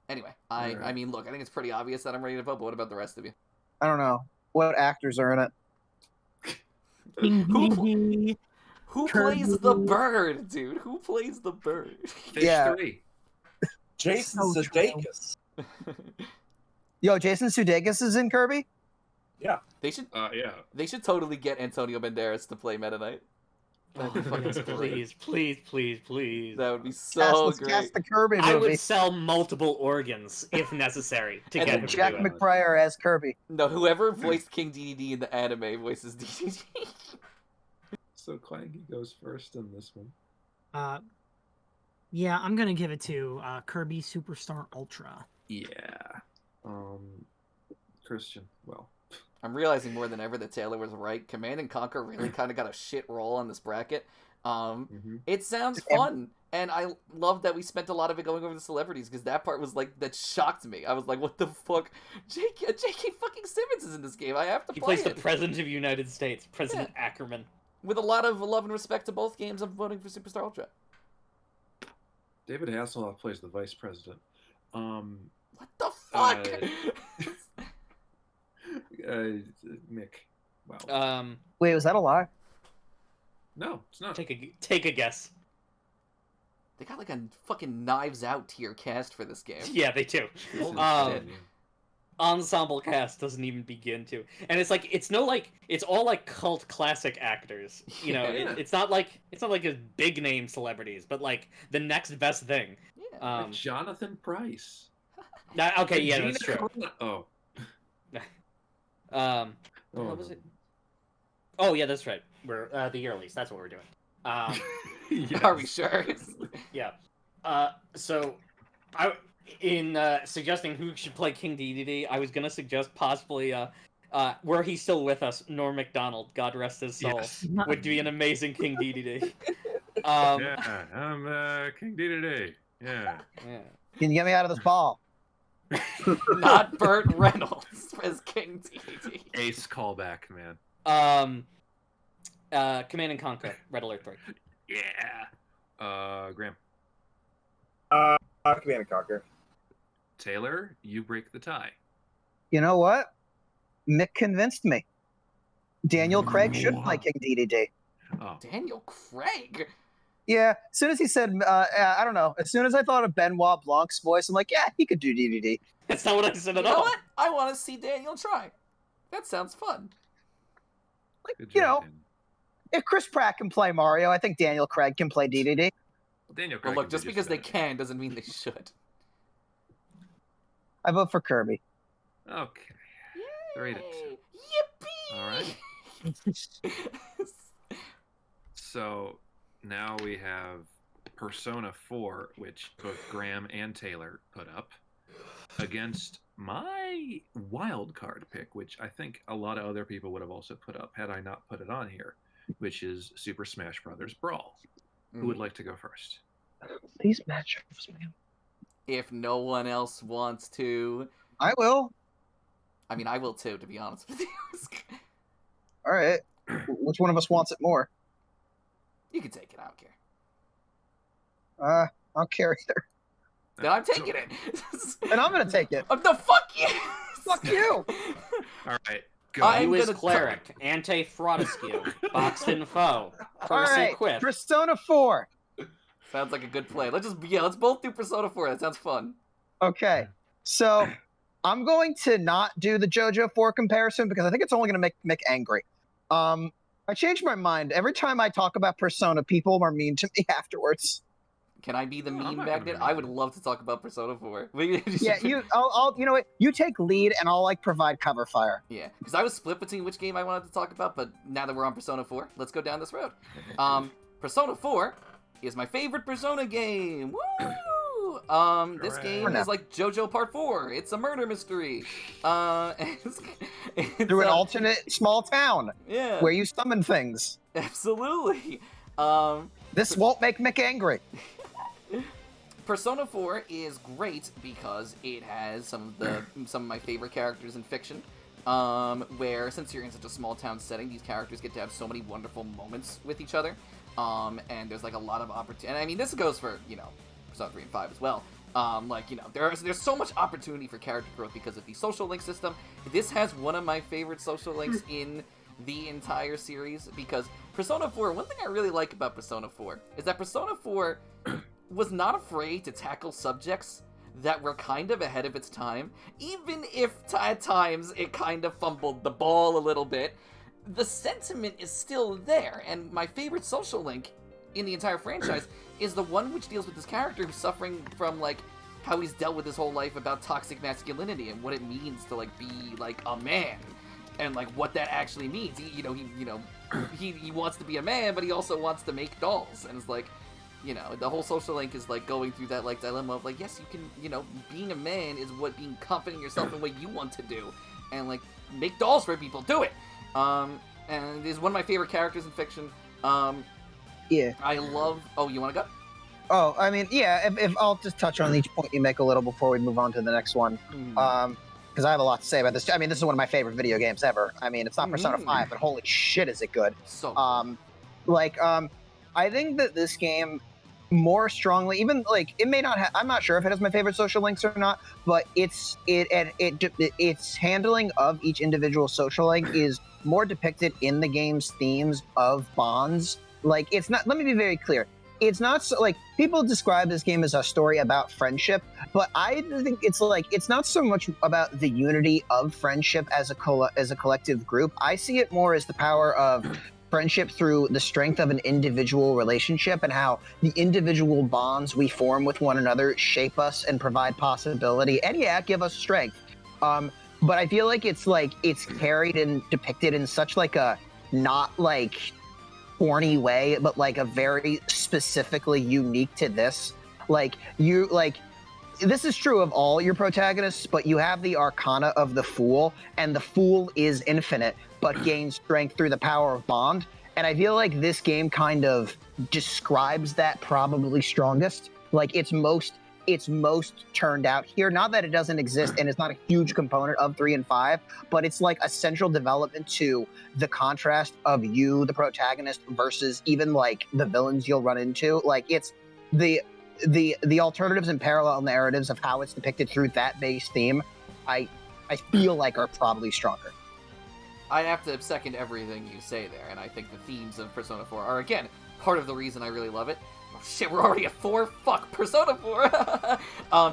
Anyway, I mean, look, I think it's pretty obvious that I'm ready to vote, but what about the rest of you? I don't know. What actors are in it? Who plays the bird, dude? Who plays the bird? Fish 3. Jason So Sudeikis. Yo, Jason Sudeikis is in Kirby? Yeah. They should Yeah. They should totally get Antonio Banderas to play Meta Knight. That'd be fucking great. Please. That would be so Let's great. cast the Kirby I movie. would sell multiple organs if necessary to And get then him to Jack do it. McBrayer as Kirby. No, whoever voiced King DDD in the anime voices DDD. So Clanky goes first in this one. Yeah, I'm gonna give it to Kirby Superstar Ultra. Yeah. Christian, well. I'm realizing more than ever that Taylor was right. Command and Conquer really kind of got a shit roll on this bracket. It sounds fun, and I love that we spent a lot of it going over the celebrities, because that part was like, that shocked me. I was like, what the fuck? J.K. fucking Simmons is in this game. I have to He play plays it. the President of the United States, President Ackerman. With a lot of love and respect to both games, I'm voting for Superstar Ultra. David Hasselhoff plays the vice president. What the fuck? Mick. Wow. Wait, was that a lie? No, it's not. Take a guess. They got like a fucking Knives Out tier cast for this game. Yeah, they do. Holy shit. Ensemble cast doesn't even begin to, and it's like it's all like cult classic actors. You know, Yeah. it's not like a big name celebrities, but like the next best thing. Yeah. Like Jonathan Price. Okay, yeah, Gina that's true. Carano. Oh. What was it? Oh yeah, that's right. We're the Yearlies. That's what we're doing. Yes. Are we sure? Yeah. So, in suggesting who should play King DDD, I was gonna suggest possibly were he still with us, Norm Macdonald, God rest his soul, Yes. would be an amazing King DDD. Yeah, I'm King DDD. Yeah. Yeah. Can you get me out of this ball? Not Burt Reynolds as King DDD. Ace callback, man. Command and Conquer, Red Alert 3. Yeah. Graham. Command and Conquer. Taylor, you break the tie. You know what? Mick convinced me. Daniel Craig should play King DDD. Oh. Daniel Craig? Yeah, as soon as he said, I don't know, as soon as I thought of Benoit Blanc's voice, I'm like, yeah, he could do DDD. That's not what I said You at know all. what? I want to see Daniel try. That sounds fun. Like, Good you job, know, Daniel. if Chris Pratt can play Mario, I think Daniel Craig can play DDD. Daniel Well, Craig look, can just do because they about can doesn't mean they should. I vote for Kirby. it. Okay. 3 to 2. Yippee! All right. So now we have Persona 4, which both Graham and Taylor put up, against my wild card pick, which I think a lot of other people would have also put up had I not put it on here, which is Super Smash Bros. Brawl. Who would like to go first? These matchups, man. If no one else wants to, I will. I mean, I will too, to be honest with you. All right. Which one of us wants it more? You can take it, I don't care. I don't care either. Then I'm taking it. And I'm gonna take it. No, fuck you! Fuck you! All right, go. I'm He was gonna Cleric, Ante-Fraudescu, Boxed Foe, All Percy right. Quiff. Persona 4. Sounds like a good play. Let's both do Persona 4. That sounds fun. Okay. So I'm going to not do the JoJo 4 comparison because I think it's only going to make Mick angry. I changed my mind. Every time I talk about Persona, people are mean to me afterwards. Can I be the I'm meme not magnet? gonna be I would love to talk about Persona 4. Yeah, I'll you know what? You take lead and I'll like provide cover fire. Yeah, because I was split between which game I wanted to talk about, but now that we're on Persona 4, let's go down this road. Persona 4 is my favorite Persona game. Woo! This game Hooray. is like JoJo Part 4. It's a murder mystery. It's, Through an alternate small town yeah, where you summon things. absolutely. This won't make Mick angry. Persona 4 is great because it has some of my favorite characters in fiction. Where since you're in such a small town setting, these characters get to have so many wonderful moments with each other. And there's like a lot of opportunity. And I mean, this goes for Persona 3 and 5 as well. There's so much opportunity for character growth because of the social link system. This has one of my favorite social links in the entire series because Persona 4, one thing I really like about Persona 4 is that Persona 4 was not afraid to tackle subjects that were kind of ahead of its time, even if at times it kind of fumbled the ball a little bit. The sentiment is still there, and my favorite social link in the entire franchise is the one which deals with this character who's suffering from like how he's dealt with his whole life about toxic masculinity and what it means to like be like a man and like what that actually means. He wants to be a man, but he also wants to make dolls, and it's like, the whole social link is like going through that like dilemma of like, yes, you can, being a man is what being confident in yourself and what you want to do, and like make dolls for people, do it. And is one of my favorite characters in fiction. Yeah. I love. Oh, you want to go? Oh, I mean, yeah. If I'll just touch on each point you make a little before we move on to the next one. Because I have a lot to say about this. I mean, this is one of my favorite video games ever. I mean, it's not Persona 5, but holy shit, is it good. So good. I think that this game more strongly, even like it may not I'm not sure if it has my favorite social links or not, but its handling of each individual social link is more depicted in the game's themes of bonds. Like, it's not, let me be very clear. It's not so, like, people describe this game as a story about friendship, but I think it's like, it's not so much about the unity of friendship as a collective group. I see it more as the power of friendship through the strength of an individual relationship and how the individual bonds we form with one another shape us and provide possibility and give us strength. But I feel like it's carried and depicted in such like a not like corny way, but like a very specifically unique to this. Like this is true of all your protagonists, but you have the arcana of the Fool, and the Fool is infinite, but gains strength through the power of bond. And I feel like this game kind of describes that probably strongest. Like it's most turned out here. Not that it doesn't exist and it's not a huge component of 3 and 5, but it's like a central development to the contrast of you, the protagonist, versus even like the villains you'll run into. Like it's the alternatives and parallel narratives of how it's depicted through that base theme. I feel like are probably stronger. I have to second everything you say there, and I think the themes of Persona 4 are, again, part of the reason I really love it. Oh, shit, we're already at 4? Fuck, Persona 4!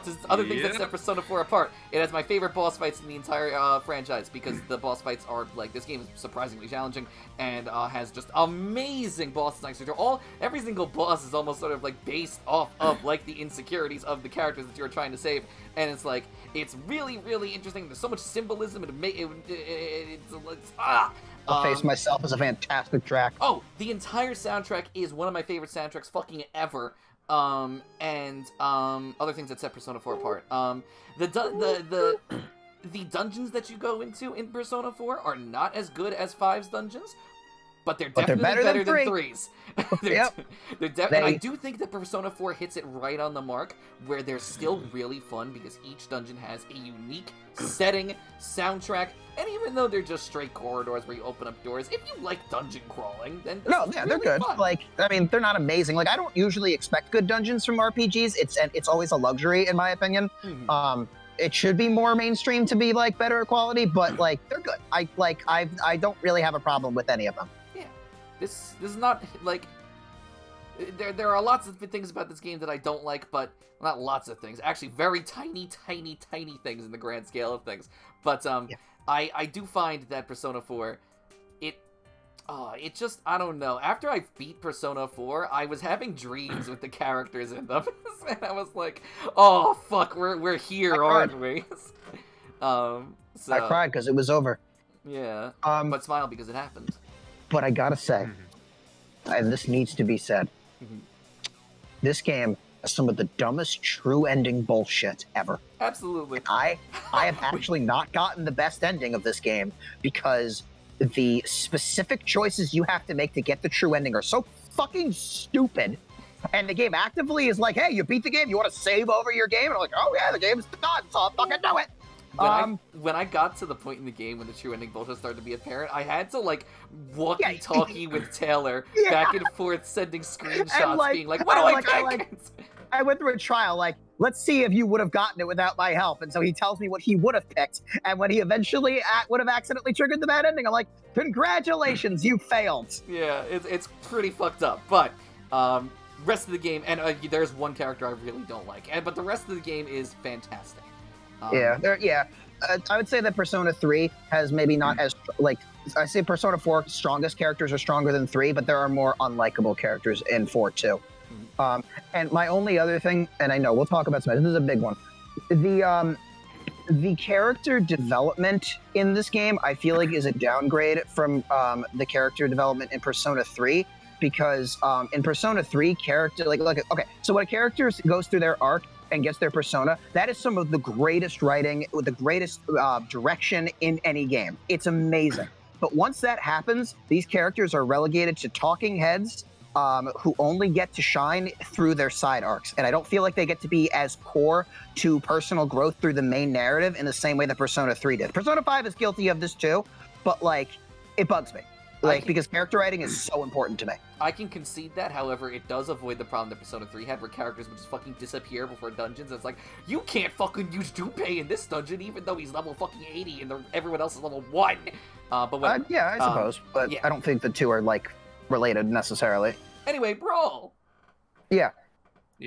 Just other things that set Persona 4 apart. It has my favorite boss fights in the entire franchise, because the boss fights are, like, this game is surprisingly challenging, and has just amazing boss designs. Every single boss is almost sort of, like, based off of, like, the insecurities of the characters that you're trying to save, and it's, like, it's really, really interesting. There's so much symbolism, and I'll Face Myself is a fantastic track. Oh, the entire soundtrack is one of my favorite soundtracks fucking ever. And other things that set Persona 4 apart. The dungeons that you go into in Persona 4 are not as good as 5's dungeons, but they're definitely better than 3's. And I do think that Persona 4 hits it right on the mark, where they're still really fun because each dungeon has a unique setting, soundtrack, and even though they're just straight corridors where you open up doors, if you like dungeon crawling, then they're good. Fun. Like, I mean, they're not amazing. Like, I don't usually expect good dungeons from RPGs. It's always a luxury, in my opinion. Mm-hmm. It should be more mainstream to be like better quality, but like they're good. I don't really have a problem with any of them. Yeah, this is not like there are lots of things about this game that I don't like, but not lots of things. Actually, very tiny things in the grand scale of things. But I do find that Persona 4, it just, I don't know. After I beat Persona 4, I was having dreams with the characters in them. And I was like, oh, fuck, we're here, aren't we? So, I cried because it was over. Yeah, but smile because it happened. But I gotta say, and this needs to be said, this game has some of the dumbest true ending bullshit ever. Absolutely. I have actually not gotten the best ending of this game because the specific choices you have to make to get the true ending are so fucking stupid. And the game actively is like, hey, you beat the game, you want to save over your game? And I'm like, oh yeah, the game's done, so I'll fucking do it. When I got to the point in the game when the true ending bullshit started to be apparent, I had to, like, walkie-talkie with Taylor back and forth, sending screenshots, being like, what do I pick? I went through a trial, like, let's see if you would have gotten it without my help. And so he tells me what he would have picked. And when he eventually would have accidentally triggered the bad ending, I'm like, congratulations, you failed. Yeah, it's pretty fucked up. But rest of the game, and there's one character I really don't like, but the rest of the game is fantastic. I would say that Persona 3 has maybe not as, like, I say Persona 4 strongest characters are stronger than 3, but there are more unlikable characters in 4 too. And my only other thing, and I know we'll talk about Smash, this is a big one. The character development in this game, I feel like, is a downgrade from the character development in Persona 3, because in Persona 3, so when a character goes through their arc and gets their persona, that is some of the greatest writing, with the greatest direction in any game. It's amazing. But once that happens, these characters are relegated to talking heads who only get to shine through their side arcs. And I don't feel like they get to be as core to personal growth through the main narrative in the same way that Persona 3 did. Persona 5 is guilty of this too, but like, it bugs me. Because character writing is so important to me. I can concede that, however, it does avoid the problem that Persona 3 had, where characters would just fucking disappear before dungeons. It's like, you can't fucking use Junpei in this dungeon, even though he's level fucking 80 and everyone else is level 1. But when, I suppose, but yeah. I don't think the two are, like, related necessarily. Anyway, Brawl! Yeah.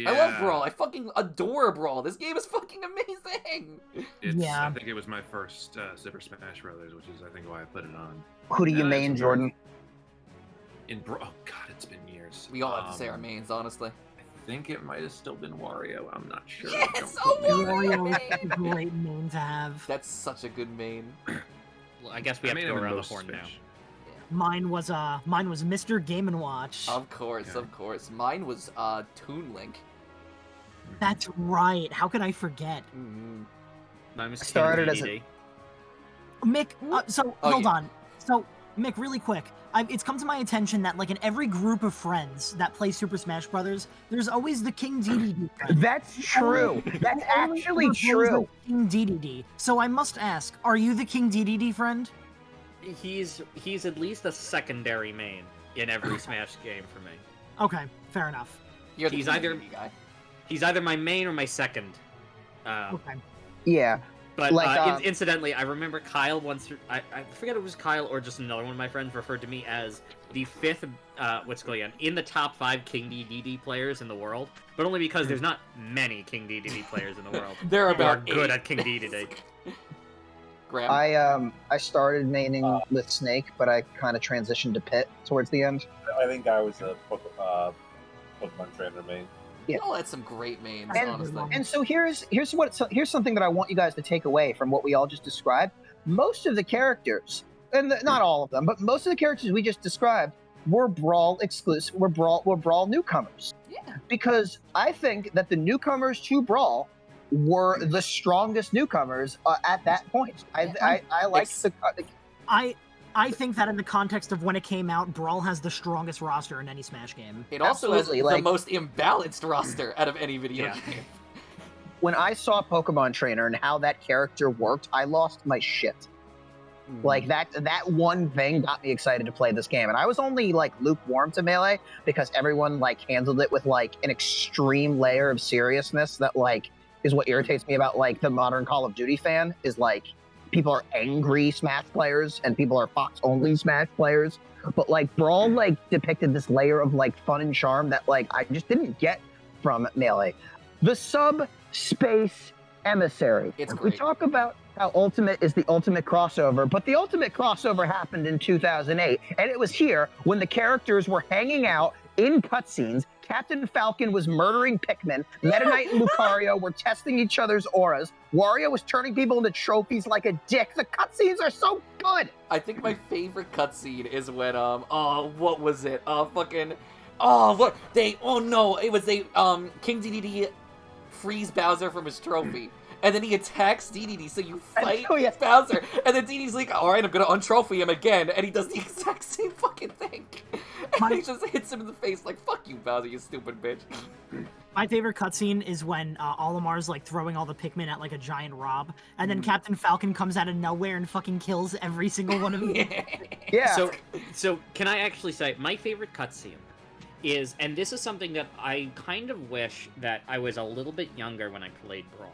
I love Brawl. I fucking adore Brawl. This game is fucking amazing! I think it was my first Super Smash Brothers, which is, I think, why I put it on. Who do you main, Jordan? In Brawl, oh god, it's been years. We all have to say our mains, honestly. I think it might have still been Wario. I'm not sure. Yes, Wario is a great main to have. That's such a good main. Well, I guess we have to go around the horn now. Mine was Mr. Game & Watch. Of course. Mine was Toon Link. That's right. How could I forget? Mine was Started King as a- DDD. Mick, hold yeah. on. So, Mick, really quick. It's come to my attention that, like, in every group of friends that play Super Smash Brothers, there's always the King DDD friend. That's true. That's Only actually ever plays true. as King DDD. So I must ask, are you the King DDD friend? He's at least a secondary main in every Smash game for me. Okay, fair enough. You're the He's King either- DDD guy. He's either my main or my second. Okay. Yeah. But Like, incidentally, I remember Kyle once. I forget if it was Kyle or just another one of my friends referred to me as the fifth. What's going on in the top 5 King DDD players in the world, but only because there's not many King DDD players in the world. They're who are about good 8. at King DDD. Graham? I started maining with Snake, but I kind of transitioned to Pit towards the end. I think I was a Pokemon trainer main. Yeah. You all had some great mains, And- honestly. And so here's something that I want you guys to take away from what we all just described. Most of the characters, and not all of them, but most of the characters we just described were Brawl exclusive. Were Brawl newcomers. Yeah. Because I think that the newcomers to Brawl were the strongest newcomers at that point. I like the. I think that in the context of when it came out, Brawl has the strongest roster in any Smash game. It also has Absolutely, the like- most imbalanced roster out of any video Yeah. game. When I saw Pokemon Trainer and how that character worked, I lost my shit. Like that one thing got me excited to play this game, and I was only like lukewarm to Melee because everyone like handled it with like an extreme layer of seriousness that like is what irritates me about like the modern Call of Duty fan is like people are angry Smash players and people are Fox only Smash players, but like Brawl like depicted this layer of like fun and charm that like I just didn't get from Melee. The Subspace Emissary. It's We great. talk about how Ultimate is the ultimate crossover, but the ultimate crossover happened in 2008, and it was here when the characters were hanging out in cutscenes. Captain Falcon was murdering Pikmin, Meta Knight and Lucario were testing each other's auras, Wario was turning people into trophies like a dick. The cutscenes are so good! I think my favorite cutscene is when what was it? It was King DDD frees Bowser from his trophy. And then he attacks DDD, so you fight Oh, yeah. Bowser, and then DDD's like, alright, I'm gonna untrophy him again, and he does the exact same fucking thing. And he just hits him in the face like, fuck you, Bowser, you stupid bitch. My favorite cutscene is when Olimar's like throwing all the Pikmin at like a giant Rob, and then Captain Falcon comes out of nowhere and fucking kills every single one of them. Yeah. So can I actually say my favorite cutscene is, and this is something that I kind of wish that I was a little bit younger when I played Brawl.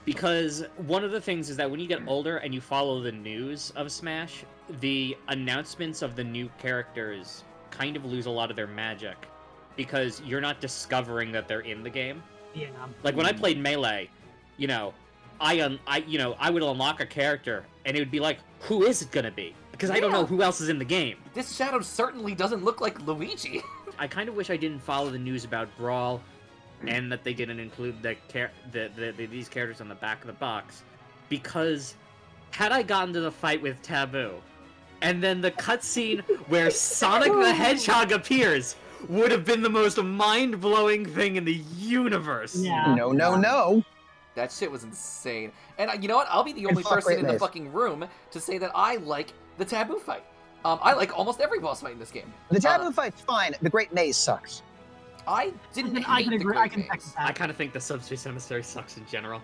Because one of the things is that when you get older and you follow the news of Smash, the announcements of the new characters kind of lose a lot of their magic because you're not discovering that they're in the game. Yeah. Like when I played Melee, you know, I would unlock a character and it would be like, who is it gonna be? Because I don't know who else is in the game. This Shadow certainly doesn't look like Luigi. I kind of wish I didn't follow the news about Brawl, and that they didn't include these characters on the back of the box, because had I gotten to the fight with Taboo, and then the cutscene where Sonic the Hedgehog appears would have been the most mind-blowing thing in the universe. Yeah. No. That shit was insane. And you know what? I'll be the only fuck person in the Maze. fucking room to say that I like the Taboo fight. I like almost every boss fight in this game. The Taboo fight's fine. The Great Maze sucks. I didn't I hate can the agree. Great I can Maze. text I that. kind of think the Subspace Emissary sucks in general.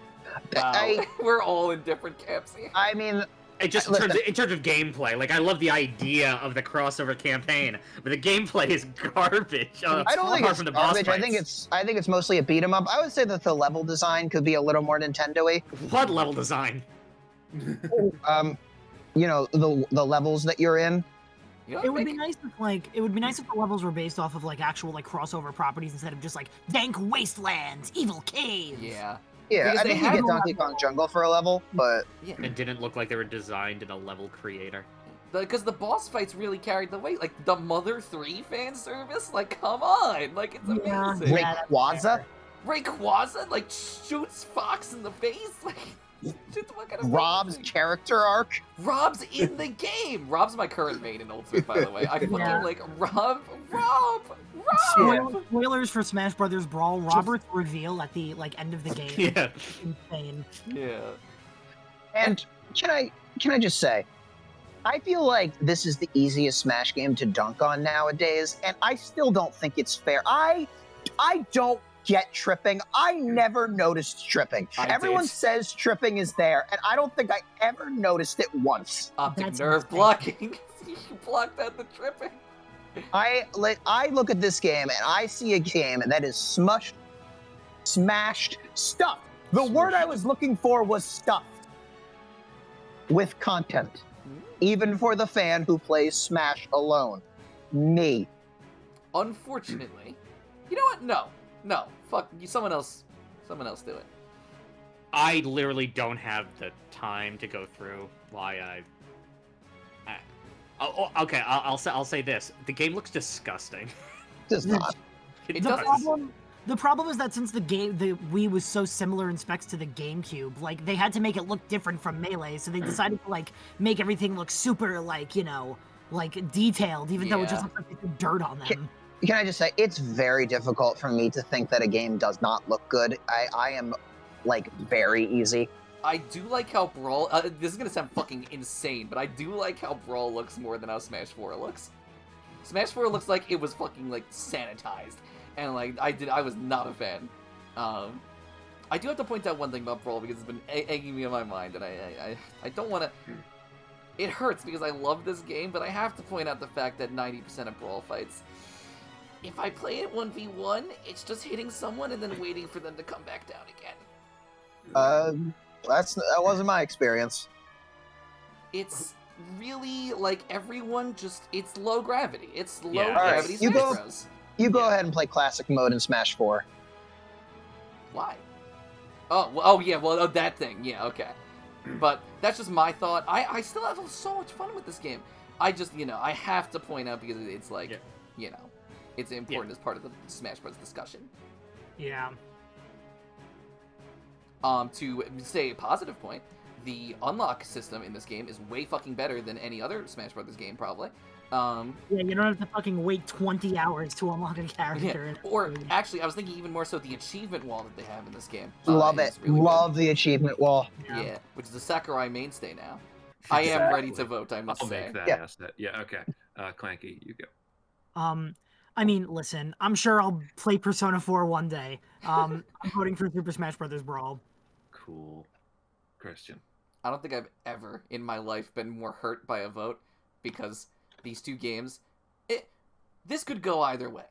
Wow. We're all in different camps here. I mean, It just Listen. in terms of gameplay, like I love the idea of the crossover campaign, but the gameplay is garbage. I don't think apart it's from the boss garbage. fights. I think it's mostly a beat 'em up. I would say that the level design could be a little more Nintendo-y. What level design? You know, the levels that you're in. You know, It would make- be nice if the levels were based off of like actual like crossover properties instead of just like dank wastelands, evil caves. Yeah. Yeah, Because I they think you have get a Donkey Kong Jungle for a level, but It didn't look like they were designed in a level creator. Because the boss fights really carried the weight. Like, the Mother 3 fan service? Like, come on! Like, it's amazing. Rayquaza. Rayquaza, like, shoots Fox in the face? Like, What kind of Rob's character arc. Rob's in the game. Rob's my current main in Ultimate, by the way. I fucking Yeah. like Rob. Spoilers for Smash Brothers Brawl. Robert's reveal at the end of the game. Yeah. Insane. Yeah. And can I just say, I feel like this is the easiest Smash game to dunk on nowadays, and I still don't think it's fair. I don't get tripping. I never noticed tripping. Everyone did. says tripping is there, and I don't think I ever noticed it once. Optic That's nerve insane. blocking. You blocked out the tripping. I look at this game and I see a game that is smashed, stuffed. The word I was looking for was stuffed with content, even for the fan who plays Smash alone. Me. Unfortunately, you know what? No. Fuck you. Someone else do it. I literally don't have the time to go through why okay, I'll say this: the game looks disgusting. Does not. It The does. problem is that since the Wii was so similar in specs to the GameCube, like they had to make it look different from Melee, so they decided to make everything look super detailed, even though it just looks like they put dirt on them. Can I just say, it's very difficult for me to think that a game does not look good. I am very easy. I do like how Brawl. This is gonna sound fucking insane, but I do like how Brawl looks more than how Smash 4 looks. Smash 4 looks like it was fucking sanitized, and I was not a fan. I do have to point out one thing about Brawl because it's been egging me in my mind, and I don't want to. It hurts because I love this game, but I have to point out the fact that 90% of Brawl fights, if I play it 1v1, it's just hitting someone and then waiting for them to come back down again. That wasn't my experience. It's really everyone it's low gravity. It's low Yeah. gravity Alright, you Smash go- Bros. You go ahead and play classic mode in Smash 4. Why? Oh yeah, that thing. Yeah, okay. But that's just my thought. I still have so much fun with this game. I just, I have to point out because it's it's important as part of the Smash Bros. Discussion. Yeah. To say a positive point, the unlock system in this game is way fucking better than any other Smash Brothers game, probably. Yeah, you don't have to fucking wait 20 hours to unlock a character. Or, actually, I was thinking even more so the achievement wall that they have in this game. Love is it. really Love the achievement wall. Yeah, which is a Sakurai mainstay now. I am ready to vote, I must I'll say. make that Yeah. asset. Yeah, okay. Clanky, you go. I mean, listen, I'm sure I'll play Persona 4 one day. I'm voting for Super Smash Brothers Brawl. Cool. Christian. I don't think I've ever in my life been more hurt by a vote because these two games, this could go either way.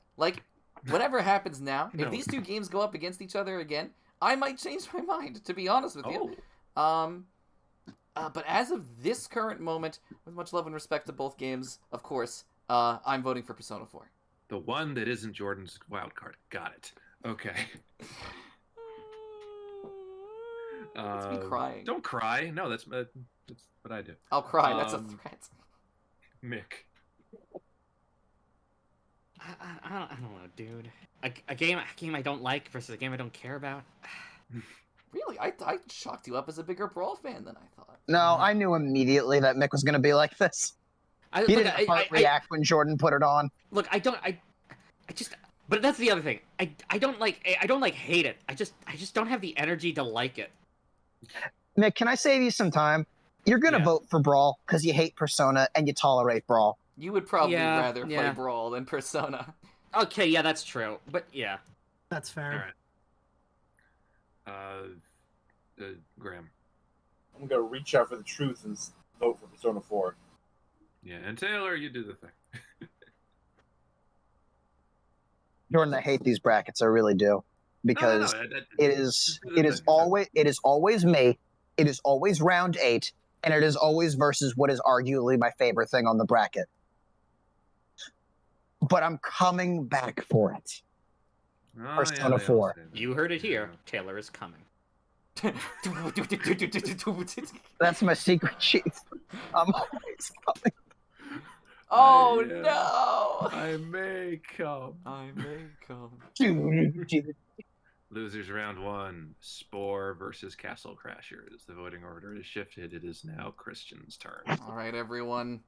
Whatever happens now, No. if these two games go up against each other again, I might change my mind, to be honest with you. Oh. But as of this current moment, with much love and respect to both games, of course, I'm voting for Persona 4. The one that isn't Jordan's wild card. Got it. Okay. It's me crying. Don't cry. No, that's what I do. I'll cry. That's a Um, threat. Mick. I don't know, dude. A game I don't like versus a game I don't care about. Really, I chalked you up as a bigger Brawl fan than I thought. No, I knew immediately that Mick was going to be like this. He didn't heart react when Jordan put it on. Look, I just. But that's the other thing. I don't hate it. I just don't have the energy to like it. Mick, can I save you some time? You're going to Yeah. vote for Brawl because you hate Persona and you tolerate Brawl. You would probably Yeah, rather play yeah. Brawl than Persona. Okay, yeah, that's true. But yeah. That's fair. All right. Graham. I'm gonna reach out for the truth and vote for Persona 4. Yeah, and Taylor, you do the thing. Jordan, I hate these brackets. I really do. Because No, it is always me. It is always round 8, and it is always versus what is arguably my favorite thing on the bracket. But I'm coming back for it. Oh, Persona they 4. all say that. You heard it here. Taylor is coming. That's my secret chief. I'm always coming. Oh Yeah. no! I may come. I may come. Losers round 1. Spore versus Castle Crashers. The voting order is shifted. It is now Christian's turn. All right, everyone.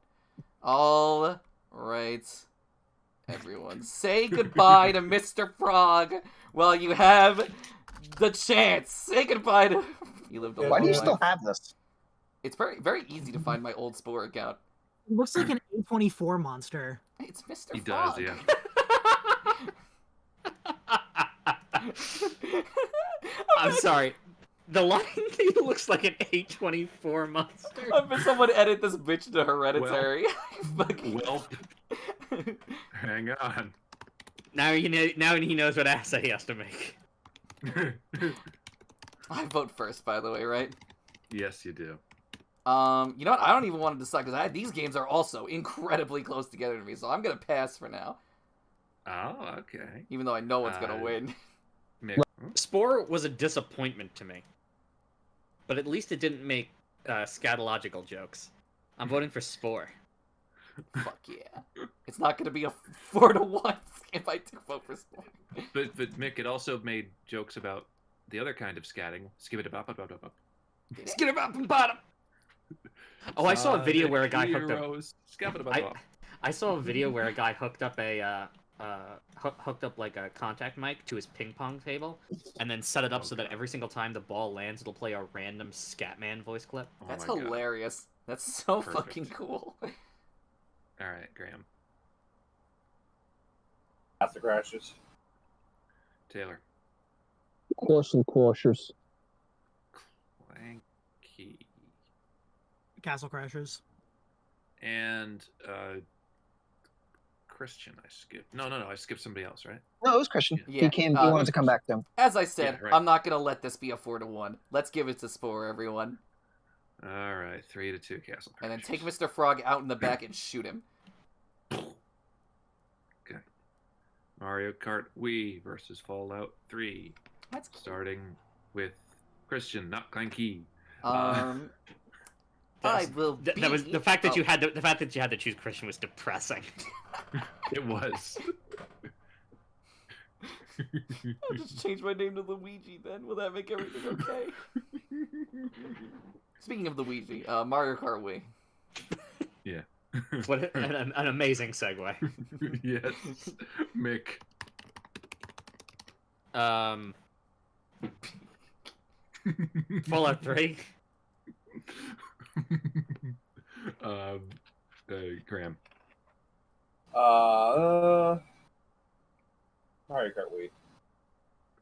All right, everyone. Say goodbye to Mr. Frog while you have the chance. Say goodbye to... You lived a Why long do you life. still have this? It's very, very easy to find my old Spore account. It looks like an A24 monster. It's Mr. He Frog. does, yeah. I'm sorry. The lion thing looks like an A24 monster. I've been someone edit this bitch to Hereditary. Fucking- Well, hang on. Now he knows what asset he has to make. I vote first, by the way, right? Yes, you do. You know what? I don't even want to decide because these games are also incredibly close together to me, so I'm gonna pass for now. Oh, okay. Even though I know what's gonna win. Mick. Spore was a disappointment to me, but at least it didn't make scatological jokes. I'm voting for Spore. Fuck yeah! It's not gonna be a 4-1 if I do vote for Spore. But Mick, it also made jokes about the other kind of scatting. Skip it up. Skid about the bottom. Oh, I saw a video where a guy hooked up. I saw a video where a guy hooked up like a contact mic to his ping pong table, and then set it up so that every single time the ball lands, it'll play a random Scatman voice clip. Oh That's my God. hilarious. That's so Perfect. fucking cool. All right, Graham. Castle Crashers. Taylor. Castle Crashers. Clanky. Castle Crashers. And Christian, I skipped. No, I skipped somebody else, right? No, it was Christian. Yeah, He wanted to come back to him. As I said, Yeah, right. I'm not gonna let this be a 4-1. Let's give it to Spore, everyone. All right, 3-2, Castle. And then Crashers. take Mr. Frog out in the back and shoot him. Okay. Mario Kart Wii versus Fallout 3. That's cute. Starting with Christian, not Clanky. I will That was be- the fact that Oh. you had to choose Christian was depressing. It was. I'll just change my name to Luigi then. Will that make everything okay? Speaking of Luigi, Mario Kart Wii. Yeah. What an amazing segue. Yes. Mick. Fallout 3. Graham. Mario Kart Wii.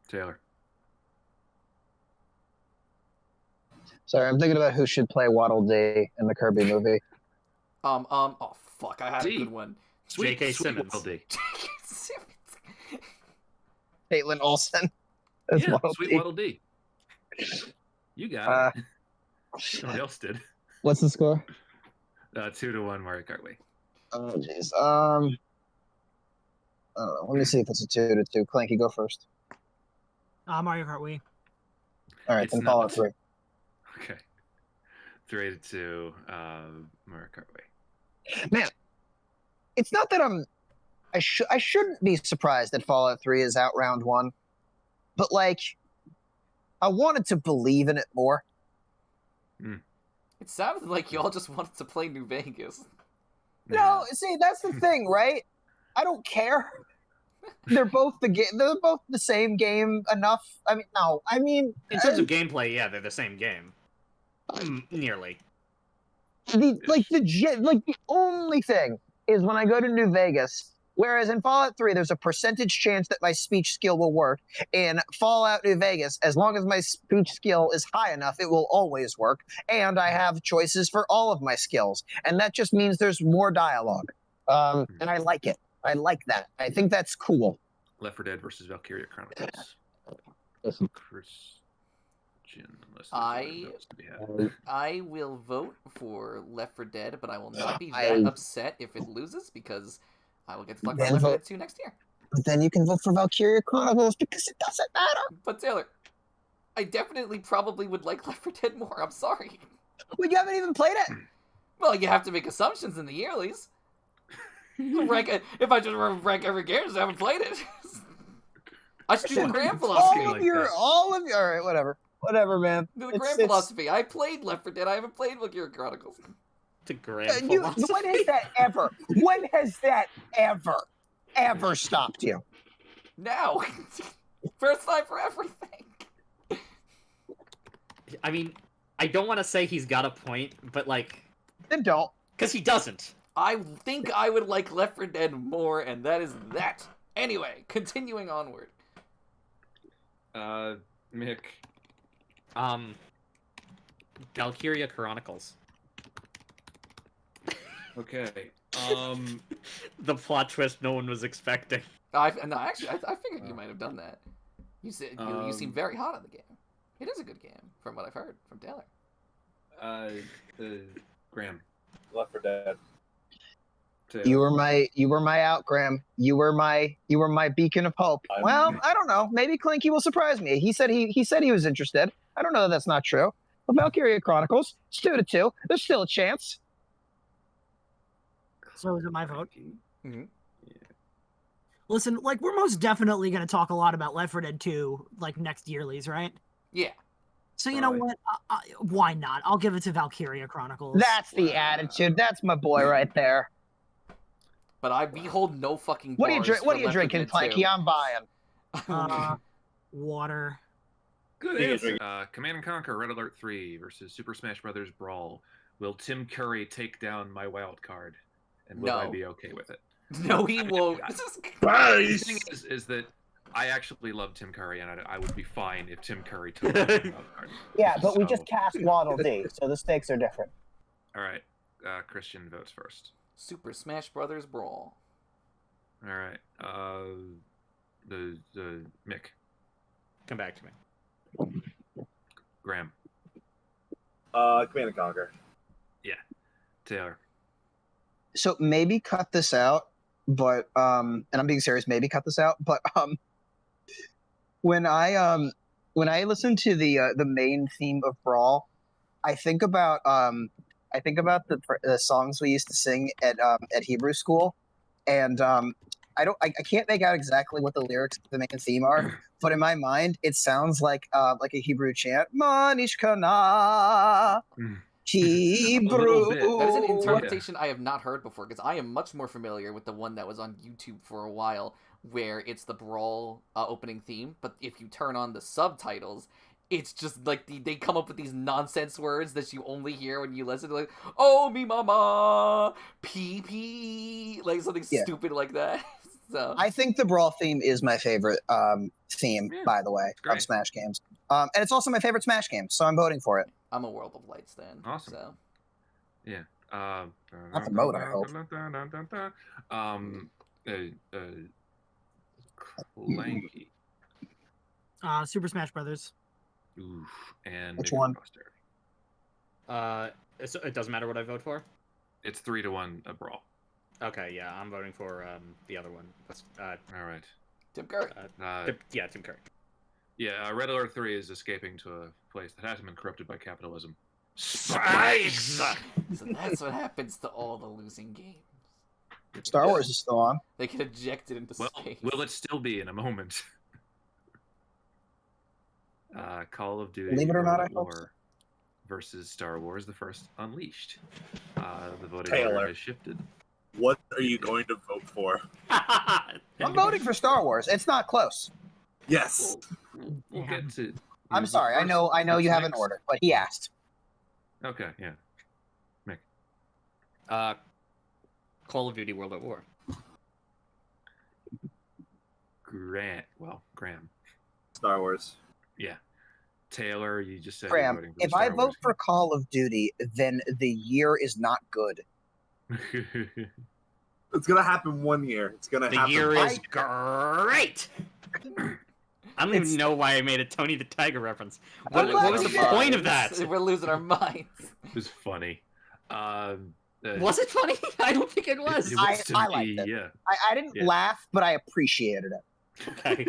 Taylor. Sorry, I'm thinking about who should play Waddle Dee in the Kirby movie. Oh fuck, I had D. a good one. J.K. Simmons. Waddle Dee. Caitlin Olsen as Yeah, Waddle Sweet Dee. Waddle Dee. You got it. Somebody else did. What's the score? 2-1 Mario Kart Wii. Oh, jeez. I don't know. Let me see if it's a 2-2. Clanky, go first. Mario Kart Wii. All right, It's then not. Fallout 3. Okay. 3-2 Mario Kart Wii. Man, it's not that I shouldn't be surprised that Fallout 3 is out round 1, but like, I wanted to believe in it more. It sounded like y'all just wanted to play New Vegas. No, see, that's the thing, right? I don't care. They're both They're both the same game enough. I mean, no. I mean, In terms of gameplay, yeah, they're the same game. Nearly. the only thing is when I go to New Vegas. Whereas in Fallout 3, there's a percentage chance that my speech skill will work. In Fallout New Vegas, as long as my speech skill is high enough, it will always work. And I have choices for all of my skills. And that just means there's more dialogue. And I like it. I like that. I think that's cool. Left 4 Dead versus Valkyria Chronicles. Listen. Christian, unless there's other notes to be had. I will vote for Left 4 Dead, but I will not be I- that upset if it loses because I will get to talk about Then Left 4 vote- Dead 2 next year. But then you can vote for Valkyria Chronicles because it doesn't matter. But Taylor, I definitely probably would like Left 4 Dead more. I'm sorry. Well, you haven't even played it. Well, you have to make assumptions in the yearlies. If I just rank every game, I haven't played it. I should do the grand all philosophy. like of your, that. all of your. All right, whatever, man. Do the It's- grand it's- philosophy. I played Left 4 Dead. I haven't played Valkyria Chronicles. To grand You, philosophy. when has that ever? When has that ever stopped you? Now, first time for everything. I mean, I don't want to say he's got a point, but like, Then don't. because he doesn't. I think I would like Left 4 Dead more, and that is that. Anyway, continuing onward. Mick. Valkyria Chronicles. Okay. The plot twist no one was expecting. I figured you might have done that. You said you seem very hot on the game. It is a good game, from what I've heard from Taylor. Graham. Left 4 Dead. Taylor. You were my out, Graham. You were my beacon of hope. I'm- Well, I don't know. Maybe Clanky will surprise me. He said he was interested. I don't know that that's not true. But Valkyria Chronicles, it's 2-2. There's still a chance. So is it my vote? Mhm. Listen, like we're most definitely going to talk a lot about Left 4 Dead 2, like next Yearlies, right? Yeah. So you know Right. what? Why not? I'll give it to Valkyria Chronicles. That's the attitude. That's my boy right there. But we hold no fucking What are you bars drink? What for are you Left 4 drinking, Dead Clanky? 2. I'm buying. Water. Good Yeah, answer. Command and Conquer Red Alert 3 versus Super Smash Bros. Brawl. Will Tim Curry take down my wild card? And will I No. be okay with it? No, he won't. The thing is that I actually love Tim Curry, and I would be fine if Tim Curry took down my wild card. Yeah, but we So- just cast Waddle Dee, so the stakes are different. All right. Christian votes first. Super Smash Brothers Brawl. All right. The Mick. Come back to me. Graham. Command and Conquer. Taylor. So maybe cut this out, but and I'm being serious, maybe cut this out, but when I listen to the main theme of Brawl, I think about the songs we used to sing at Hebrew school, and I can't make out exactly what the lyrics of the main theme are, but in my mind it sounds like a Hebrew chant. Manishkana. Hebrew. bit. That is an Ooh. interpretation I have not heard before, because I am much more familiar with the one that was on YouTube for a while, where it's the Brawl opening theme, but if you turn on the subtitles, it's just like they come up with these nonsense words that you only hear when you listen to, like, oh, me mama, pee, like something stupid like that. So I think the Brawl theme is my favorite theme, Yeah, by the way, it's great. of Smash games. And it's also my favorite Smash game, so I'm voting for it. I'm a World of Light stan. Awesome. So Not the mode, I hope. Clanky. Super Smash Brothers. Oof. And Which Nick one? Foster. So it doesn't matter what I vote for. It's 3-1 a Brawl. Okay, yeah, I'm voting for the other one. All right. Tim Curry. Tim Curry. Yeah, Red Alert 3 is escaping to a place that hasn't been corrupted by capitalism. Spice! So that's what happens to all the losing games. Star Wars is still on. They get ejected into Well, space. will it still be in a moment? Call of Duty Believe it or not, World I hope War versus Star Wars: The First Unleashed. The voting Taylor. order has shifted. What are you going to vote for? I'm voting for Star Wars. It's not close. Yes. We'll get to. I'm sorry. I know you have an Next. order, but he asked. Okay, yeah. Call of Duty World at War. Graham. Star Wars. Yeah. Taylor, you just said Graham, you're voting for if I Star vote for Call of Duty, then the year is not good. Wars. It's gonna happen one year. It's gonna The happen. year is great. I don't even know why I made a Tony the Tiger reference. What was the glad you point did. of that? We're losing our minds. It was funny. Was it funny? I don't think it was. It I- was to I me, liked it. yeah. I didn't Yeah. laugh, but I appreciated it. Okay.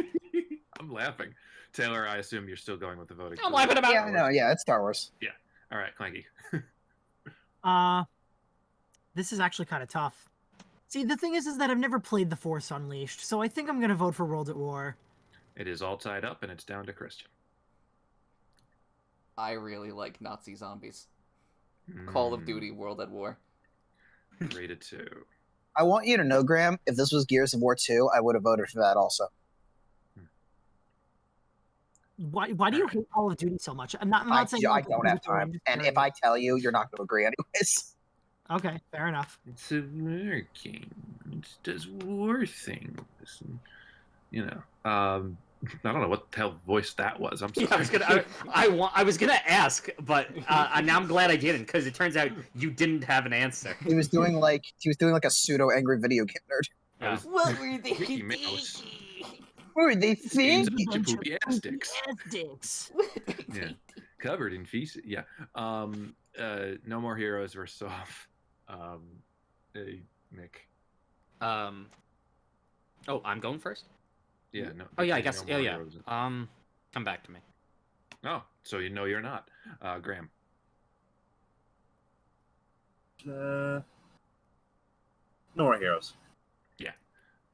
I'm laughing. Taylor, I assume you're still going with the voting. I'm for laughing about- Yeah, no, yeah, it's Star Wars. All right, Clanky. This is actually kind of tough. See, the thing is that I've never played The Force Unleashed, so I think I'm gonna vote for World at War. It is all tied up, and it's down to Christian. I really like Nazi zombies. Call of Duty World at War. 3-2. I want you to know, Graham, if this was Gears of War 2, I would have voted for that also. Why do you hate Call of Duty so much? I'm not saying I like, don't have time. And if I tell you, you're not going to agree anyways. Okay, fair enough. It's a war game. It does war things. You know. I don't know what the hell voice that was. I'm sorry. Yeah, I was gonna ask, but now I'm glad I didn't, because it turns out you didn't have an answer. He was doing like a pseudo angry video game nerd. Yeah. What were they Mickey Mouse. What were they Games thinking? of poopy ass sticks. Dicks. Yeah. Covered in feces. Yeah. No More Heroes versus off. Hey, Nick. Oh, I'm going first? Yeah, no. Oh yeah, I because guess. No More Yeah. Heroes. Come back to me. Oh, so you know you're not. Graham. No More Heroes. Yeah.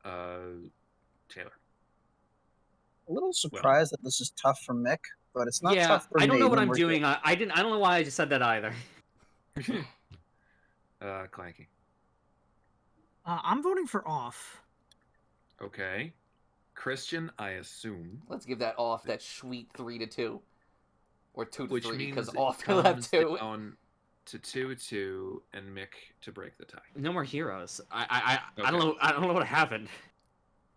Taylor. A little surprised that this is tough for Mick, but it's not tough for me. I don't know what when I'm we're doing. here. I don't know why I just said that either. Clanky. I'm voting for off. Okay. Christian, I assume. Let's give that off that sweet 3-2. Or 2-3, Which means because it off will have comes 2. down to 2-2, and Mick to break the tie. No More Heroes. I Okay. don't know what happened.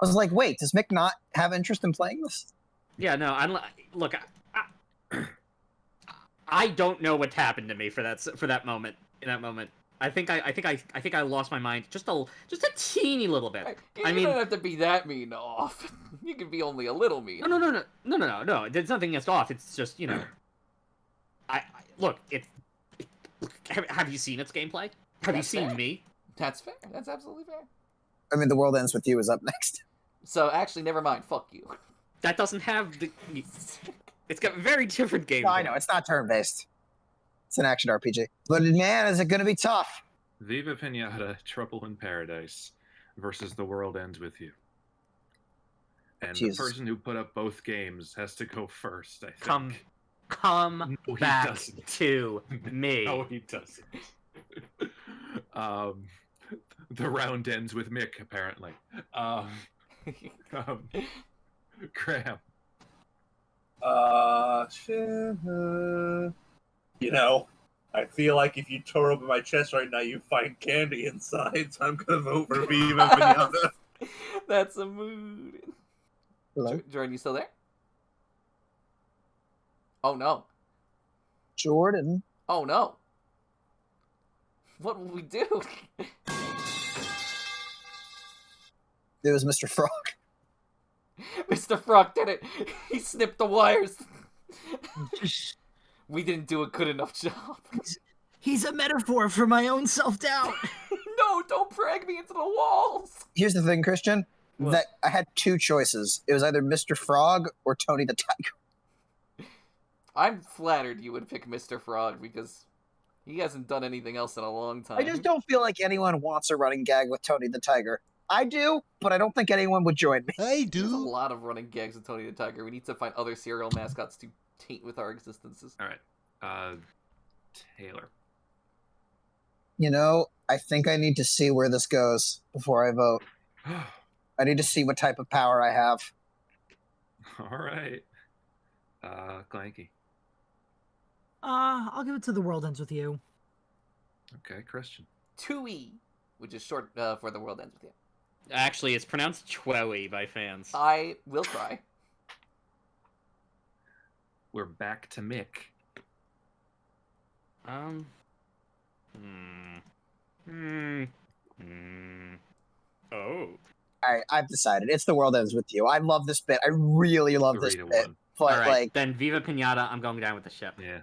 I was like, wait, does Mick not have interest in playing this? Yeah, no. Look. I don't know what happened to me for that moment. In that moment, I think I lost my mind just a teeny little bit. You don't have to be that mean off. You can be only a little mean. No. There's nothing against off. It's just, you know. Look. Have you seen its gameplay? Have you seen me? That's fair. That's absolutely fair. I mean, The World Ends With You is up next. So actually, never mind. Fuck you. That doesn't have the. It's got very different gameplay. No, I know, it's not turn-based. It's an action RPG. But man, is it going to be tough. Viva Piñata, Trouble in Paradise versus The World Ends With You. And Jesus. the person who put up both games has to go first, I think. Come No, he back doesn't. to me. No, he doesn't. The round ends with Mick, apparently. Graham. You know, I feel like if you tore open my chest right now, you find candy inside, so I'm gonna vote for Viva Piñata. That's a mood. Hello? Jordan, you still there? Oh no. Jordan. Oh no. What will we do? It was Mr. Frog. Mr. Frog did it. He snipped the wires. We didn't do a good enough job. He's a metaphor for my own self-doubt. No, don't drag me into the walls. Here's the thing, Christian. What? That I had two choices. It was either Mr. Frog or Tony the Tiger. I'm flattered you would pick Mr. Frog because he hasn't done anything else in a long time. I just don't feel like anyone wants a running gag with Tony the Tiger. I do, but I don't think anyone would join me. I There's a do. lot of running gags with Tony the Tiger. We need to find other serial mascots to taint with our existences. All right. Taylor. You know, I think I need to see where this goes before I vote. I need to see what type of power I have. All right. Clanky. I'll give it to The World Ends With You. Okay, Christian. 2E, which is short for The World Ends With You. Actually, it's pronounced Chloe by fans. I will try. We're back to Mick. Oh. I've decided. It's The World Ends With You. I love this bit. I really love this 3-1. bit. But, All right, like, then Viva Piñata, I'm going down with the ship. Yeah.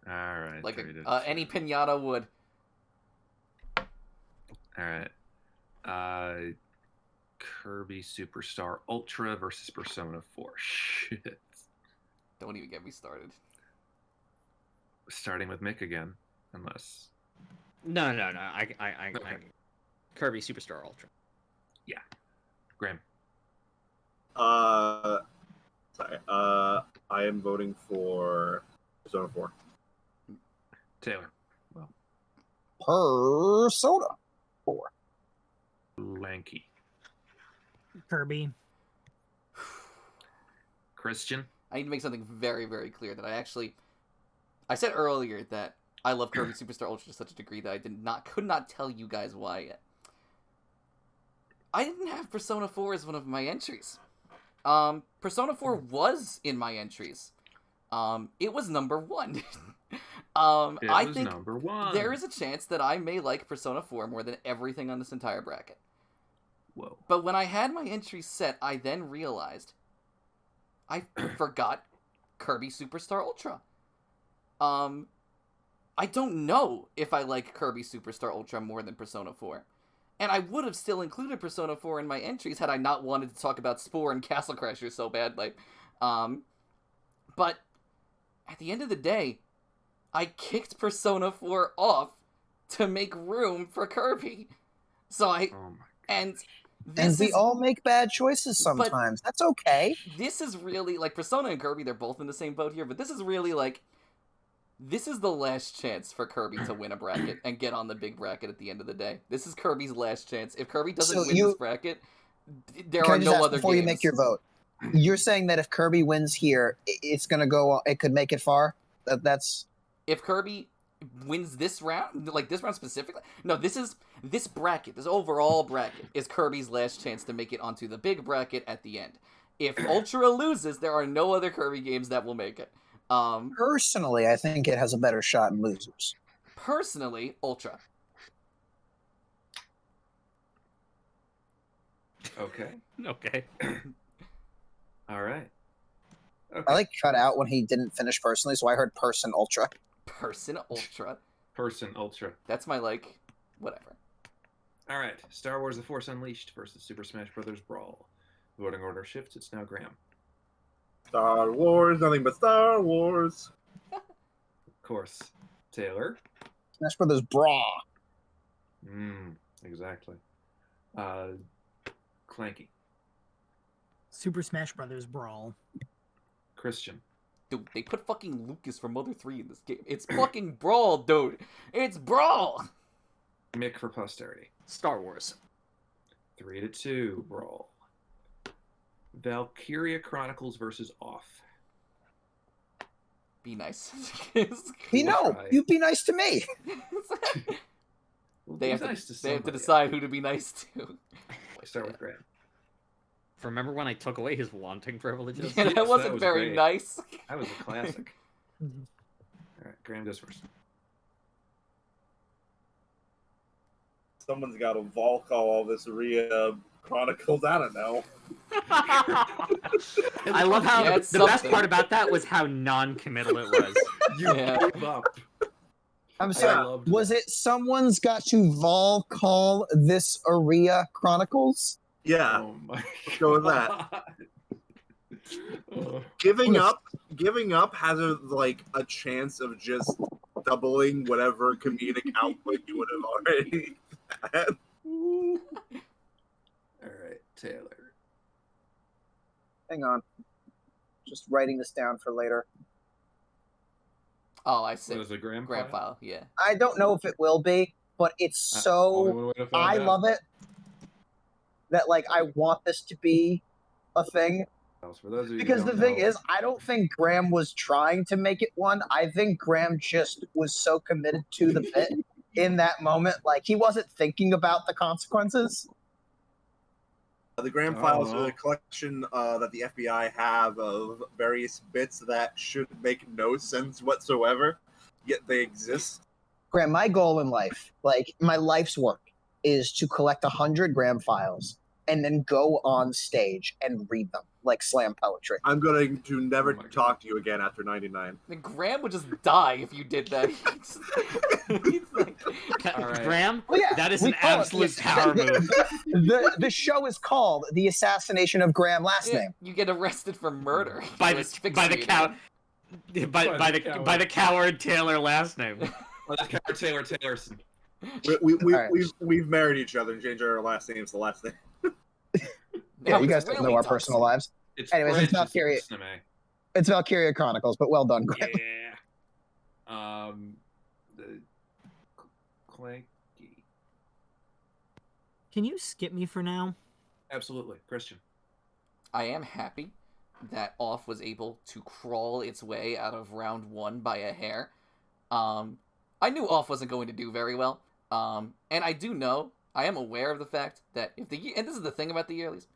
All right. Like 3-2. any piñata would. All right. Kirby Superstar Ultra versus Persona 4. Shit. Don't even get me started. Starting with Mick again, unless. No. I Okay. Kirby Superstar Ultra. Graham. I am voting for Persona 4. Taylor. Persona 4. Clanky. Kirby. Christian. I need to make something very, very clear that I said earlier that I love Kirby Superstar Ultra to such a degree that I could not tell you guys why yet. I didn't have Persona 4 as one of my entries. Persona 4 was in my entries. It was number 1. I think number 1. there is a chance that I may like Persona 4 more than everything on this entire bracket. Whoa. But when I had my entries set, I then realized I forgot Kirby Superstar Ultra. I don't know if I like Kirby Superstar Ultra more than Persona 4. And I would have still included Persona 4 in my entries had I not wanted to talk about Spore and Castle Crashers so badly. But at the end of the day, I kicked Persona 4 off to make room for Kirby. So and we all make bad choices sometimes. That's okay. This is really, like, Persona and Kirby, they're both in the same boat here, but this is really, like, this is the last chance for Kirby to win a bracket and get on the big bracket at the end of the day. This is Kirby's last chance. If Kirby doesn't win this bracket, there are no other before games. You make your vote, you're saying that if Kirby wins here, it's going to go, it could make it far? That's... If Kirby wins this round, like this round specifically, no, this bracket, this overall bracket, is Kirby's last chance to make it onto the big bracket at the end. If Ultra loses, there are no other Kirby games that will make it. Personally, I think it has a better shot in losers. Personally, Ultra. Okay. Okay. All right. Okay. I cut out when he didn't finish personally, so I heard Person Ultra. Person Ultra. Person Ultra. That's my, whatever. All right. Star Wars The Force Unleashed versus Super Smash Bros. Brawl. Voting order shifts. It's now Graham. Star Wars, nothing but Star Wars. Of course. Taylor. Smash Brothers Brawl. Exactly. Clanky. Super Smash Brothers Brawl. Christian. Dude, they put fucking Lucas from Mother 3 in this game. It's fucking Brawl, dude. It's Brawl. Mick for posterity. Star Wars. 3-2, Brawl. Valkyria Chronicles versus Off. Be nice. You be nice to me. They have to decide who to be nice to. I start with Graham. Remember when I took away his wanting privileges? Yeah, that wasn't was very great. nice. That was a classic. All right, Graham goes first. Someone's got to vol call all this Chronicles. I don't know. I love how Yeah, the best part about that was how non-committal it was. You Yeah. gave up. I'm sorry. loved Was that. it someone's got to vol call this Aria Chronicles? Yeah, Oh my go with that. Oh. Giving up has a chance of just doubling whatever comedic output you would have already had. All right, Taylor. Hang on. Just writing this down for later. Oh, I see. What is it, Graham? Grand file, yeah. I don't know if it will be, but it's so... Only way to find I out. love it that I want this to be a thing. For those of you who Because the don't thing know, is, I don't think Graham was trying to make it one. I think Graham just was so committed to the bit in that moment. He wasn't thinking about the consequences. The Graham Oh, files wow. are the collection that the FBI have of various bits that should make no sense whatsoever, yet they exist. Graham, my goal in life, my life's work, is to collect 100 Graham files and then go on stage and read them like slam poetry. I'm going to never Oh my talk to you again after 99. Then Graham would just die if you did that. He's like, All right. Graham, Well, yeah, that is we an call it absolute the- power move. The show is called The Assassination of Graham Last yeah, Name. you get arrested for murder. by You the asphyxiate cow, him. by the coward Taylor last name. Let's cover Taylor Taylorson. We've married each other and changed our last names to last name. Yeah, Now you it's guys don't really know our toxic. personal lives. It's Anyways, French, it's not it's Valkyria. Siname. It's Valkyria Chronicles, but well done, Graham. Yeah. The Clanky. Can you skip me for now? Absolutely, Christian. I am happy that Off was able to crawl its way out of round 1 by a hair. I knew Off wasn't going to do very well. And I am aware of the fact that and this is the thing about the Yearlies,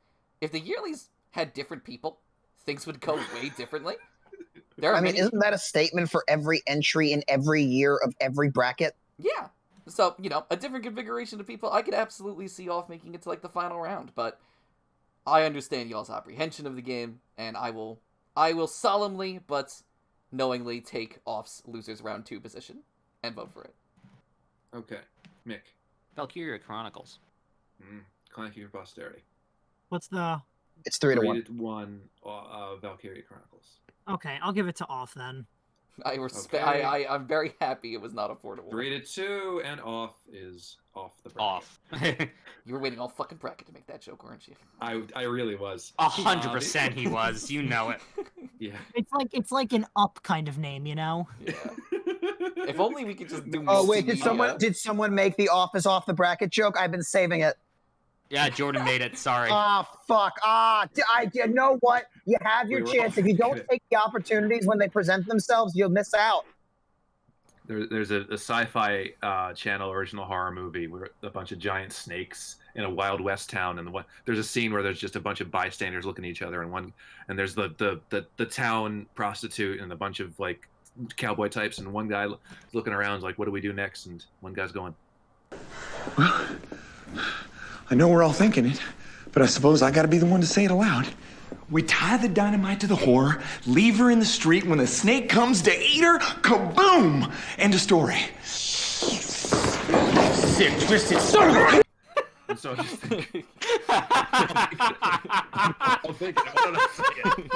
if the Yearlies had different people, things would go way differently. Isn't that a statement for every entry in every year of every bracket? Yeah. So, a different configuration of people, I could absolutely see Off making it to, like, the final round, but I understand y'all's apprehension of the game, and I will solemnly but knowingly take Off's losers round 2 position and vote for it. Okay, Mick. Valkyria Chronicles. Clanky for posterity. What's the... It's 3-1. 3-1, Valkyria Chronicles. Okay, I'll give it to Off then. I respect. Okay. I'm very happy it was not a 4-1. 3-2, and Off is off the bracket. Off. You were waiting all fucking bracket to make that joke, weren't you? I really was. 100% he was. You know it. Yeah. It's like an up kind of name, you know? Yeah. If only we could just do. Oh wait, multimedia. did someone make the Office off the bracket joke? I've been saving it. Yeah, Jordan made it. Sorry. Fuck. You know what? You have your chance. If you don't take the opportunities when they present themselves, you'll miss out. There's a sci-fi channel original horror movie where a bunch of giant snakes in a Wild West town, and there's a scene where there's just a bunch of bystanders looking at each other, and there's the town prostitute and a bunch of like cowboy types, and one guy looking around like, what do we do next? And one guy's going, well, I know we're all thinking it, but I suppose I gotta be the one to say it aloud. We tie the dynamite to the whore, leave her in the street. When the snake comes to eat her, kaboom! End of story. Sick, twisted son of a... and so I just think, I'm thinking, why don't I say it?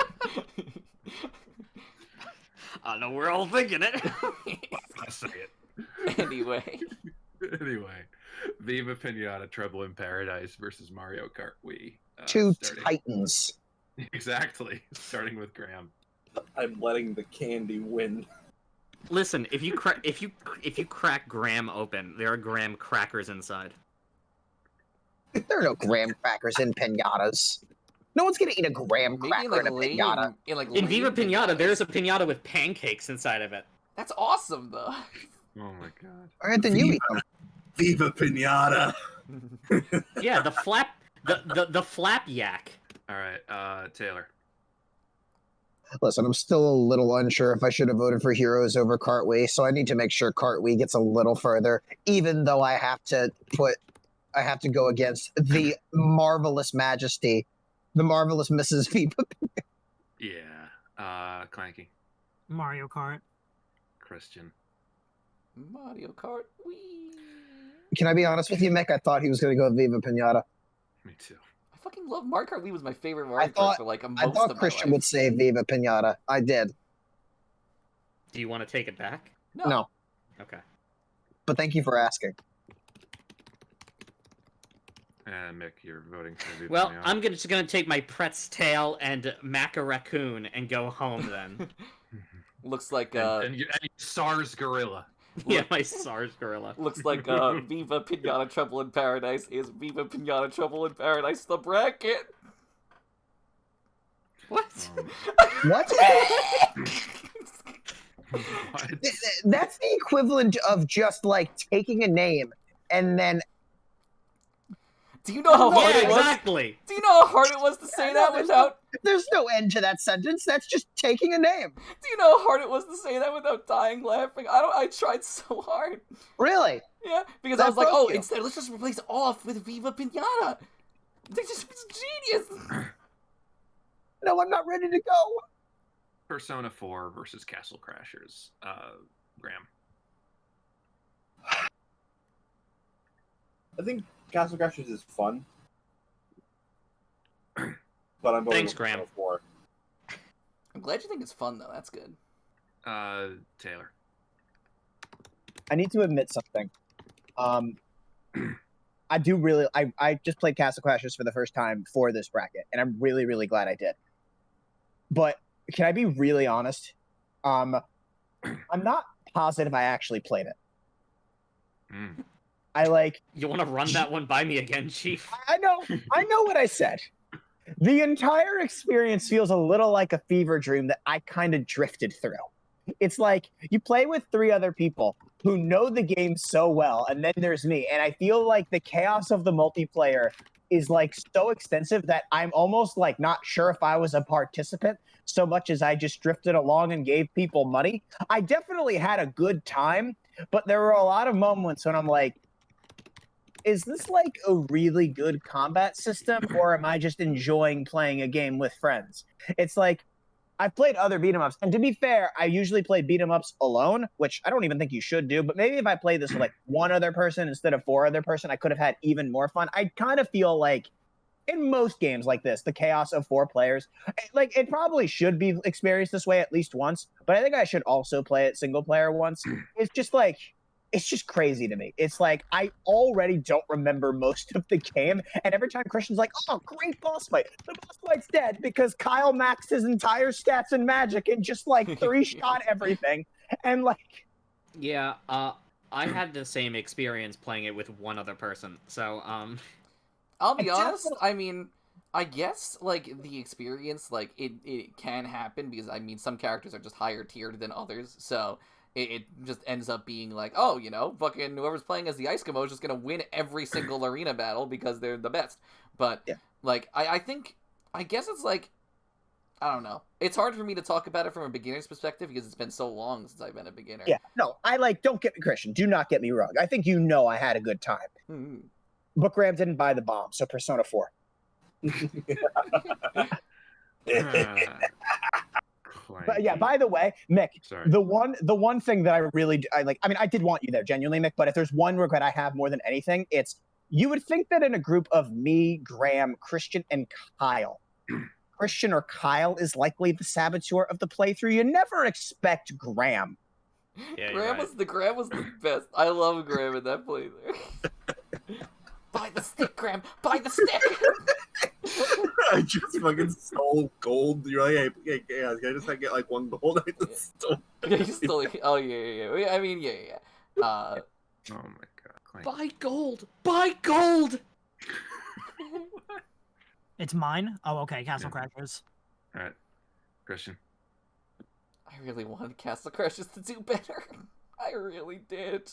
I know we're all thinking it. I say it. Anyway, Viva Piñata Trouble in Paradise versus Mario Kart Wii. Two titans. Exactly. Starting with Graham. I'm letting the candy win. Listen, if you crack Graham open, there are Graham crackers inside. There are no graham crackers in piñatas. No one's gonna eat a graham cracker in a piñata. In Viva Piñata, there's a piñata with pancakes inside of it. That's awesome, though. Oh my god. All right, then you eat them. Viva Piñata. Yeah, the flap yak. All right, Taylor. Listen, I'm still a little unsure if I should have voted for Heroes over Cartway, so I need to make sure Cartway gets a little further, even though I have to go against the marvelous majesty, the marvelous Mrs. Viva. Yeah. Clanky. Mario Kart. Christian. Mario Kart Wii. Can I be honest with you, Mick? I thought he was going to go with Viva Piñata. Me too. I fucking love Mario Kart Wii. Was my favorite Mario Kart for like most I thought of my Christian life. would say Viva Piñata. I did. Do you want to take it back? No. Okay. But thank you for asking. And Mick, you're voting for Viva Well, Piñata. I'm just gonna take my Pret's tail and Mac a raccoon and go home then. Looks like and your SARS gorilla. Yeah, my SARS gorilla. Looks like Viva Piñata Trouble in Paradise is Viva Piñata Trouble in Paradise the bracket. What? What? What? That's the equivalent of just like taking a name and then. Do you know how hard Yeah, it was? exactly. Do you know how hard it was to say that without? There's no end to that sentence. That's just taking a name. Do you know how hard it was to say that without dying laughing? I tried so hard. Really? Yeah, because That I was like, broke oh, you. instead let's just replace off with Viva Piñata. It's genius. No, I'm not ready to go. Persona 4 versus Castle Crashers. Graham. I think Castle Crashers is fun. But I'm voting Thanks, for Graham. Persona 4. I'm glad you think it's fun though. That's good. Taylor. I need to admit something. I do really. I just played Castle Crashers for the first time for this bracket, and I'm really, really glad I did. But can I be really honest? I'm not positive I actually played it. Mm. I like. You want to run that one by me again, Chief? I know what I said. The entire experience feels a little like a fever dream that I kind of drifted through. It's like you play with 3 other people who know the game so well, and then there's me, and I feel like the chaos of the multiplayer is like so extensive that I'm almost like not sure if I was a participant so much as I just drifted along and gave people money. I definitely had a good time, but there were a lot of moments when I'm like, is this like a really good combat system, or am I just enjoying playing a game with friends? It's like, I've played other beat 'em ups, and to be fair, I usually play beat 'em ups alone, which I don't even think you should do, but maybe if I played this with like 1 other person instead of 4 other person, I could have had even more fun. I kind of feel like in most games like this, the chaos of 4 players, like it probably should be experienced this way at least once, but I think I should also play it single player once. It's just like, it's just crazy to me. It's like I already don't remember most of the game, and every time Christian's like, "Oh, great boss fight!" The boss fight's dead because Kyle maxed his entire stats and magic and just like 3-shot everything, and like, Yeah, I had the same experience playing it with 1 other person. So, I'll be honest, I mean, I guess, like, the experience, like, it can happen, because, I mean, some characters are just higher tiered than others, so it just ends up being like, oh, you know, fucking whoever's playing as the Eskimo is just gonna win every single arena battle because they're the best. But, yeah. like, I guess it's like, I don't know. It's hard for me to talk about it from a beginner's perspective because it's been so long since I've been a beginner. Yeah, no, I like, don't get me, Christian, do not get me wrong. I think you know I had a good time. Mm-hmm. But Graham didn't buy the bomb, so Persona 4. But yeah, by the way, Mick, Sorry. the one thing that I like, I mean, I did want you there, genuinely, Mick, but if there's one regret I have more than anything, it's you would think that in a group of me, Graham, Christian, and Kyle, Christian or Kyle is likely the saboteur of the playthrough. You never expect Graham. yeah, Graham was the best. I love Graham in that playthrough. Buy the stick, Graham! Buy the stick! I just fucking stole gold. You're like, hey, can I just get like 1 gold? I just stole. Yeah, you stole it. Oh, yeah. I mean, yeah. Oh my god. Clanky. buy gold! Buy gold! It's mine? Oh, okay, Castle Yeah. Crashers. Alright. Christian. I really wanted Castle Crashers to do better. I really did.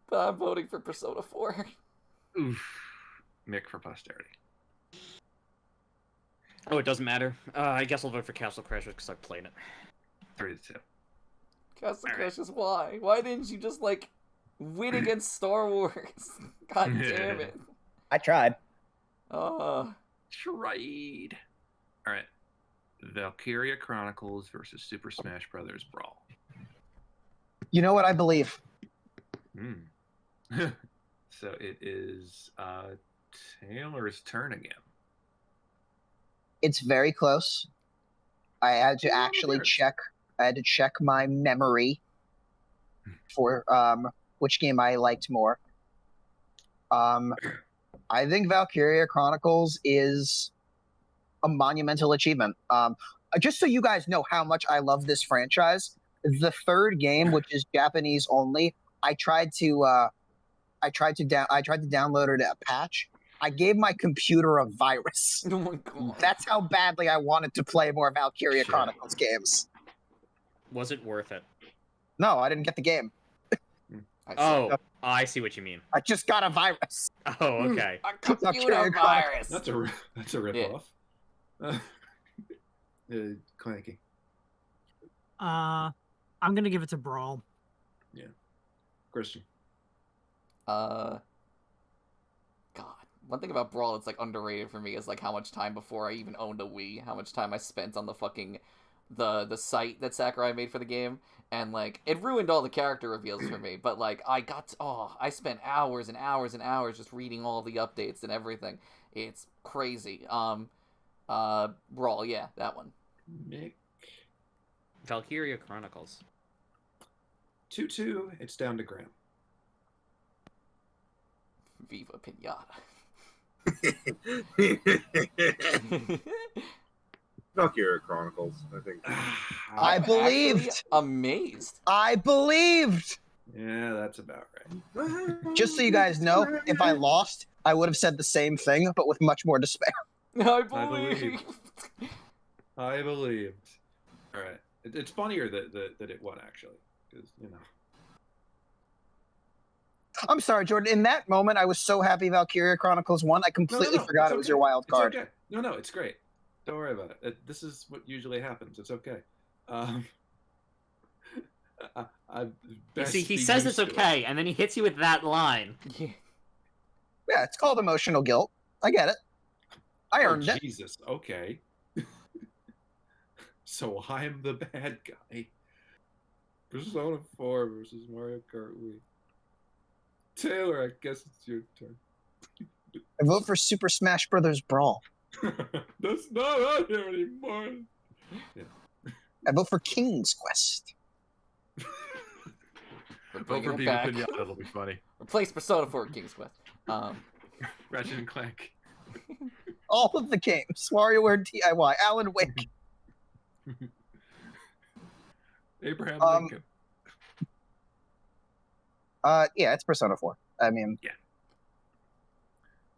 But I'm voting for Persona 4. Oof. Mick for posterity. Oh, it doesn't matter. I guess I'll vote for Castle Crashers because I played it. 3-2. Castle All right. Crashers, why? Why didn't you just, like, win against Star Wars? God damn it. I tried. Tried. Alright. Valkyria Chronicles versus Super Smash Bros. Brawl. You know what I believe? So it is Taylor's turn again. It's very close. I had to actually check. I had to check my memory for which game I liked more. I think Valkyria Chronicles is a monumental achievement. Just so you guys know how much I love this franchise, the 3rd game, which is Japanese only, I tried to download it a patch. I gave my computer a virus. Oh my god. That's how badly I wanted to play more Valkyria Chronicles games. Was it worth it? No, I didn't get the game. I see what you mean. I just got a virus. Oh, okay. A computer virus! That's a ripoff. Clanky. I'm gonna give it to Brawl. Yeah. Christian. God. One thing about Brawl that's, like, underrated for me is, like, how much time before I even owned a Wii, how much time I spent on the fucking, the site that Sakurai made for the game, and, like, it ruined all the character reveals for me, but, like, I spent hours and hours and hours just reading all the updates and everything. It's crazy. Brawl, yeah, that one. Mick. Valkyria Chronicles. 2-2. It's down to Graham. Viva Piñata. Valkyria Chronicles, I think. I I'm believed. actually amazed. I believed. Yeah, that's about right. Just so you guys know, if I lost, I would have said the same thing, but with much more despair. I believe. believe. I believed. All right. It's funnier that it won, actually. Because, I'm sorry, Jordan. In that moment, I was so happy Valkyria Chronicles won. I completely forgot it's it was okay. your wild It's card. okay. No, it's great. Don't worry about it. This is what usually happens. It's okay. You see, he says it's okay, and then he hits you with that line. Yeah, it's called emotional guilt. I get it. I earned it. Jesus, okay. So I'm the bad guy. Persona 4 versus Mario Kart Wii. Taylor, I guess it's your turn. I vote for Super Smash Brothers Brawl. That's not on here anymore. Yeah. I vote for King's Quest. We're Vote bringing for it Viva back. Piñata, that'll be funny. Replace Persona 4 with King's Quest. Ratchet and Clank. All of the games. WarioWare DIY. Alan Wake. Abraham Um, Lincoln. Yeah, it's Persona 4. I mean,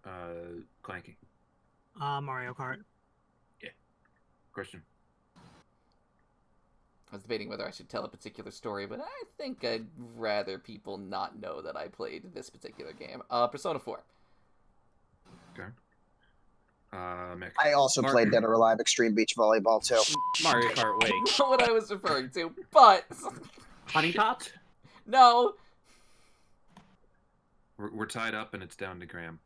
Clanky. Mario Kart. Question. I was debating whether I should tell a particular story, but I think I'd rather people not know that I played this particular game. Persona 4. Okay. Mick. I also Mark. played Dead or Alive Extreme Beach Volleyball too. Mario Kart Wake. Not what I was referring to, but Honey Top? no. We're tied up and it's down to Graham.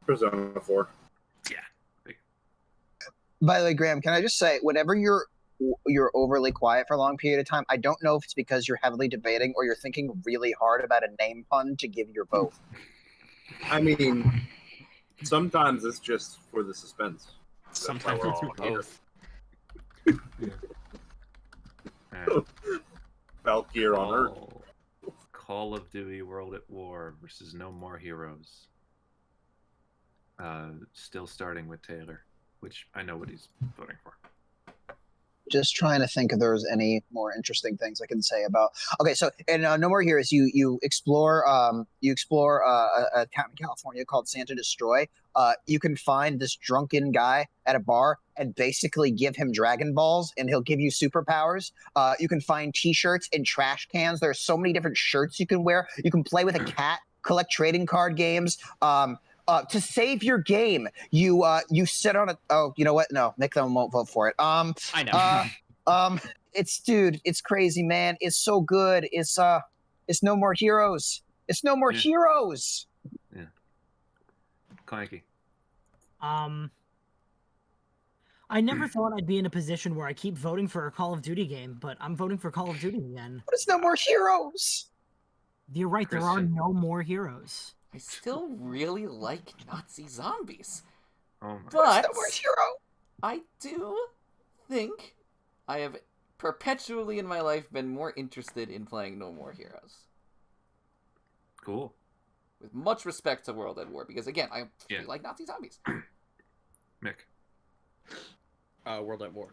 Persona 4. By the way, Graham, can I just say, whenever you're overly quiet for a long period of time, I don't know if it's because you're heavily debating or you're thinking really hard about a name pun to give your vote. I mean, sometimes it's just for the suspense. That's why Sometimes we're it's all here. both. Valkyria on Earth. Call of Duty World at War versus No More Heroes. Still starting with Taylor, which I know what he's voting for. Just trying to think if there's any more interesting things I can say about. Okay, so in No More Heroes, you explore a town in California called Santa Destroy. You can find this drunken guy at a bar and basically give him Dragon Balls, and he'll give you superpowers. You can find T-shirts in trash cans. There's so many different shirts you can wear. You can play with a cat, collect trading card games. To save your game, you sit on a. Oh, you know what? No, Nick won't vote for it. I know. It's crazy, man. It's so good. It's No More Heroes. It's No More Heroes. Yeah. Clanky. I never thought I'd be in a position where I keep voting for a Call of Duty game, but I'm voting for Call of Duty again. But it's No More Heroes. You're right. There are Christian. no more heroes. I still really like Nazi zombies. Oh my. But No More Hero. I do think I have perpetually in my life been more interested in playing No More Heroes. Cool. With much respect to World at War, because again, I Yeah. really like Nazi zombies. Mick. World at War.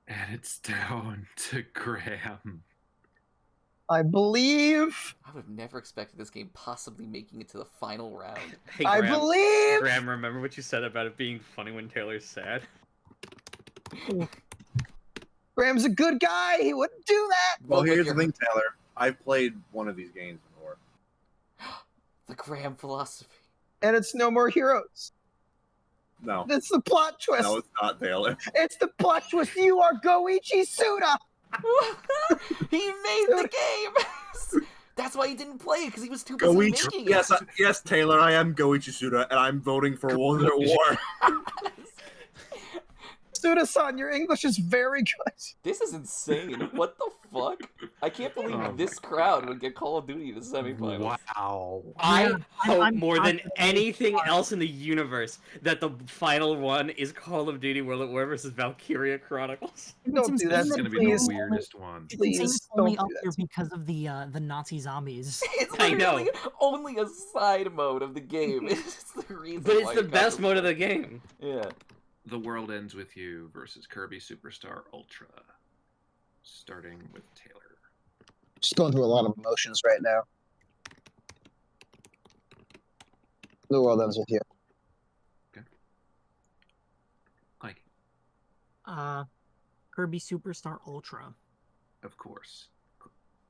And it's down to Graham. I believe. I would have never expected this game possibly making it to the final round. Hey, I Graham, believe. Graham, remember what you said about it being funny when Taylor's sad? Graham's a good guy. He wouldn't do that. Well, Vote with here's your- the thing, Taylor. I've played one of these games before. The Graham philosophy. And it's No More Heroes. No. That's the plot twist. No, it's not, Taylor. It's the plot twist. You are Goichi Suda. He made the game! That's why he didn't play it, because he was too busy making it. Yes, Taylor, I am Goichi Suda, and I'm voting for World at War. Suda-san, your English is very good. This is insane. What the fuck? I can't believe this crowd would get Call of Duty to semifinals. Wow. I hope I'm more than confident anything else in the universe that the final one is Call of Duty World at War versus Valkyria Chronicles. Don't do that. This is gonna be the Please. weirdest one. It's insane Please it's only don't up do here that. because of the Nazi zombies. It's I know. literally only a side mode of the game. It's the reason But it's why the it got best this mode of far. the game. Yeah. The World Ends With You versus Kirby Superstar Ultra. Starting with Taylor. Just going through a lot of emotions right now. The world ends with you. Like, Kirby Superstar Ultra. of course.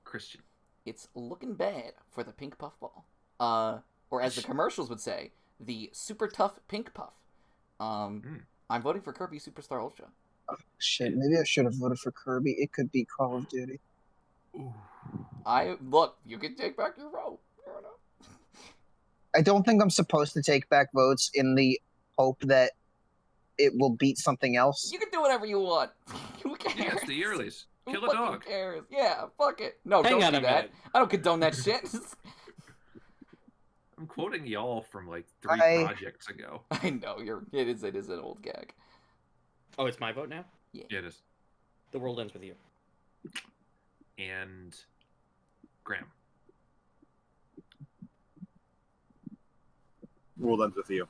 Christian. It's looking bad for the pink puffball. Or as the commercials would say, the super tough pink puff. I'm voting for Kirby Superstar Ultra. Oh, shit, maybe I should have voted for Kirby. It could be Call of Duty. Ooh. Look, you can take back your vote. Fair enough. I don't think I'm supposed to take back votes in the hope that it will beat something else. You can do whatever you want. Who cares? Yeah, it's the Yearlies. Who Kill a fucking dog. cares? Yeah, fuck it. No, Hang don't on do a that. minute. I don't condone that shit. I'm quoting y'all from like 3 I- projects ago. I know it is an old gag. Oh, it's my vote now? Yeah, it is. The world ends with you. And Graham. World ends with you.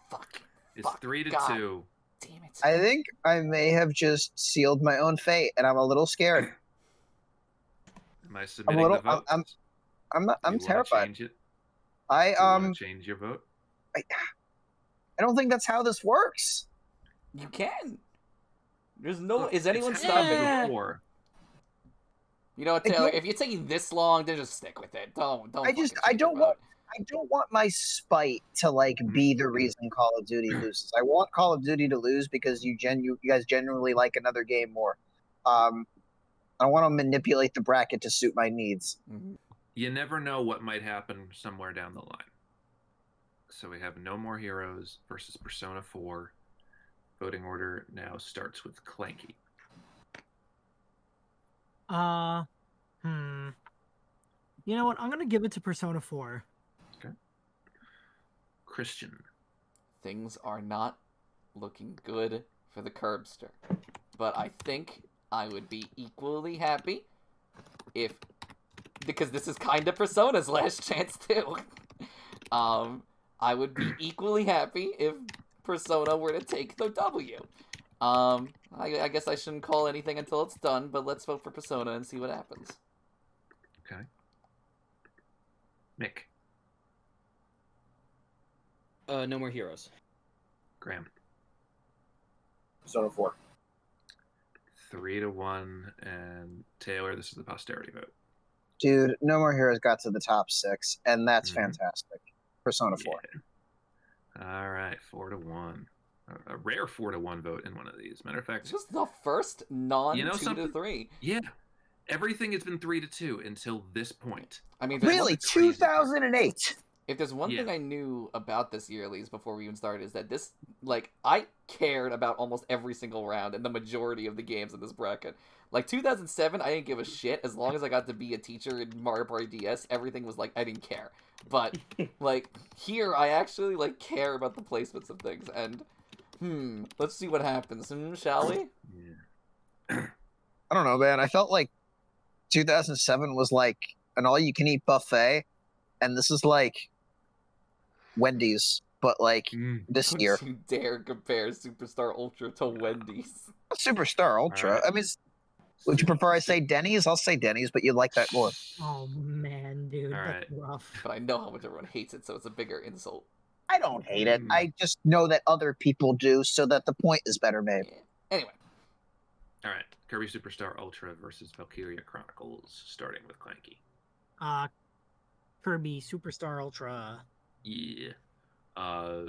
Fuck. It's Fuck, 3 to God. 2. Damn it. I think I may have just sealed my own fate, and I'm a little scared. Am I submitting little- the vote? I'm not. I'm You wanna terrified. Change it? I You wanna change your vote? I don't think that's how this works. You can. There's no. Look, Is anyone it's stopping? happened before. You know what, I Taylor? don't- If you're taking this long, then just stick with it. Don't. I just- fucking I change your don't want- vote. I don't want my spite to like be the reason Call of Duty loses. I want Call of Duty to lose because you guys genuinely like another game more. I want to manipulate the bracket to suit my needs. Mhm. You never know what might happen somewhere down the line. So we have No More Heroes versus Persona 4. Voting order now starts with Clanky. You know what? I'm gonna give it to Persona 4. Christian. Things are not looking good for the Curbster, but I think I would be equally happy if, because this is kind of Persona's last chance too. I would be equally happy if Persona were to take the W. I guess I shouldn't call anything until it's done, but let's vote for Persona and see what happens. Okay. Mick. No More Heroes. Graham. Persona 4. 3 to 1. And Taylor, this is the posterity vote. Dude, No More Heroes got to the top 6, and that's Mhm. fantastic. Persona 4. Yeah. All right, 4 to 1. A rare 4 to 1 vote in one of these. Matter of fact, This was the first non You know 2 to something? 3. yeah, everything has been 3 to 2 until this point. I mean, there's one- Really? That's crazy. 2008? if there's one thing Yeah. I knew about this Yearlies before we even started, is that this, like, I cared about almost every single round and the majority of the games in this bracket. Like, 2007, I didn't give a shit. As long as I got to be a teacher in Mario Party DS, everything was like, I didn't care. But, like, here, I actually, like, care about the placements of things, and, let's see what happens, shall we? Yeah. I don't know, man. I felt like 2007 was like an all-you-can-eat buffet, and this is like Wendy's, but like this Don't year. you dare compare Superstar Ultra to Wendy's. Superstar Ultra. Alright. I mean, would you prefer I say Denny's? I'll say Denny's, but you like that more. Oh man, dude, All that's right. rough. But I know how much everyone hates it, so it's a bigger insult. I don't hate it. Mm. I just know that other people do, so that the point is better made. Yeah. Anyway, All right, Kirby Superstar Ultra versus Valkyria Chronicles, starting with Clanky. Kirby Superstar Ultra. Yeah.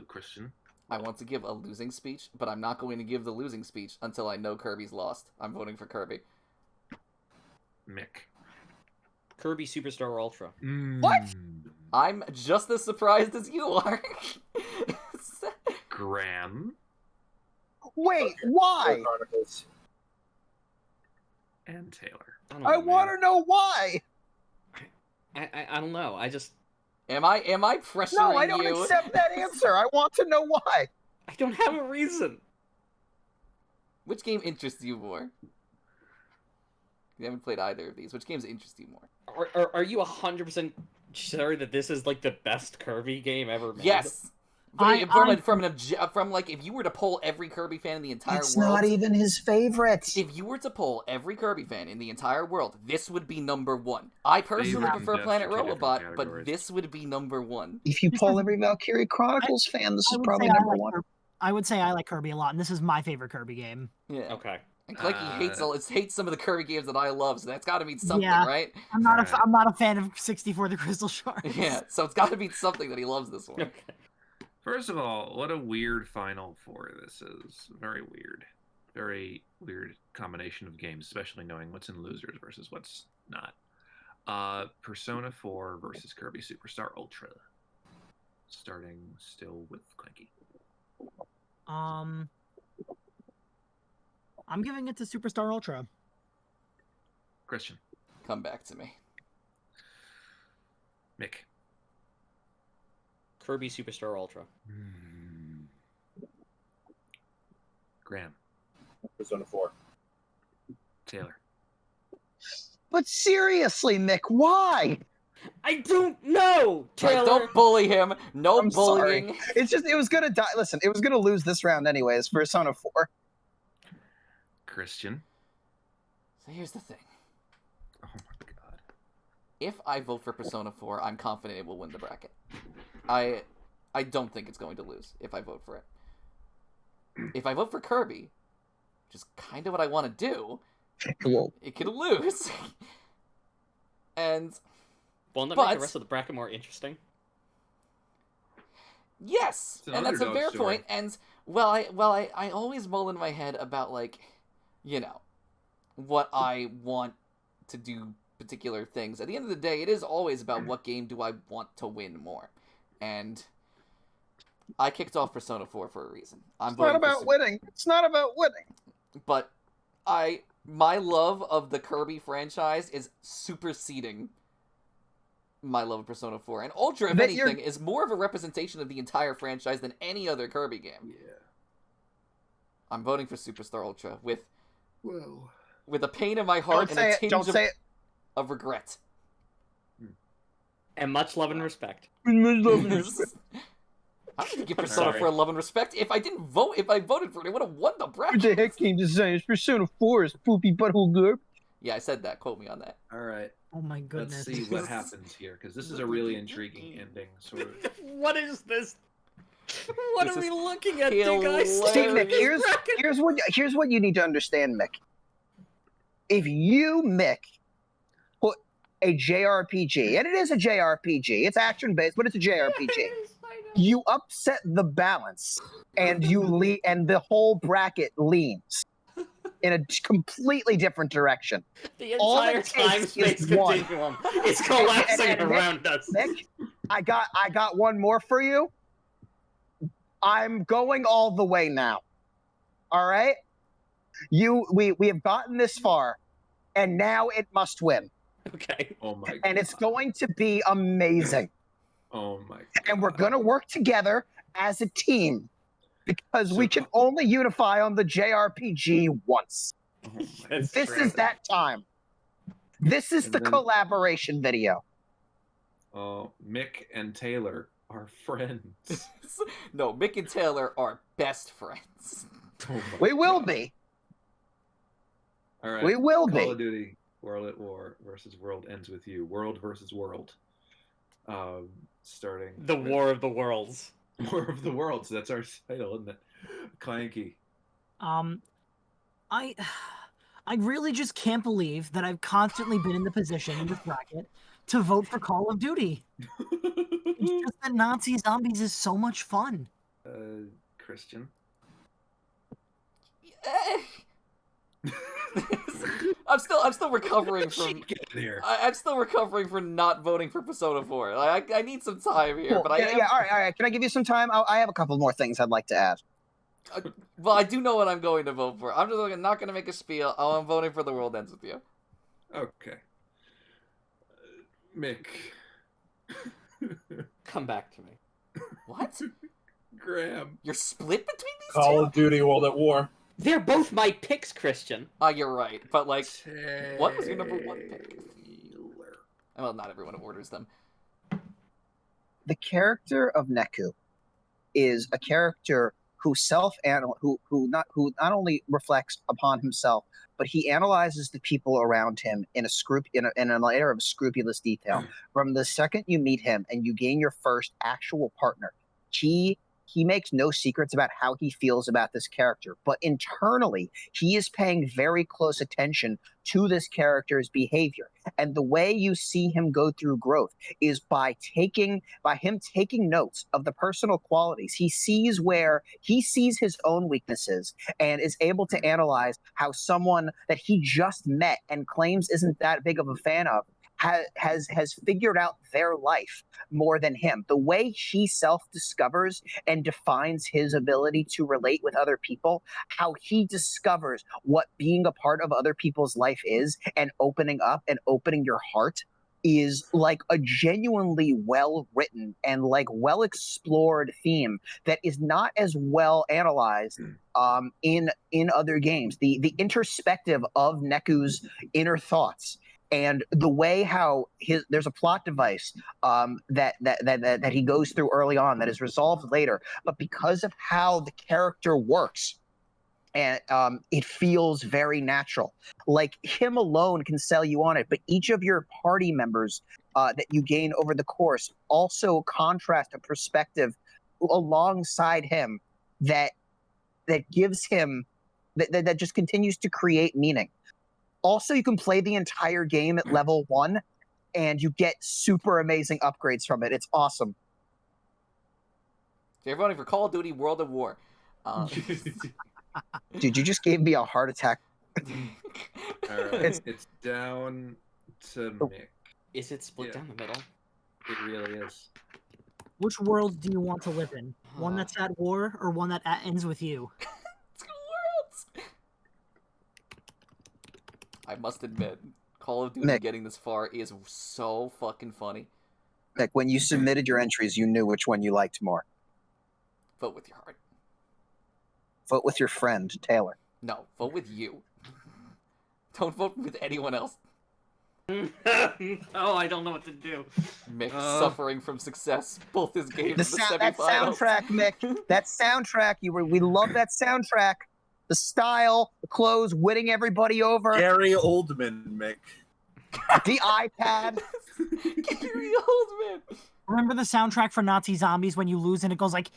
Christian. I want to give a losing speech, but I'm not going to give the losing speech until I know Kirby's lost. I'm voting for Kirby. Mick. Kirby Superstar Ultra. What? I'm just as surprised as you are. Graham. Wait, why? Chronicles. And Taylor. don't know, I man. want to know why. I don't know. I just Am I pressuring you? No, I don't accept that answer. I want to know why. I don't have a reason. Which game interests you more? You haven't played either of these. Which games interest you more? Are you 100% sure that this is like the best Kirby game ever made? Yes. From like, if you were to poll every Kirby fan in the entire It's world, not even his favorite. if you were to poll every Kirby fan in the entire world, this would be number one. I personally Favorite prefer and Planet best are two Robot, different but categories. this would be number one. If you poll every Valkyria Chronicles fan, this is probably number one. I would say I like Kirby a lot, and this is my favorite Kirby game. Yeah. Okay. And Clanky hates some of the Kirby games that I love, so that's got to mean something, Yeah. right? I'm not a fan of 64 the Crystal Shards. Yeah, so it's got to be something that he loves this one. Okay. First of all, what a weird Final Four this is. Very weird. Very weird combination of games, especially knowing what's in losers versus what's not. Persona 4 versus Kirby Superstar Ultra. Starting still with Clanky. I'm giving it to Superstar Ultra. Christian. Come back to me. Mick. Kirby Superstar Ultra. Graham. Persona 4. Taylor. But seriously, Mick, why? I don't know, Taylor. Don't bully him. No I'm bullying. sorry. It's just, it was gonna die. Listen, it was gonna lose this round anyways. Persona 4. Christian. So here's the thing. Oh my god. If I vote for Persona 4, I'm confident it will win the bracket. I don't think it's going to lose if I vote for it. If I vote for Kirby, which is kind of what I want to do, it could lose. And Won't that but- make the rest of the bracket more interesting? yes, It's an and that's a underdog fair story. point. And I always mull in my head about, like, you know, what I want to do particular things. At the end of the day, it is always about what game do I want to win more. And I kicked off Persona 4 for a reason. It's not about winning. It's not about winning. But my love of the Kirby franchise is superseding my love of Persona 4. And Ultra, if That you're- anything, is more of a representation of the entire franchise than any other Kirby game. Yeah. I'm voting for Superstar Ultra with Whoa. a pain in my heart Don't and say a it. tinge Don't say it. of regret. And much love and respect. I'm gonna give Persona Sorry. 4 love and respect. If I voted for it, it would have won the What bracket. the heck game design is Persona 4 is poopy butthole garbage. Yeah, I said that. Quote me on that. All right. Oh my goodness. Let's see what happens here, because this is a really intriguing ending. Sort of. What is this? What This are we is looking at, you guys? hilarious. See, Mick, here's what you need to understand, Mick. If you, Mick, put a JRPG, and it is a JRPG, it's action-based, but it's a JRPG. You upset the balance, and and the whole bracket leans in a completely different direction. The All entire it takes time-space is one. continuum is collapsing And Nick- around us. Nick, I got one more for you. I'm going all the way now. All right? We have gotten this far, and now it must win. Okay. Oh my. And it's going to be amazing. Oh my. And we're going to work together as a team because we can only unify on the JRPG once. That's This true. is that time. This is And the then- collaboration video. Oh, Mick and Taylor are friends. No, Mick and Taylor are best friends. Oh my We will God. be. All right. We will Call of be. Duty World at War versus World Ends with You. World versus World. Starting The with War of the Worlds. War of the Worlds. That's our title, isn't it? Clanky. I really just can't believe that I've constantly been in the position in this bracket to vote for Call of Duty. It's just that Nazi Zombies is so much fun. Christian. I'm still recovering from. Get in here. I'm still recovering from not voting for Persona 4. Like, I need some time here, Cool. but I Yeah, am, yeah, all right. Can I give you some time? I have a couple more things I'd like to add. well, I do know what I'm going to vote for. I'm just not going to make a spiel. Oh, I'm voting for The World Ends with You. Okay. Mick. Come back to me. What? Graham. You're split between these Call two? of Duty World at War. They're both my picks, Christian. Oh, you're right. But, like, what was your number one pick? Well, not everyone orders them. The character of Neku is a character who who not only reflects upon himself, but he analyzes the people around him in a layer of scrupulous detail. From the second you meet him and you gain your first actual partner, he makes no secrets about how he feels about this character, but internally he is paying very close attention to this character's behavior. And the way you see him go through growth is by him taking notes of the personal qualities. He sees his own weaknesses and is able to analyze how someone that he just met and claims isn't that big of a fan of has figured out their life more than him. The way he self-discovers and defines his ability to relate with other people, how he discovers what being a part of other people's life is, and opening up and opening your heart is like a genuinely well-written and like well-explored theme that is not as well analyzed in other games. The introspective of Neku's inner thoughts and the way how there's a plot device that he goes through early on that is resolved later, but because of how the character works, and it feels very natural. Like him alone can sell you on it, but each of your party members that you gain over the course also contrast a perspective alongside him that gives him that just continues to create meaning. Also, you can play the entire game at level 1, and you get super amazing upgrades from it. It's awesome. So everybody, for Call of Duty World at War. Dude, you just gave me a heart attack. All right, it's down to Mick. Is it split down the middle? It really is. Which world do you want to live in? One that's at war or one that ends with you? Worlds. I must admit, Call of Duty Mick. getting this far is so fucking funny. Like when you submitted your entries, you knew which one you liked more. Vote with your heart. Vote with your friend, Taylor. No, vote with you. Don't vote with anyone else. Oh, I don't know what to do. Mick suffering from success. Both his games in the That semifinals. soundtrack, Mick. That soundtrack. We love that soundtrack. The style, the clothes, winning everybody over. Gary Oldman, Mick. The iPad. Gary Oldman. Remember the soundtrack for Nazi Zombies when you lose and it goes like...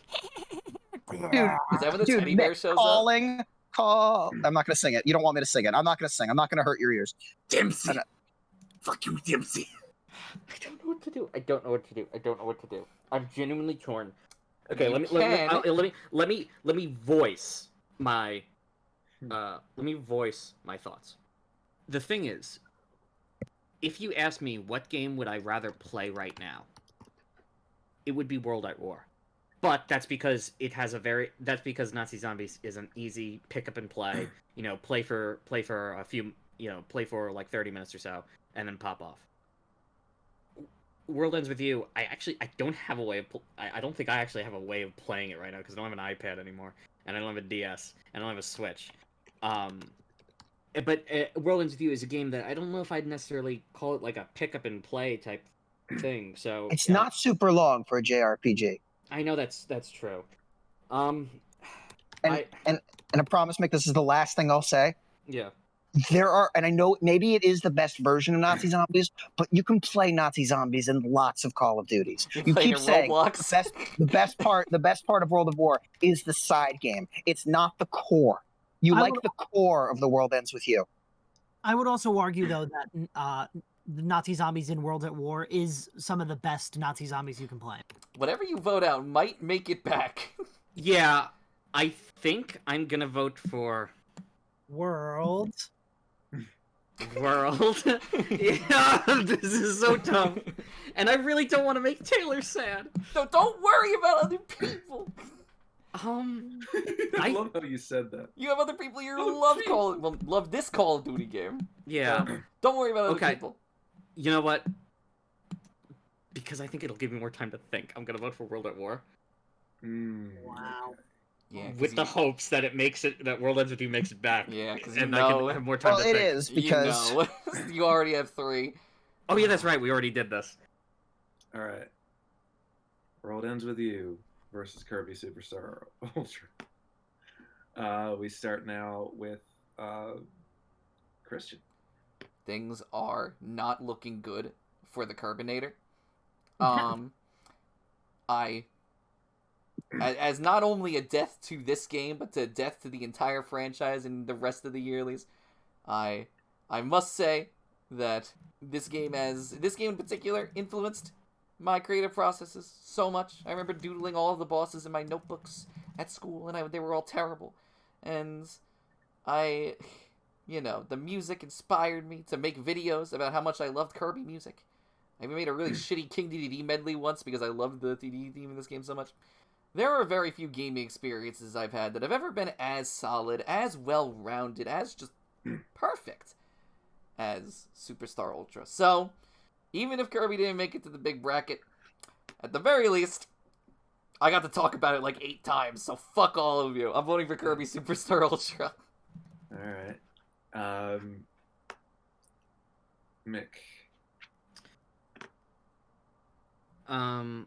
Dude, Is that when the dude, teddy bear Mick, shows calling, call. I'm not gonna sing it. You don't want me to sing it. I'm not gonna sing. I'm not gonna hurt your ears. Dempsey. Fuck you, Dempsey. I don't know what to do. I don't know what to do. I don't know what to do. I'm genuinely torn. Okay, let me voice my thoughts. The thing is, if you ask me what game would I rather play right now, it would be World at War. But that's because that's because Nazi Zombies is an easy pick up and play. You know, play for a few. You know, play for like 30 minutes or so, and then pop off. World Ends With You. I don't have a way of. I don't think I actually have a way of playing it right now because I don't have an iPad anymore, and I don't have a DS, and I don't have a Switch. But World Ends With You is a game that I don't know if I'd necessarily call it like a pick up and play type thing. So It's not super long for a JRPG. I know that's true. And I promise, Mick, this is the last thing I'll say. Yeah. There are, and I know maybe it is the best version of Nazi Zombies, but you can play Nazi Zombies in lots of Call of Duties. You keep saying the best part of World of War is the side game. It's not the core. You like the core of The World Ends With You. I would also argue, though, that the Nazi Zombies in World at War is some of the best Nazi Zombies you can play. Whatever you vote out might make it back. Yeah, I think I'm gonna vote for World. Yeah, this is so tough. And I really don't want to make Taylor sad. So don't worry about other people. I love how you said that. You have other people you Oh, love this Call of Duty game. Yeah. Don't worry about other Okay. people. You know what? Because I think it'll give me more time to think. I'm gonna vote for World at War. Wow. Yeah, With the hopes that that World Ends With You makes it back. Yeah, because and I can have more time Well, to it think. is because you know, you already have 3. Oh yeah, that's right. We already did this. All right. World Ends With You versus Kirby Superstar Ultra. We start now with Christian. Things are not looking good for the Curbinator. As not only a death to this game, but a death to the entire franchise and the rest of the Yearlies, I must say that this game in particular influenced my creative processes so much. I remember doodling all of the bosses in my notebooks at school, and they were all terrible. And the music inspired me to make videos about how much I loved Kirby music. I even made a really shitty King DDD medley once because I loved the DDD theme in this game so much. There are very few gaming experiences I've had that have ever been as solid, as well-rounded, as just perfect as Superstar Ultra. So, even if Kirby didn't make it to the big bracket, at the very least, I got to talk about it like 8 times, so fuck all of you. I'm voting for Kirby Superstar Ultra. Alright. Mick. Oh,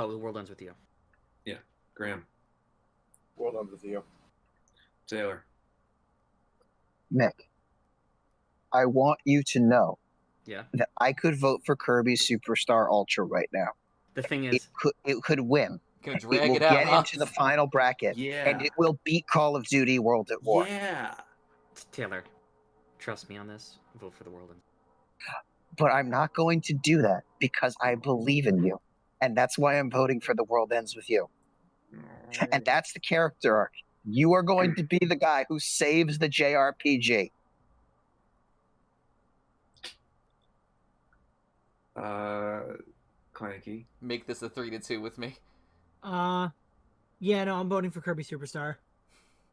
The World Ends With You. Yeah. Graham. World Ends With You. Taylor. Mick, I want you to know Yeah. that I could vote for Kirby Superstar Ultra right now. The thing is, It could win. Gonna It drag will it out, get huh? into the final bracket, Yeah. and it will beat Call of Duty World at War. Yeah. Taylor, trust me on this. Vote for The World Ends. But I'm not going to do that because I believe in you. And that's why I'm voting for The World Ends With You. And that's the character arc. You are going to be the guy who saves the JRPG. Clanky. Make this a 3-2 with me. Yeah, no, I'm voting for Kirby Superstar.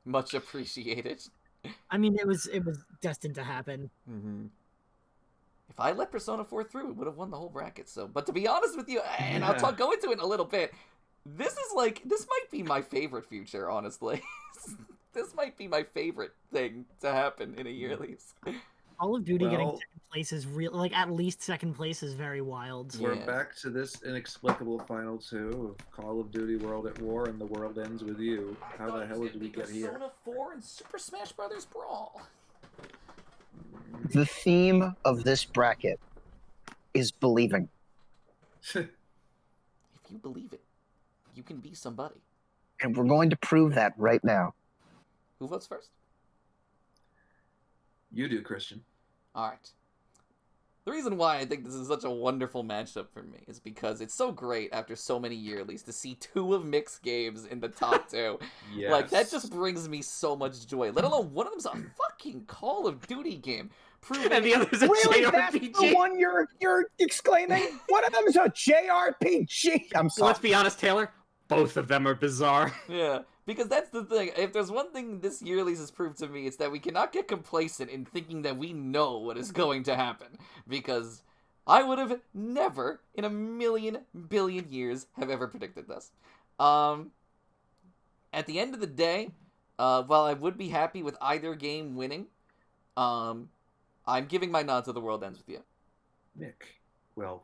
Much appreciated. I mean, it was destined to happen. Mm-hmm. If I let Persona 4 through, it would have won the whole bracket. But to be honest with you, and I'll go into it in a little bit, this might be my favorite future, honestly. This might be my favorite thing to happen in a Yearlies. Call of Duty getting second place is at least second place is very wild. We're back to this inexplicable final 2 of Call of Duty World at War and The World Ends With You. How the hell did we get here? Persona 4 and Super Smash Bros. Brawl. The theme of this bracket is believing. If you believe it, you can be somebody. And we're going to prove that right now. Who votes first? You do, Christian. All right. The reason why I think this is such a wonderful matchup for me is because it's so great after so many Yearlies to see 2 of Mick's games in the top 2. Yes. Like, that just brings me so much joy. Let alone one of them's a fucking Call of Duty game. And the other's a Really? That's JRPG. the one you're exclaiming? One of them is a JRPG. I'm sorry. Let's be honest, Taylor. Both of them are bizarre. Yeah, because that's the thing. If there's one thing this Yearlies has proved to me, it's that we cannot get complacent in thinking that we know what is going to happen. Because I would have never, in a million billion years, have ever predicted this. At the end of the day, while I would be happy with either game winning, I'm giving my nod to The World Ends With You. Nick. Well,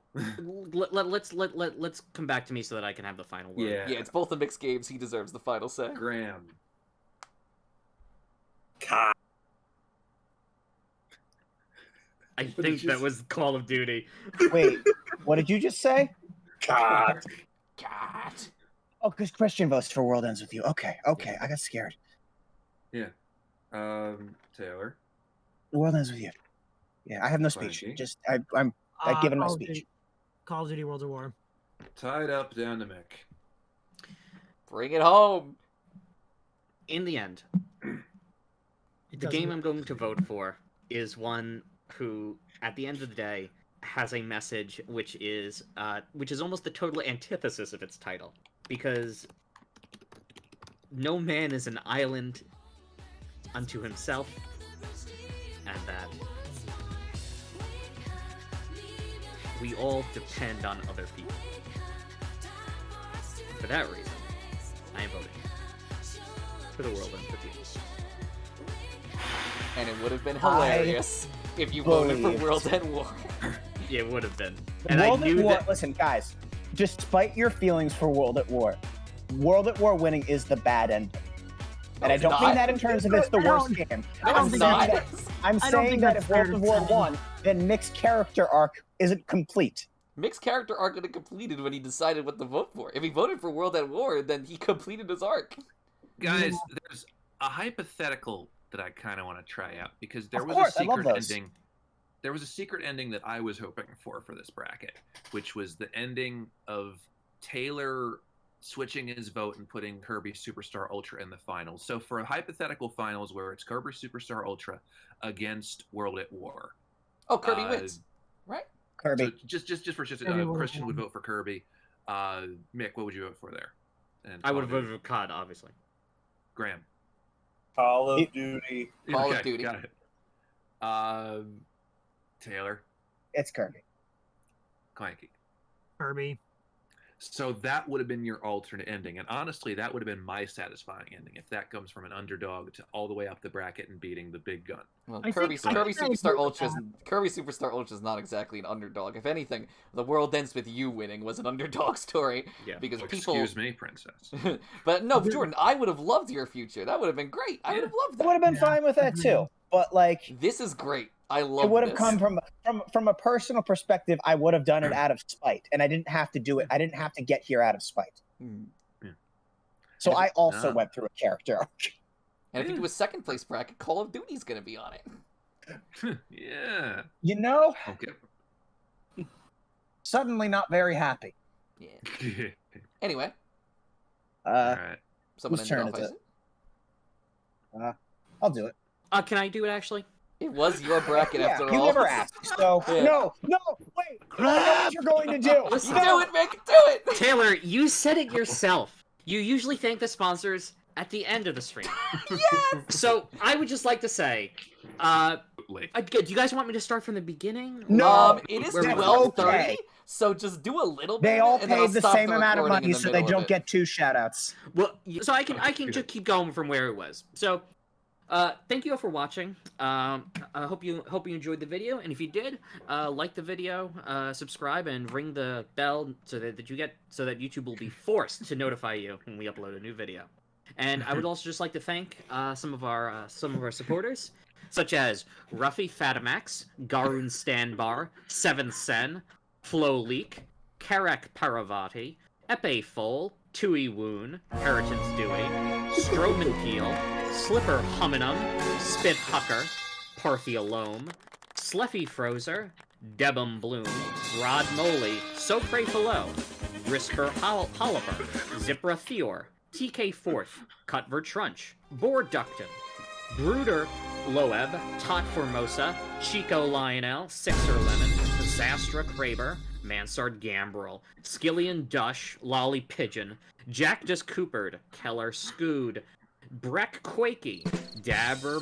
let's come back to me so that I can have the final word. Yeah. Yeah, it's both the mixed games. He deserves the final say. Graham. I think that was Call of Duty. Wait, what did you just say? God. Oh, because Christian votes for World Ends With You. Okay, I got scared. Yeah. Taylor. The World Ends With You. Yeah, I have no speech. Clanky. Just I've given my Call of speech. Duty- Call of Duty World at War. Tied up down to Mick. Bring it home. In the end, It the doesn't game matter. I'm going to vote for is one who, at the end of the day, has a message which is almost the total antithesis of its title. Because no man is an island unto himself, and that we all depend on other people. For that reason, I am voting for the world and for people. And it would have been hilarious if you voted for World at War. Yeah, it would have been. And World I knew at War, that. listen, guys, despite your feelings for World at War winning is the bad ending. And I don't mean that in terms of it's the worst game. I'm saying that if World at War won, then Mick's character arc isn't complete. Mick's character arc would have completed when he decided what to vote for. If he voted for World at War, then he completed his arc. Guys, there's a hypothetical that I kind of want to try out because there was course, a I love secret those. ending. There was a secret ending that I was hoping for this bracket, which was the ending of Taylor switching his vote and putting Kirby Superstar Ultra in the finals. So for a hypothetical finals where it's Kirby Superstar Ultra against World at War. Oh, Kirby wins, right? Kirby. So just for Christian would vote for Kirby. Mick, what would you vote for there? And I would have voted for COD, obviously. Graham. Call of Duty. Call of Duty. Got it. Taylor. It's Kirby. Clanky. Kirby. So that would have been your alternate ending, and honestly, that would have been my satisfying ending if that comes from an underdog to all the way up the bracket and beating the big gun. Well, I Kirby think I Superstar agree with Ultra is not exactly an underdog. If anything, the world ends with you winning was an underdog story. Yeah. Because Excuse me, princess. But no, Jordan, I would have loved your future. That would have been great. I would have loved I that. would have been fine with that too. But like, This is great. I love it would have this. come from a personal perspective. I would have done it out of spite, and I didn't have to do it. I didn't have to get here out of spite. Hmm. So I also No. went through a character arc. And if you do a second place bracket, Call of Duty's going to be on it. Yeah. You know, Okay. suddenly not very happy. Yeah. Anyway, All right. someone Whose ended turn off, is I it? I'll do it. Can I do it, actually? It was your bracket after you all. never asked. So Yeah. no, wait. I know what you're going to do. Listen, You do it, Mick. Do it. Taylor, you said it yourself. You usually thank the sponsors at the end of the stream. Yes. So I would just like to say, Late. do you guys want me to start from the beginning? No, It is We're 12:30, okay. so just do a little bit. They all and then I'll paid the stop same amount of recording in money, the so they middle of don't it. get 2 shoutouts. Well, so I can just keep going from where it was. So, thank you all for watching. I hope you enjoyed the video, and if you did, like the video, subscribe, and ring the bell so that YouTube will be forced to notify you when we upload a new video. And I would also just like to thank some of our supporters, such as Ruffy Fatamax, Garun Stanbar, Seven Sen, Flo Leak, Karek Paravati, Epe Fole, Tui Woon, Heritance Dewey, Stroman Peel, Slipper Hominum, Spit Hucker, Parthia Loam, Sleffy Frozer, Debum Bloom, Rod Moley, Sopre Falo, Risper Holliver, Zipra Fior, TK Fourth, Cutver Trunch, Boar Ducton, Brooder Loeb, Tot Formosa, Chico Lionel, Sixer Lemon, Zastra Kraber, Mansard Gambrel, Skillian Dush, Lolly Pigeon, Jack Coopered, Keller Scood, Breck Quakey, Dabber